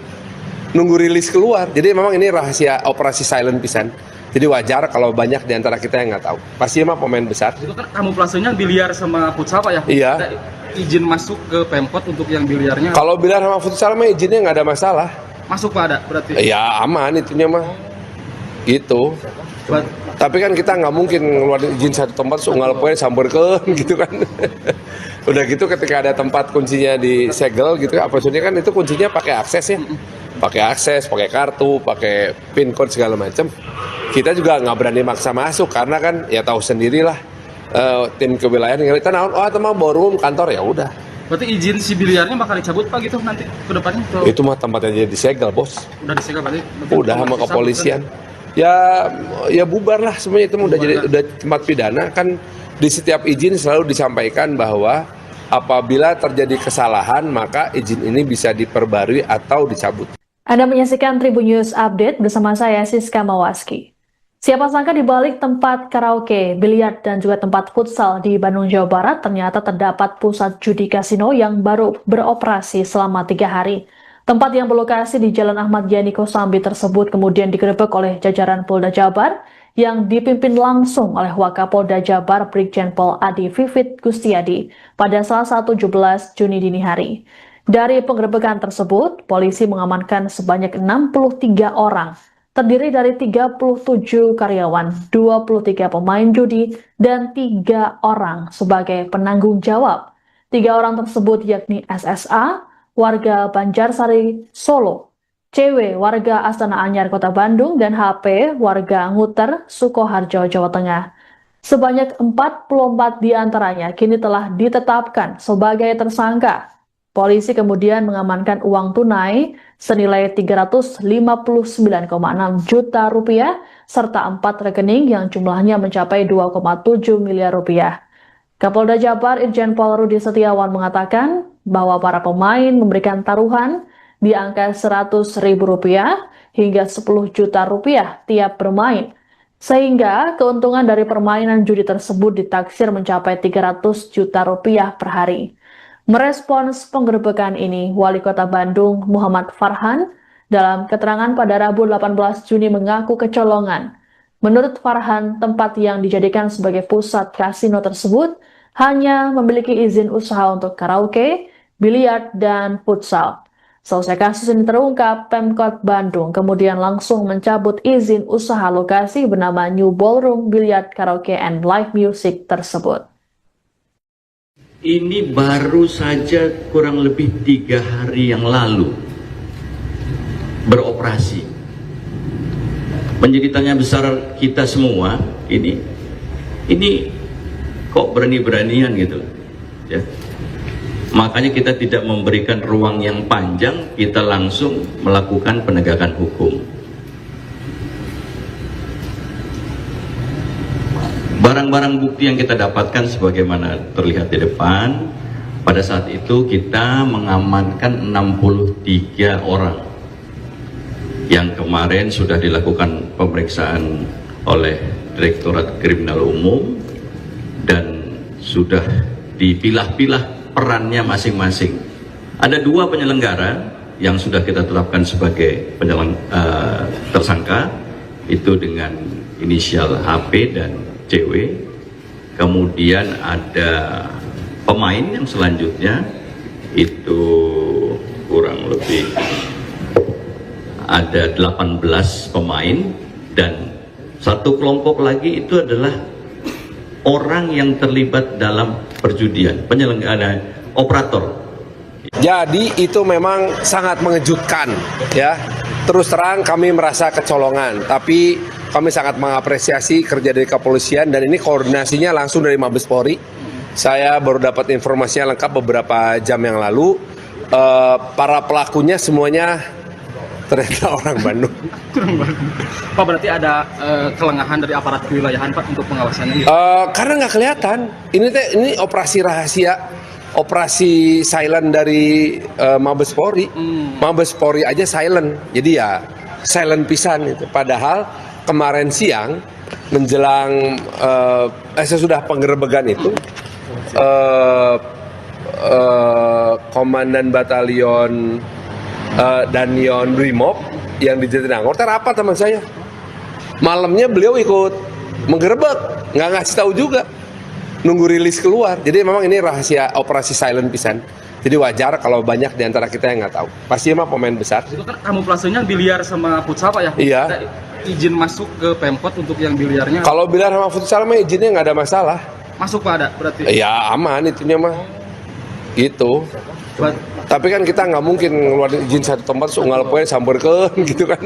nunggu rilis keluar. Jadi memang ini rahasia operasi silent pisan. Jadi wajar kalau banyak di antara kita yang nggak tahu. Pasti emang pemain besar. Itu kan kamuflasenya biliar sama futsal Pak ya? Iya. Ada izin masuk ke Pemkot untuk yang biliarnya? Kalau biliar sama futsal mah izinnya nggak ada masalah. Masuk Pak, ada berarti? Ya aman itunya mah. Gitu. Tapi kan kita nggak mungkin ngeluarin izin satu tempat unggal poe samberkeun gitu kan. Udah gitu ketika ada tempat kuncinya disegel gitu, apa maksudnya kan itu kuncinya pakai akses ya. Pakai akses, pakai kartu, pakai pin code segala macam. Kita juga nggak berani maksa masuk karena kan ya tahu sendirilah tim kewilayahan yang kita naon, oh itu mah ballroom kantor, ya udah. Berarti izin si biliarnya bakal dicabut Pak gitu nanti ke depannya? Itu mah tempatnya jadi disegel, Bos. Udah disegel berarti? Udah sama kepolisian. Ya bubar lah semuanya, itu udah tempat pidana kan. Di setiap izin selalu disampaikan bahwa apabila terjadi kesalahan maka izin ini bisa diperbarui atau dicabut. Anda menyaksikan Tribun News Update bersama saya Siska Mawaski. Siapa sangka di balik tempat karaoke, biliar, dan juga tempat futsal di Bandung, Jawa Barat ternyata terdapat pusat judi kasino yang baru beroperasi selama 3 hari. Tempat yang berlokasi di Jalan Ahmad Yani Kosambi tersebut kemudian digerebek oleh jajaran Polda Jabar yang dipimpin langsung oleh Wakapolda Jabar Brigjen Pol Adi Vivit Gustiadi pada Selasa 17 Juni dini hari. Dari penggerebekan tersebut, polisi mengamankan sebanyak 63 orang, terdiri dari 37 karyawan, 23 pemain judi, dan 3 orang sebagai penanggung jawab. 3 orang tersebut yakni SSA, warga Banjarsari, Solo, CW, warga Astana Anyar, Kota Bandung, dan HP, warga Nguter, Sukoharjo, Jawa Tengah. Sebanyak 44 diantaranya kini telah ditetapkan sebagai tersangka. Polisi kemudian mengamankan uang tunai senilai 359,6 juta rupiah serta 4 rekening yang jumlahnya mencapai 2,7 miliar rupiah. Kapolda Jabar Irjen Pol Rudi Setiawan mengatakan bahwa para pemain memberikan taruhan di angka Rp100.000 hingga Rp10 juta tiap bermain, sehingga keuntungan dari permainan judi tersebut ditaksir mencapai Rp300 juta per hari. Merespons penggerebekan ini, Wali Kota Bandung Muhammad Farhan dalam keterangan pada Rabu 18 Juni mengaku kecolongan Menurut Farhan, tempat yang dijadikan sebagai pusat kasino tersebut hanya memiliki izin usaha untuk karaoke, biliar, dan futsal. Selesai kasus ini terungkap, Pemkot Bandung kemudian langsung mencabut izin usaha lokasi bernama New Ballroom Billiard Karaoke and Live Music tersebut. Ini baru saja kurang lebih 3 hari yang lalu beroperasi. Menjadi tanya besar kita semua, ini kok berani-beranian gitu, ya. Makanya kita tidak memberikan ruang yang panjang, kita langsung melakukan penegakan hukum. Barang-barang bukti yang kita dapatkan sebagaimana terlihat di depan, pada saat itu kita mengamankan 63 orang yang kemarin sudah dilakukan pemeriksaan oleh Direktorat Kriminal Umum dan sudah dipilah-pilah perannya masing-masing. Ada 2 penyelenggara yang sudah kita tetapkan sebagai tersangka, itu dengan inisial HP dan CW. Kemudian ada pemain yang selanjutnya, itu kurang lebih ada 18 pemain, dan satu kelompok lagi itu adalah orang yang terlibat dalam perjudian, penyelenggara, operator. Jadi itu memang sangat mengejutkan, ya. Terus terang kami merasa kecolongan, tapi kami sangat mengapresiasi kerja dari kepolisian dan ini koordinasinya langsung dari Mabes Polri. Saya baru dapat informasinya lengkap beberapa jam yang lalu. Para pelakunya semuanya ternyata orang Bandung. Pak, berarti ada kelengahan dari aparat kewilayahan Pak untuk pengawasannya? Karena nggak kelihatan. Ini operasi rahasia, operasi silent dari Mabes Polri. Mabes Polri aja silent, jadi ya silent pisan itu. Padahal kemarin siang menjelang sesudah penggerebekan itu, Komandan Batalion Danion Brimob yang di Jatinangor rapat teman saya. Malamnya beliau ikut menggerebek, nggak ngasih tahu juga, nunggu rilis keluar. Jadi memang ini rahasia operasi silent pisan. Jadi wajar kalau banyak di antara kita yang nggak tahu. Pasti emang pemain besar. Itu kan kamuflasenya biliar sama futsal Pak ya? Iya. Ada izin masuk ke Pemkot untuk yang biliarnya? Kalau biliar sama futsal mah izinnya nggak ada masalah. Masuk Pak, ada berarti? Ya aman itunya mah. Gitu. Tapi kan kita nggak mungkin ngeluarin izin satu tempat unggal poe samberkeun gitu kan.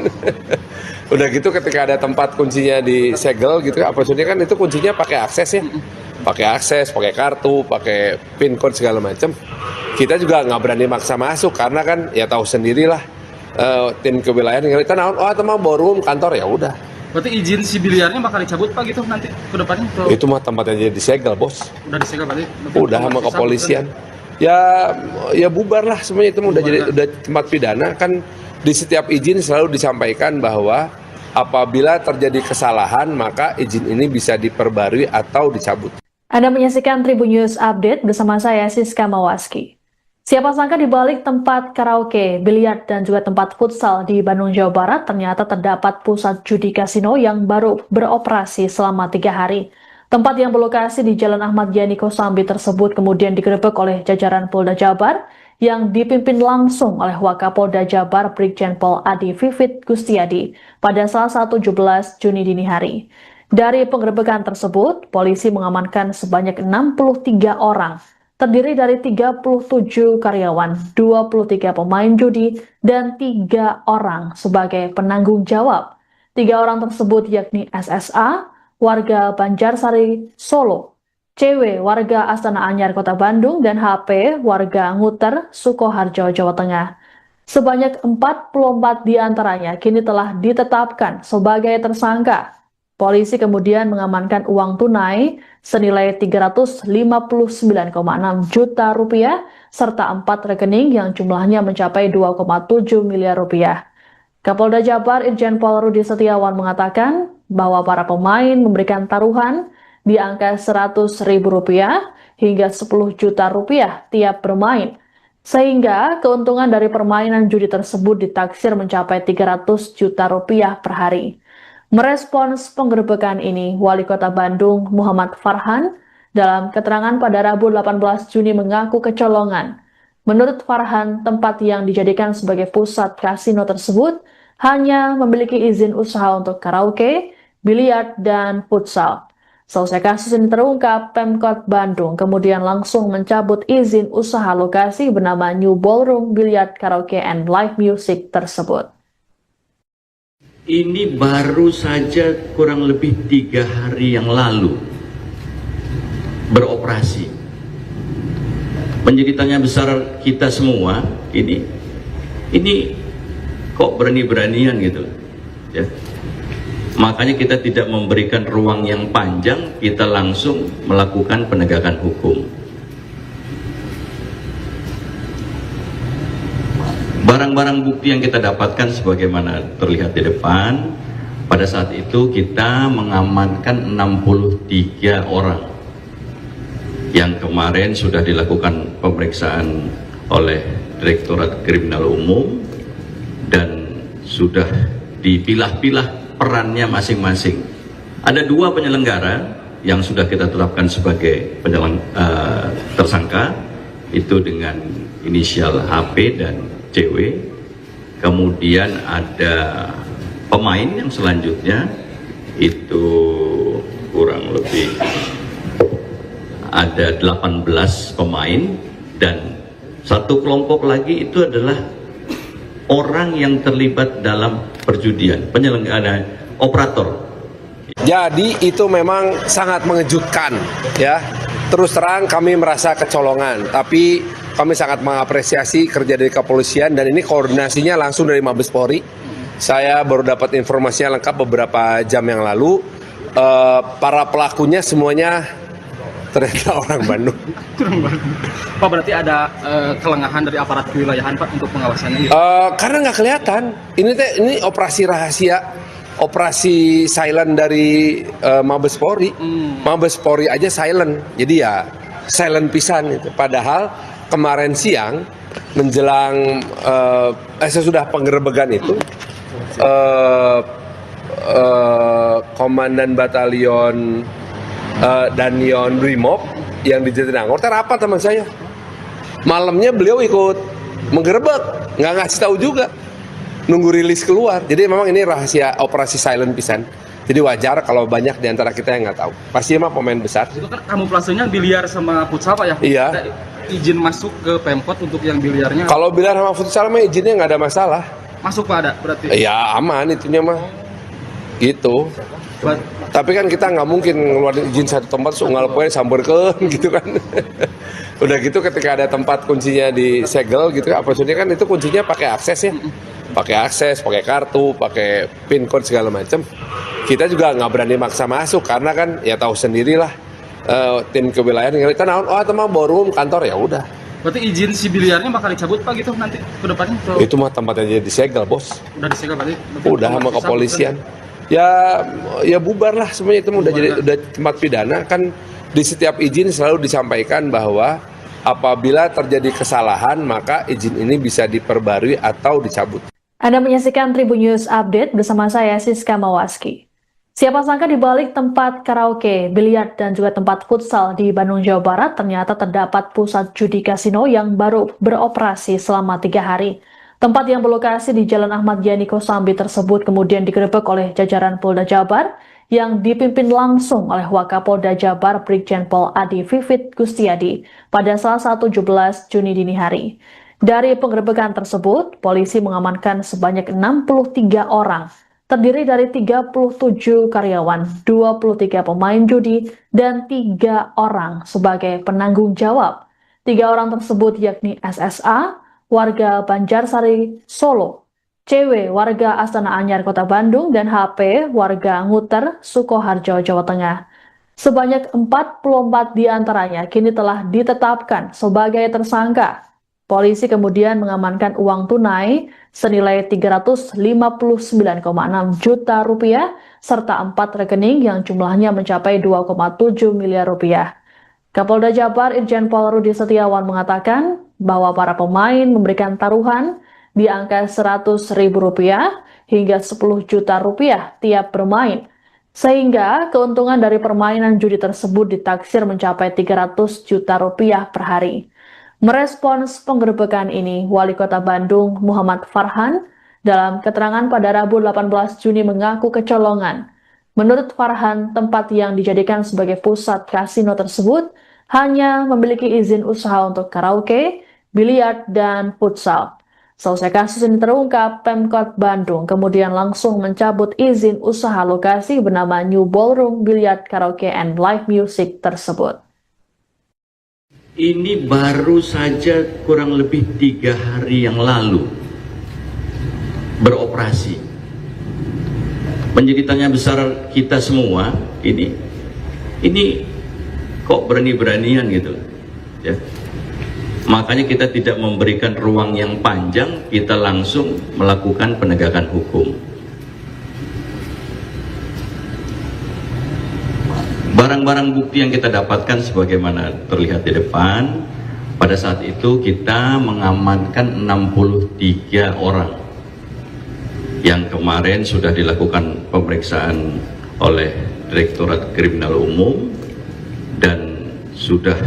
Udah gitu ketika ada tempat kuncinya disegel gitu, apa maksudnya kan itu kuncinya pakai akses ya. Pakai akses, pakai kartu, pakai pin code segala macam. Kita juga nggak berani maksa masuk karena kan ya tahu sendirilah tim kewilayahan yang kita naon, oh itu mah ballroom kantor, ya udah. Berarti izin si biliarnya bakal dicabut Pak gitu nanti ke depannya? Itu mah tempatnya jadi disegel, Bos. Udah disegel berarti? Udah sama kepolisian. Ya bubar lah semuanya, itu udah tempat pidana. Kan di setiap izin selalu disampaikan bahwa apabila terjadi kesalahan maka izin ini bisa diperbarui atau dicabut. Anda menyaksikan Tribun News Update bersama saya Siska Mawaski. Siapa sangka di balik tempat karaoke, biliar, dan juga tempat futsal di Bandung, Jawa Barat ternyata terdapat pusat judi kasino yang baru beroperasi selama 3 hari. Tempat yang berlokasi di Jalan Ahmad Yani Kosambi tersebut kemudian digerebek oleh jajaran Polda Jabar yang dipimpin langsung oleh Wakapolda Jabar Brigjen Pol Adi Vivit Gustiadi pada Selasa 17 Juni dini hari. Dari penggerebekan tersebut, polisi mengamankan sebanyak 63 orang, terdiri dari 37 karyawan, 23 pemain judi, dan 3 orang sebagai penanggung jawab. 3 orang tersebut yakni SSA, warga Banjarsari, Solo, CW, warga Astana Anyar, Kota Bandung, dan HP, warga Nguter, Sukoharjo, Jawa Tengah. Sebanyak 44 diantaranya kini telah ditetapkan sebagai tersangka. Polisi kemudian mengamankan uang tunai senilai 359,6 juta rupiah serta 4 rekening yang jumlahnya mencapai 2,7 miliar rupiah. Kapolda Jabar Irjen Pol Rudi Setiawan mengatakan bahwa para pemain memberikan taruhan di angka Rp100.000 hingga Rp10 juta tiap bermain, sehingga keuntungan dari permainan judi tersebut ditaksir mencapai Rp300 juta per hari. Merespons penggerebekan ini, Wali Kota Bandung Muhammad Farhan dalam keterangan pada Rabu 18 Juni mengaku kecolongan. Menurut Farhan, tempat yang dijadikan sebagai pusat kasino tersebut hanya memiliki izin usaha untuk karaoke, biliar, dan futsal. Selesai kasus ini terungkap, Pemkot Bandung kemudian langsung mencabut izin usaha lokasi bernama New Ballroom Billiard Karaoke and Live Music tersebut. Ini baru saja kurang lebih 3 hari yang lalu beroperasi. Menjadi tanya besar kita semua, ini kok berani-beranian gitu, ya. Makanya kita tidak memberikan ruang yang panjang, kita langsung melakukan penegakan hukum. Barang-barang bukti yang kita dapatkan sebagaimana terlihat di depan, pada saat itu kita mengamankan 63 orang yang kemarin sudah dilakukan pemeriksaan oleh Direktorat Kriminal Umum dan sudah dipilah-pilah perannya masing-masing. Ada 2 penyelenggara yang sudah kita tetapkan sebagai tersangka, itu dengan inisial HP dan CW. Kemudian ada pemain yang selanjutnya, itu kurang lebih ada 18 pemain, dan satu kelompok lagi itu adalah orang yang terlibat dalam perjudian, penyelenggara, operator. Jadi itu memang sangat mengejutkan, ya. Terus terang kami merasa kecolongan, tapi kami sangat mengapresiasi kerja dari kepolisian dan ini koordinasinya langsung dari Mabes Polri. Saya baru dapat informasinya lengkap beberapa jam yang lalu. Para pelakunya semuanya ternyata orang Bandung. Pak, berarti ada kelengahan dari aparat kewilayahan Pak untuk pengawasannya? Karena nggak kelihatan. Ini operasi rahasia, operasi silent dari Mabes Polri. Mabes Polri aja silent, jadi ya silent pisan itu. Padahal kemarin siang menjelang sesudah penggerebekan itu, Komandan Batalion Danion Brimob yang di Jatinangor rapat sama saya. Malamnya beliau ikut menggerebek, nggak ngasih tahu juga, nunggu rilis keluar. Jadi memang ini rahasia operasi silent pisan. Jadi wajar kalau banyak di antara kita yang nggak tahu. Pasti emang pemain besar. Itu kan kamuflasenya biliar sama futsal Pak ya? Iya. Ada izin masuk ke Pemkot untuk yang biliarnya? Kalau biliar sama futsal mah izinnya nggak ada masalah. Masuk Pak, ada berarti? Ya aman itunya mah. Gitu. Tapi kan kita nggak mungkin ngeluarin izin satu tempat unggal poe samberkeun gitu kan. Udah gitu ketika ada tempat kuncinya disegel gitu, apa maksudnya kan itu kuncinya pakai akses ya. Pakai akses, pakai kartu, pakai pin code segala macam. Kita juga nggak berani maksa masuk karena kan ya tahu sendirilah tim kewilayahan yang kita naon, oh itu mah ballroom kantor, ya udah. Berarti izin si biliarnya bakal dicabut Pak gitu nanti ke depannya? Itu mah tempatnya jadi disegel, Bos. Udah disegel berarti? Udah sama kepolisian. Ya bubar lah semuanya, itu udah tempat pidana. Kan di setiap izin selalu disampaikan bahwa apabila terjadi kesalahan maka izin ini bisa diperbarui atau dicabut. Anda menyaksikan Tribun News Update bersama saya Siska Mawaski. Siapa sangka di balik tempat karaoke, biliar, dan juga tempat futsal di Bandung, Jawa Barat ternyata terdapat pusat judi kasino yang baru beroperasi selama 3 hari. Tempat yang berlokasi di Jalan Ahmad Yani Kosambi tersebut kemudian digerebek oleh jajaran Polda Jabar yang dipimpin langsung oleh Wakapolda Jabar Brigjen Pol Adi Vivit Gustiadi pada Selasa 17 Juni dini hari. Dari penggerebekan tersebut, polisi mengamankan sebanyak 63 orang, terdiri dari 37 karyawan, 23 pemain judi, dan 3 orang sebagai penanggung jawab. 3 orang tersebut yakni SSA, warga Banjarsari, Solo, CW, warga Astana Anyar, Kota Bandung, dan HP, warga Nguter, Sukoharjo, Jawa Tengah. Sebanyak 44 diantaranya kini telah ditetapkan sebagai tersangka. Polisi kemudian mengamankan uang tunai senilai 359,6 juta rupiah serta 4 rekening yang jumlahnya mencapai 2,7 miliar rupiah. Kapolda Jabar Irjen Pol Rudi Setiawan mengatakan bahwa para pemain memberikan taruhan di angka Rp100.000 hingga 10 juta rupiah tiap bermain. Sehingga keuntungan dari permainan judi tersebut ditaksir mencapai 300 juta rupiah per hari. Merespons penggerebekan ini, Wali Kota Bandung Muhammad Farhan dalam keterangan pada Rabu 18 Juni mengaku kecolongan. Menurut Farhan, tempat yang dijadikan sebagai pusat kasino tersebut hanya memiliki izin usaha untuk karaoke, biliar, dan futsal. Selesai kasus ini terungkap, Pemkot Bandung kemudian langsung mencabut izin usaha lokasi bernama New Ballroom Billiard Karaoke and Live Music tersebut. Ini baru saja kurang lebih 3 hari yang lalu beroperasi. Menjadi tanya besar kita semua, ini kok berani-beranian gitu, ya. Makanya kita tidak memberikan ruang yang panjang, kita langsung melakukan penegakan hukum. Barang-barang bukti yang kita dapatkan sebagaimana terlihat di depan, pada saat itu kita mengamankan 63 orang yang kemarin sudah dilakukan pemeriksaan oleh Direktorat Kriminal Umum dan sudah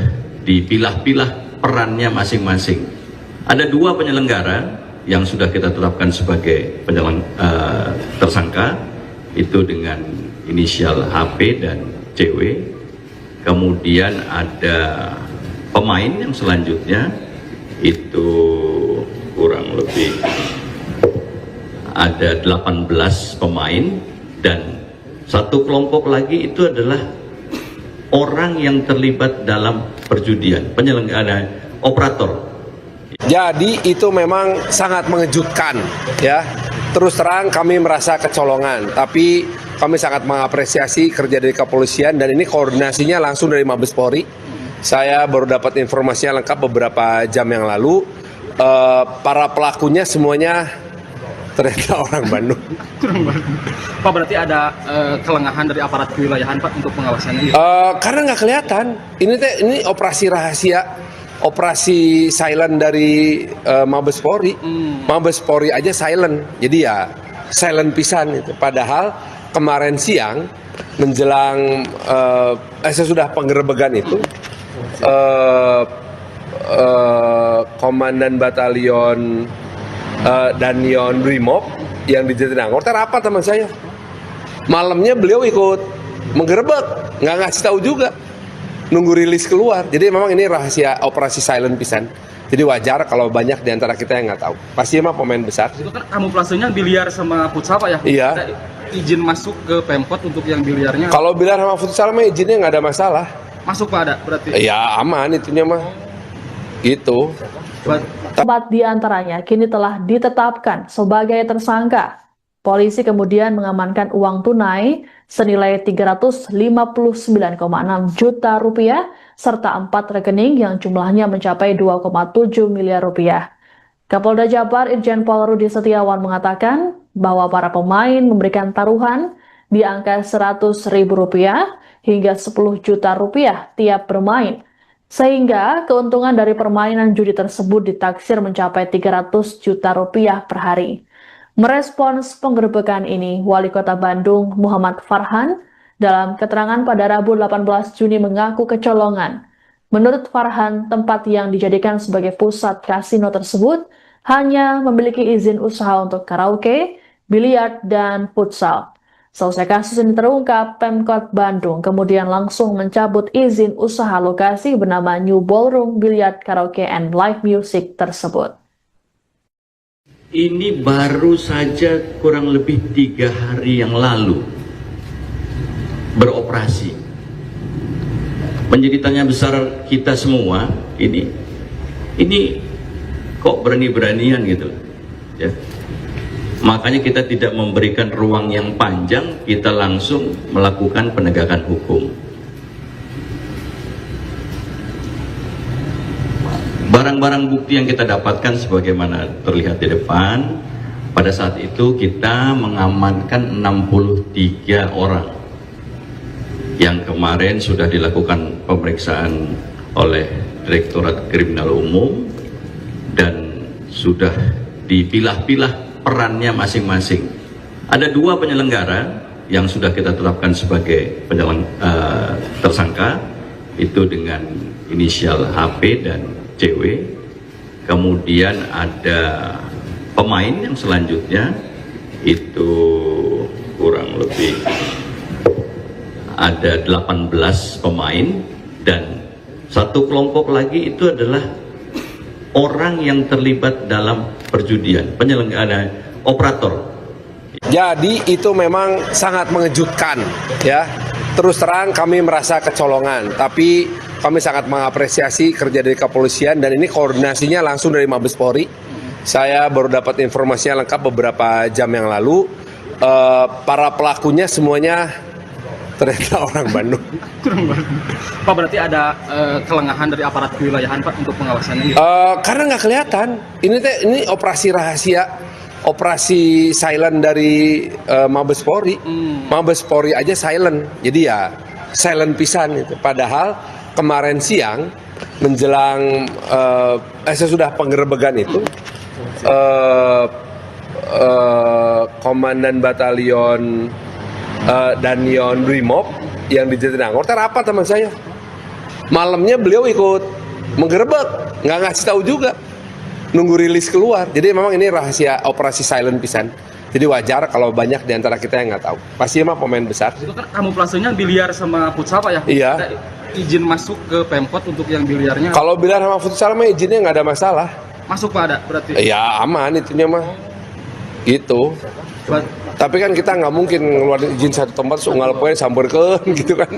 dipilah-pilah perannya masing-masing. Ada 2 penyelenggara yang sudah kita tetapkan sebagai tersangka, itu dengan inisial HP dan CW. Kemudian ada pemain yang selanjutnya, itu kurang lebih ada 18 pemain, dan satu kelompok lagi itu adalah orang yang terlibat dalam perjudian, penyelenggara, operator. Jadi itu memang sangat mengejutkan, ya. Terus terang kami merasa kecolongan, tapi kami sangat mengapresiasi kerja dari kepolisian dan ini koordinasinya langsung dari Mabes Polri. Saya baru dapat informasinya lengkap beberapa jam yang lalu. Para pelakunya semuanya ternyata orang Bandung. Pak, berarti ada kelengahan dari aparat kewilayahan Pak untuk pengawasannya? Karena nggak kelihatan. Ini operasi rahasia, operasi silent dari Mabes Polri. Mabes Polri aja silent, jadi ya silent pisan itu. Padahal kemarin siang menjelang sesudah penggerebekan itu, Komandan Batalion Danion Brimob yang di Jatinangor rapat sama saya. Malamnya beliau ikut menggerebek, nggak ngasih tahu juga, nunggu rilis keluar. Jadi memang ini rahasia operasi silent pisan. Jadi wajar kalau banyak di antara kita yang nggak tahu. Pasti emang pemain besar. Itu kan kamuflasenya biliar sama futsal Pak ya? Iya. Ada izin masuk ke Pemkot untuk yang biliarnya? Kalau biliar sama futsal mah izinnya nggak ada masalah. Masuk Pak, ada berarti? Ya aman itunya mah. Gitu. Empat di antaranya kini telah ditetapkan sebagai tersangka. Polisi kemudian mengamankan uang tunai senilai 359,6 juta rupiah serta 4 rekening yang jumlahnya mencapai 2,7 miliar rupiah. Kapolda Jabar Irjen Pol Rudi Setiawan mengatakan bahwa para pemain memberikan taruhan di angka Rp100.000 hingga 10 juta rupiah tiap bermain. Sehingga keuntungan dari permainan judi tersebut ditaksir mencapai 300 juta rupiah per hari. Merespons penggerebekan ini, Wali Kota Bandung Muhammad Farhan dalam keterangan pada Rabu 18 Juni mengaku kecolongan. Menurut Farhan, tempat yang dijadikan sebagai pusat kasino tersebut hanya memiliki izin usaha untuk karaoke, biliar, dan futsal. Selesai kasus ini terungkap, Pemkot Bandung kemudian langsung mencabut izin usaha lokasi bernama New Ballroom Billiard Karaoke and Live Music tersebut. Ini baru saja kurang lebih 3 hari yang lalu beroperasi. Menjadi tanya besar kita semua, ini kok berani-beranian gitu, ya. Makanya kita tidak memberikan ruang yang panjang, kita langsung melakukan penegakan hukum. Barang-barang bukti yang kita dapatkan sebagaimana terlihat di depan, pada saat itu kita mengamankan 63 orang yang kemarin sudah dilakukan pemeriksaan oleh Direktorat Kriminal Umum dan sudah dipilah-pilah perannya masing-masing. Ada 2 penyelenggara yang sudah kita tetapkan sebagai tersangka, itu dengan inisial HP dan CW. Kemudian ada pemain yang selanjutnya, itu kurang lebih ada 18 pemain, dan satu kelompok lagi itu adalah orang yang terlibat dalam perjudian, penyelenggara, operator. Jadi itu memang sangat mengejutkan ya. Terus terang kami merasa kecolongan, tapi kami sangat mengapresiasi kerja dari kepolisian dan ini koordinasinya langsung dari Mabes Polri. Saya baru dapat informasinya lengkap beberapa jam yang lalu. Para pelakunya semuanya ternyata orang Bandung. Pak, berarti ada kelengahan dari aparat kewilayahan Pak untuk pengawasannya gitu? Karena nggak kelihatan. Ini operasi rahasia. Operasi silent dari Mabes Polri. Mabes Polri aja silent, jadi ya silent pisan itu. Padahal kemarin siang menjelang sesudah penggerebekan itu Komandan Batalion Danion Brimob yang di Jatinangor rapat teman saya. Malamnya beliau ikut menggerebek, nggak ngasih tahu juga. Nunggu rilis keluar. Jadi memang ini rahasia operasi silent pisan. Jadi wajar kalau banyak di antara kita yang nggak tahu. Pasti emang pemain besar. Itu kan kamuflasenya biliar sama futsal Pak ya? Iya. Ada izin masuk ke Pemkot untuk yang biliarnya? Kalau biliar sama futsal mah izinnya nggak ada masalah. Masuk Pak ada berarti? Ya aman itunya mah. Gitu. Tapi kan kita nggak mungkin ngeluarin izin satu tempat unggal poe samburkeun gitu kan.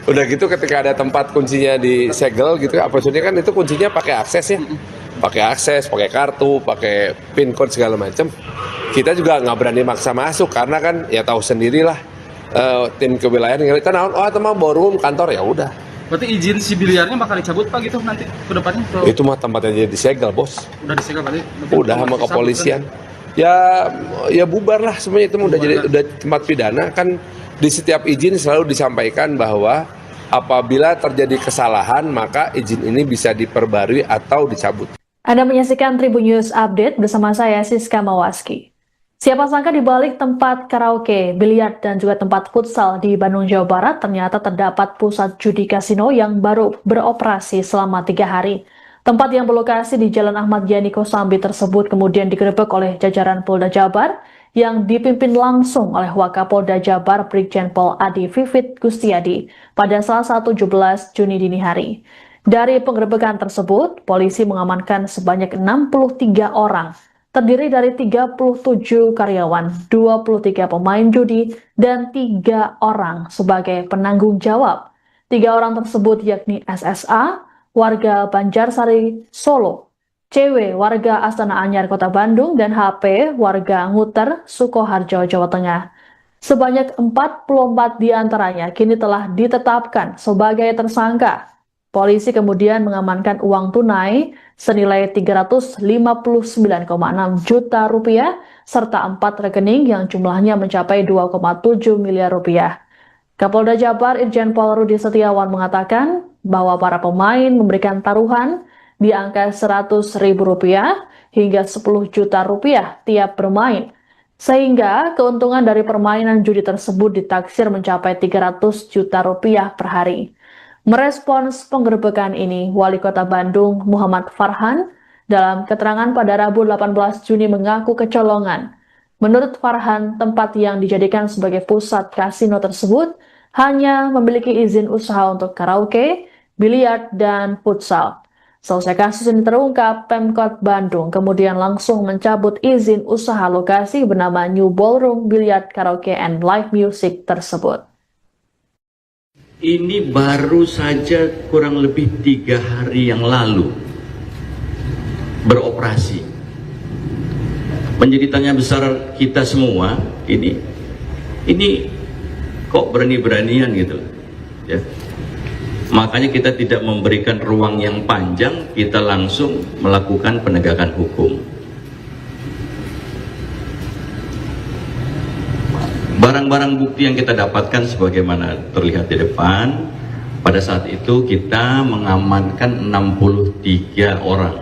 Udah gitu ketika ada tempat kuncinya disegel gitu, apa maksudnya kan itu kuncinya pakai akses ya. Pakai akses, pakai kartu, pakai pin code segala macam. Kita juga nggak berani maksa masuk karena kan ya tahu sendirilah tim kewilayahan yang kita naon, oh teman ballroom kantor ya udah. Berarti izin si biliarnya bakal dicabut Pak gitu nanti ke depannya? Itu mah tempatnya jadi disegel bos. Udah disegel tadi? Udah sama kepolisian. Ya bubar lah semuanya itu udah tempat pidana kan. Di setiap izin selalu disampaikan bahwa apabila terjadi kesalahan maka izin ini bisa diperbarui atau dicabut. Anda menyaksikan Tribun News Update bersama saya Siska Mawaski. Siapa sangka di balik tempat karaoke, biliar, dan juga tempat futsal di Bandung, Jawa Barat ternyata terdapat pusat judi kasino yang baru beroperasi selama 3 hari. Tempat yang berlokasi di Jalan Ahmad Yani Kosambi tersebut kemudian digerebek oleh jajaran Polda Jabar yang dipimpin langsung oleh Wakapolda Jabar Brigjen Pol Adi Vivit Gustiadi pada Selasa 17 Juni dini hari. Dari penggerebekan tersebut, polisi mengamankan sebanyak 63 orang, terdiri dari 37 karyawan, 23 pemain judi, dan 3 orang sebagai penanggung jawab. 3 orang tersebut yakni SSA, warga Banjarsari, Solo, CW, warga Astana Anyar, Kota Bandung, dan HP, warga Nguter, Sukoharjo, Jawa Tengah. Sebanyak 44 diantaranya kini telah ditetapkan sebagai tersangka. Polisi kemudian mengamankan uang tunai senilai 359,6 juta rupiah serta 4 rekening yang jumlahnya mencapai 2,7 miliar rupiah. Kapolda Jabar Irjen Pol Rudi Setiawan mengatakan bahwa para pemain memberikan taruhan di angka Rp100.000 hingga Rp10 juta tiap bermain. Sehingga keuntungan dari permainan judi tersebut ditaksir mencapai Rp300 juta per hari. Merespons penggerebekan ini, Wali Kota Bandung Muhammad Farhan dalam keterangan pada Rabu 18 Juni mengaku kecolongan. Menurut Farhan, tempat yang dijadikan sebagai pusat kasino tersebut hanya memiliki izin usaha untuk karaoke, biliar, dan futsal. Selesai kasus ini terungkap, Pemkot Bandung kemudian langsung mencabut izin usaha lokasi bernama New Ballroom Billiard Karaoke and Live Music tersebut. Ini baru saja kurang lebih 3 hari yang lalu beroperasi. Menjadi tanya besar kita semua, ini kok berani-beranian gitu ya. Makanya kita tidak memberikan ruang yang panjang, kita langsung melakukan penegakan hukum. Barang-barang bukti yang kita dapatkan sebagaimana terlihat di depan, pada saat itu kita mengamankan 63 orang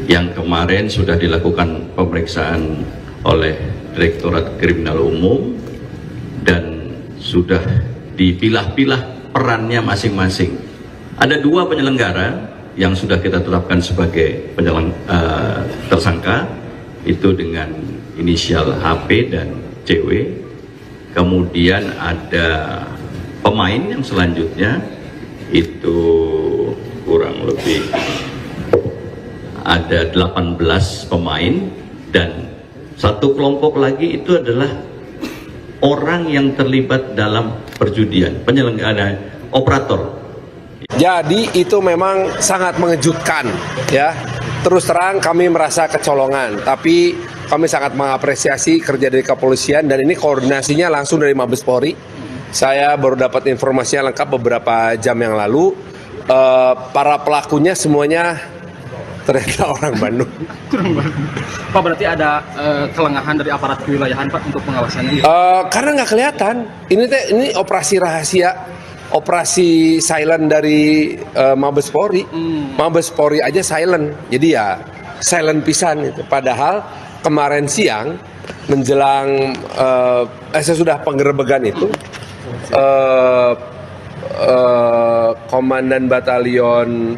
yang kemarin sudah dilakukan pemeriksaan oleh Direktorat Kriminal Umum dan sudah dipilah-pilah perannya masing-masing. Ada 2 penyelenggara yang sudah kita tetapkan sebagai tersangka, itu dengan inisial HP dan CW. Kemudian ada pemain yang selanjutnya, itu kurang lebih ada 18 pemain, dan satu kelompok lagi itu adalah orang yang terlibat dalam perjudian, penyelenggara, operator. Jadi itu memang sangat mengejutkan ya. Terus terang kami merasa kecolongan, tapi kami sangat mengapresiasi kerja dari kepolisian dan ini koordinasinya langsung dari Mabes Polri. Saya baru dapat informasinya lengkap beberapa jam yang lalu. Para pelakunya semuanya ternyata orang Bandung. Pak, berarti ada kelengahan dari aparat kewilayahan Pak untuk pengawasannya? Karena nggak kelihatan. Ini operasi rahasia. Operasi silent dari Mabes Polri. Mabes Polri aja silent, jadi ya silent pisan itu. Padahal kemarin siang menjelang sesudah penggerebegan itu Komandan Batalion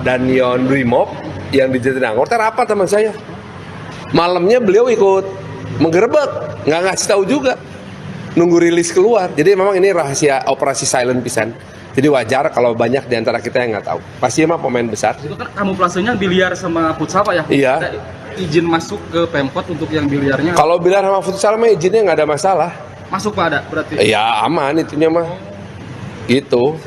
Danyon Brimob yang di Jatinangor rapat sama saya. Malamnya beliau ikut menggerebek, nggak ngasih tahu juga. Nunggu rilis keluar. Jadi memang ini rahasia operasi silent pisan. Jadi wajar kalau banyak di antara kita yang nggak tahu. Pasti emang pemain besar. Itu kan kamuflasenya biliar sama futsal Pak ya? Iya. Ada izin masuk ke Pemkot untuk yang biliarnya? Kalau biliar sama futsal mah izinnya nggak ada masalah. Masuk Pak ada berarti? Ya aman itunya mah. Gitu.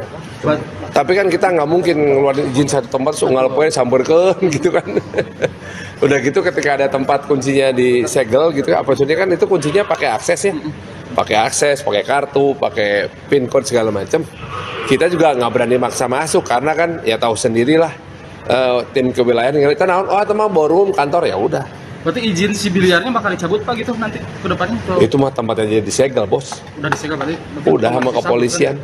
Tapi kan kita nggak mungkin ngeluarin izin satu tempat unggal poin samburkeun gitu kan. Udah gitu ketika ada tempat kuncinya disegel gitu, maksudnya kan itu kuncinya pakai akses ya. Pakai akses, pakai kartu, pakai pin code segala macam. Kita juga nggak berani maksa masuk karena kan ya tahu sendirilah tim kewilayahan yang kita naon, oh teman ballroom kantor ya udah. Berarti izin si biliarnya bakal dicabut Pak gitu nanti ke depannya? Itu mah tempatnya jadi disegel bos. Udah disegel berarti? Udah sama kepolisian.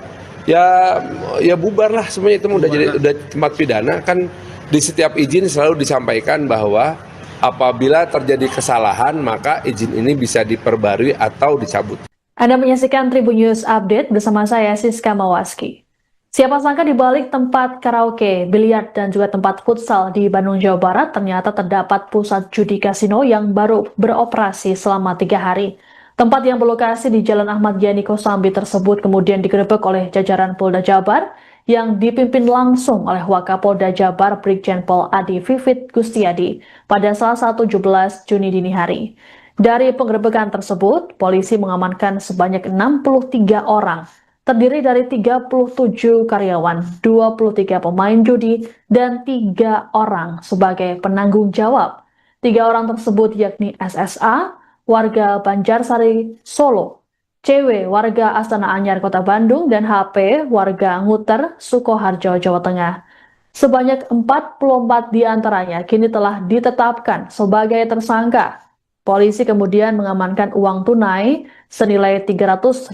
Ya bubar lah semuanya itu udah tempat pidana kan. Di setiap izin selalu disampaikan bahwa apabila terjadi kesalahan maka izin ini bisa diperbarui atau dicabut. Anda menyaksikan Tribun News Update bersama saya Siska Mawaski. Siapa sangka di balik tempat karaoke, biliar, dan juga tempat futsal di Bandung, Jawa Barat ternyata terdapat pusat judi kasino yang baru beroperasi selama 3 hari. Tempat yang berlokasi di Jalan Ahmad Yani Kosambi tersebut kemudian digerebek oleh jajaran Polda Jabar yang dipimpin langsung oleh Wakapolda Jabar Brigjen Pol Adi Vivit Gustiadi pada Selasa 17 Juni dini hari. Dari penggerebekan tersebut, polisi mengamankan sebanyak 63 orang, terdiri dari 37 karyawan, 23 pemain judi, dan 3 orang sebagai penanggung jawab. 3 orang tersebut yakni SSA, warga Banjarsari, Solo, CW, warga Astana Anyar, Kota Bandung, dan HP, warga Nguter, Sukoharjo, Jawa Tengah. Sebanyak 44 diantaranya kini telah ditetapkan sebagai tersangka. Polisi kemudian mengamankan uang tunai senilai 359,6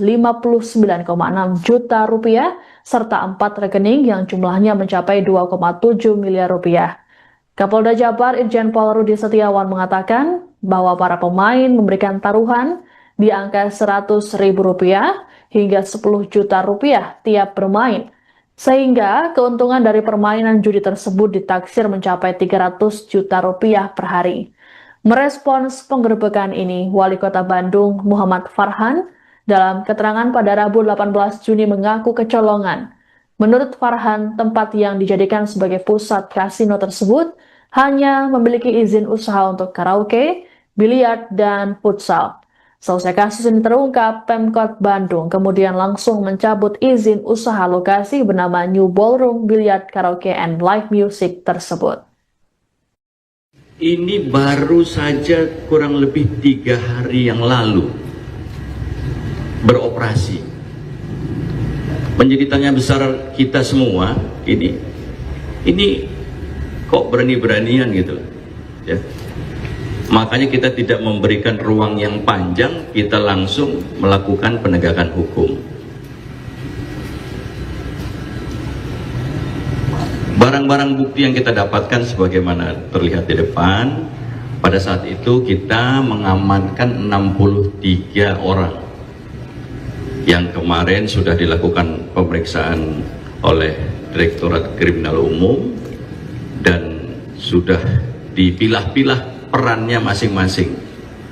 juta rupiah serta 4 rekening yang jumlahnya mencapai 2,7 miliar rupiah. Kapolda Jabar Irjen Pol Rudi Setiawan mengatakan bahwa para pemain memberikan taruhan di angka Rp100.000 hingga Rp10 juta tiap bermain, sehingga keuntungan dari permainan judi tersebut ditaksir mencapai Rp300 juta per hari. Merespons penggerebekan ini, Wali Kota Bandung Muhammad Farhan dalam keterangan pada Rabu 18 Juni mengaku kecolongan. Menurut Farhan, tempat yang dijadikan sebagai pusat kasino tersebut hanya memiliki izin usaha untuk karaoke, biliar, dan futsal. Selesai kasus ini terungkap, Pemkot Bandung kemudian langsung mencabut izin usaha lokasi bernama New Ballroom Billiard Karaoke and Live Music tersebut. Ini baru saja kurang lebih 3 hari yang lalu beroperasi. Menjadi tanya besar kita semua, ini kok berani-beranian gitu ya. Makanya kita tidak memberikan ruang yang panjang, kita langsung melakukan penegakan hukum. Barang-barang bukti yang kita dapatkan sebagaimana terlihat di depan, Pada saat itu kita mengamankan 63 orang yang kemarin sudah dilakukan pemeriksaan oleh Direktorat Kriminal Umum dan sudah dipilah-pilah perannya masing-masing.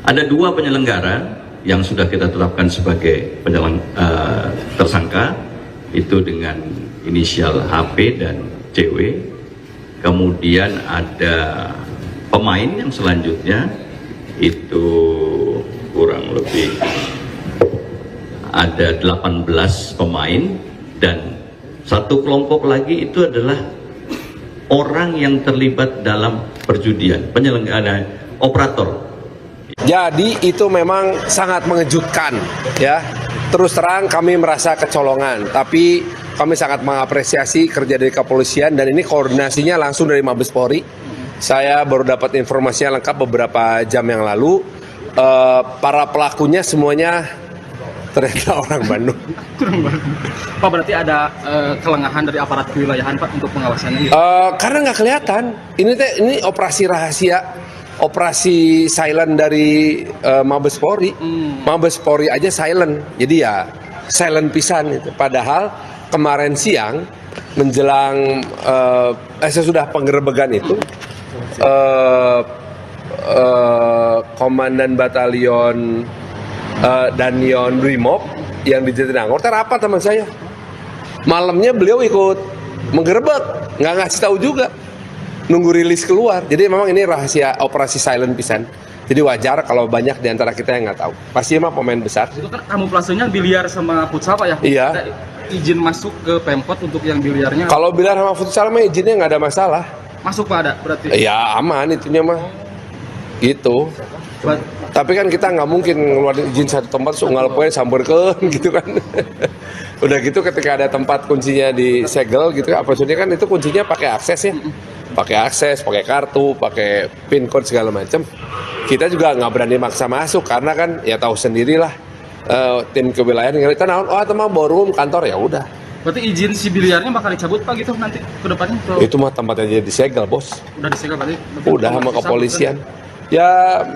Ada 2 penyelenggara yang sudah kita tetapkan sebagai tersangka, itu dengan inisial HP dan CW. Kemudian ada pemain yang selanjutnya, itu kurang lebih ada 18 pemain, dan satu kelompok lagi itu adalah orang yang terlibat dalam perjudian, penyelenggara, operator. Jadi itu memang sangat mengejutkan ya. Terus terang kami merasa kecolongan, tapi kami sangat mengapresiasi kerja dari kepolisian dan ini koordinasinya langsung dari Mabes Polri. Saya baru dapat informasinya lengkap beberapa jam yang lalu. Para pelakunya semuanya ternyata orang Bandung. Pak, berarti ada kelengahan dari aparat kewilayahan Pak untuk pengawasannya? Karena nggak kelihatan. Ini operasi rahasia. Operasi silent dari Mabes Polri. Mabes Polri aja silent, jadi ya silent pisan itu. Padahal kemarin siang menjelang sesudah penggerebekan itu Komandan Batalion Danion Brimob yang di Jatinangor rapat sama saya. Malamnya beliau ikut menggerebek, nggak ngasih tahu juga. Nunggu rilis keluar. Jadi memang ini rahasia operasi silent pisan. Jadi wajar kalau banyak di antara kita yang nggak tahu. Pasti emang pemain besar. Itu kan kamuflasenya biliar sama futsal Pak ya? Iya. Ada izin masuk ke Pemkot untuk yang biliarnya? Kalau biliar sama futsal mah izinnya nggak ada masalah. Masuk Pak ada berarti? Ya aman itunya mah. Gitu. Tapi kan kita nggak mungkin ngeluarin izin satu tempat unggal poe samberkeun gitu kan. Udah gitu ketika ada tempat kuncinya disegel gitu, maksudnya kan itu kuncinya pakai akses ya. Pakai akses, pakai kartu, pakai pin code segala macam. Kita juga nggak berani maksa masuk karena kan ya tahu sendirilah tim kewilayahan kita naon, oh itu mah ballroom kantor, ya udah. Berarti izin si biliarnya bakal dicabut Pak gitu nanti ke depannya? Itu mah tempatnya jadi disegel bos. Udah disegel berarti? Udah sama kepolisian. Ya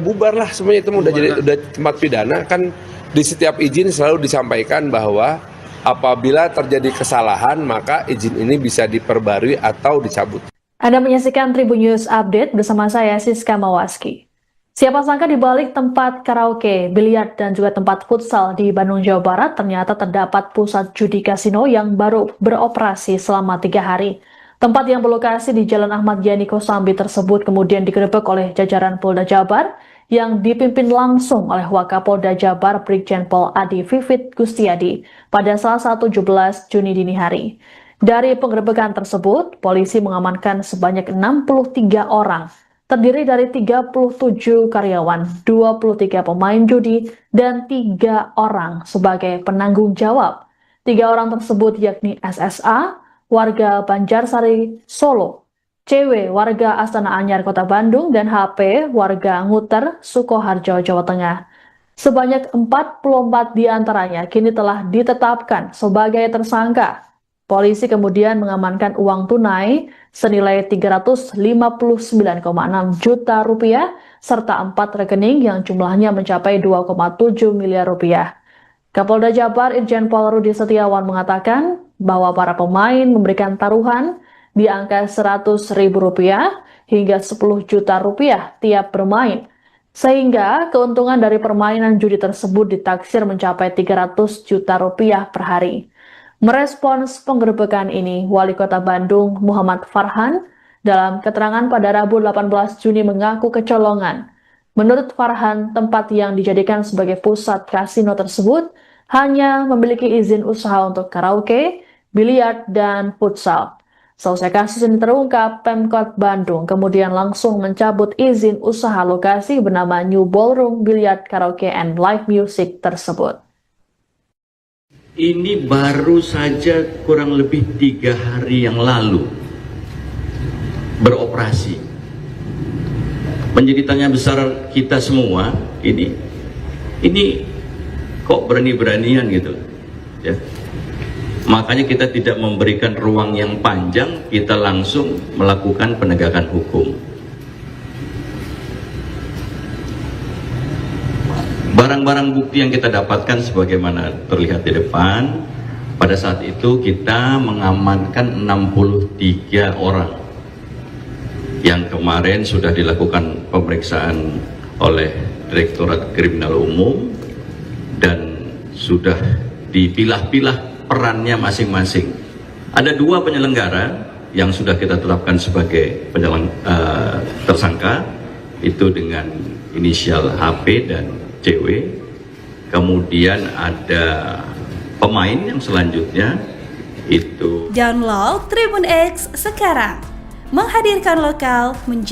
bubar lah semuanya, itu udah tempat pidana. Kan di setiap izin selalu disampaikan bahwa apabila terjadi kesalahan maka izin ini bisa diperbarui atau dicabut. Anda menyaksikan Tribun News Update bersama saya Siska Mawaski. Siapa sangka di balik tempat karaoke, biliar, dan juga tempat futsal di Bandung, Jawa Barat ternyata terdapat pusat judi kasino yang baru beroperasi selama 3 hari. Tempat yang berlokasi di Jalan Ahmad Yani Kosambi tersebut kemudian digerebek oleh jajaran Polda Jabar yang dipimpin langsung oleh Wakapolda Jabar Brigjen Pol Adi Vivit Gustiadi pada Selasa 17 Juni dini hari. Dari penggerebekan tersebut, polisi mengamankan sebanyak 63 orang, terdiri dari 37 karyawan, 23 pemain judi, dan 3 orang sebagai penanggung jawab. 3 orang tersebut yakni SSA, warga Banjarsari, Solo, CW, warga Astana Anyar, Kota Bandung, dan HP, warga Nguter, Sukoharjo, Jawa Tengah. Sebanyak 44 diantaranya kini telah ditetapkan sebagai tersangka. Polisi kemudian mengamankan uang tunai senilai 359,6 juta rupiah serta 4 rekening yang jumlahnya mencapai 2,7 miliar rupiah. Kapolda Jabar Irjen Pol Rudi Setiawan mengatakan bahwa para pemain memberikan taruhan di angka Rp100.000 hingga Rp10 juta tiap bermain, sehingga keuntungan dari permainan judi tersebut ditaksir mencapai Rp300 juta per hari. Merespons penggerebekan ini, Wali Kota Bandung Muhammad Farhan dalam keterangan pada Rabu 18 Juni mengaku kecolongan. Menurut Farhan, tempat yang dijadikan sebagai pusat kasino tersebut hanya memiliki izin usaha untuk karaoke, biliar, dan futsal. Selesai kasus ini terungkap, Pemkot Bandung kemudian langsung mencabut izin usaha lokasi bernama New Ballroom Billiard Karaoke and Live Music tersebut. Ini baru saja kurang lebih 3 hari yang lalu beroperasi. Menjadi tanya besar kita semua, ini kok berani-beranian gitu ya. Makanya kita tidak memberikan ruang yang panjang, kita langsung melakukan penegakan hukum. Barang-barang bukti yang kita dapatkan sebagaimana terlihat di depan, pada saat itu kita mengamankan 63 orang yang kemarin sudah dilakukan pemeriksaan oleh Direktorat Kriminal Umum dan sudah dipilah-pilah perannya masing-masing. Ada 2 penyelenggara yang sudah kita tetapkan sebagai tersangka, itu dengan inisial HP dan CW. Kemudian ada pemain yang selanjutnya itu. Download Tribun X sekarang, menghadirkan lokal menjadi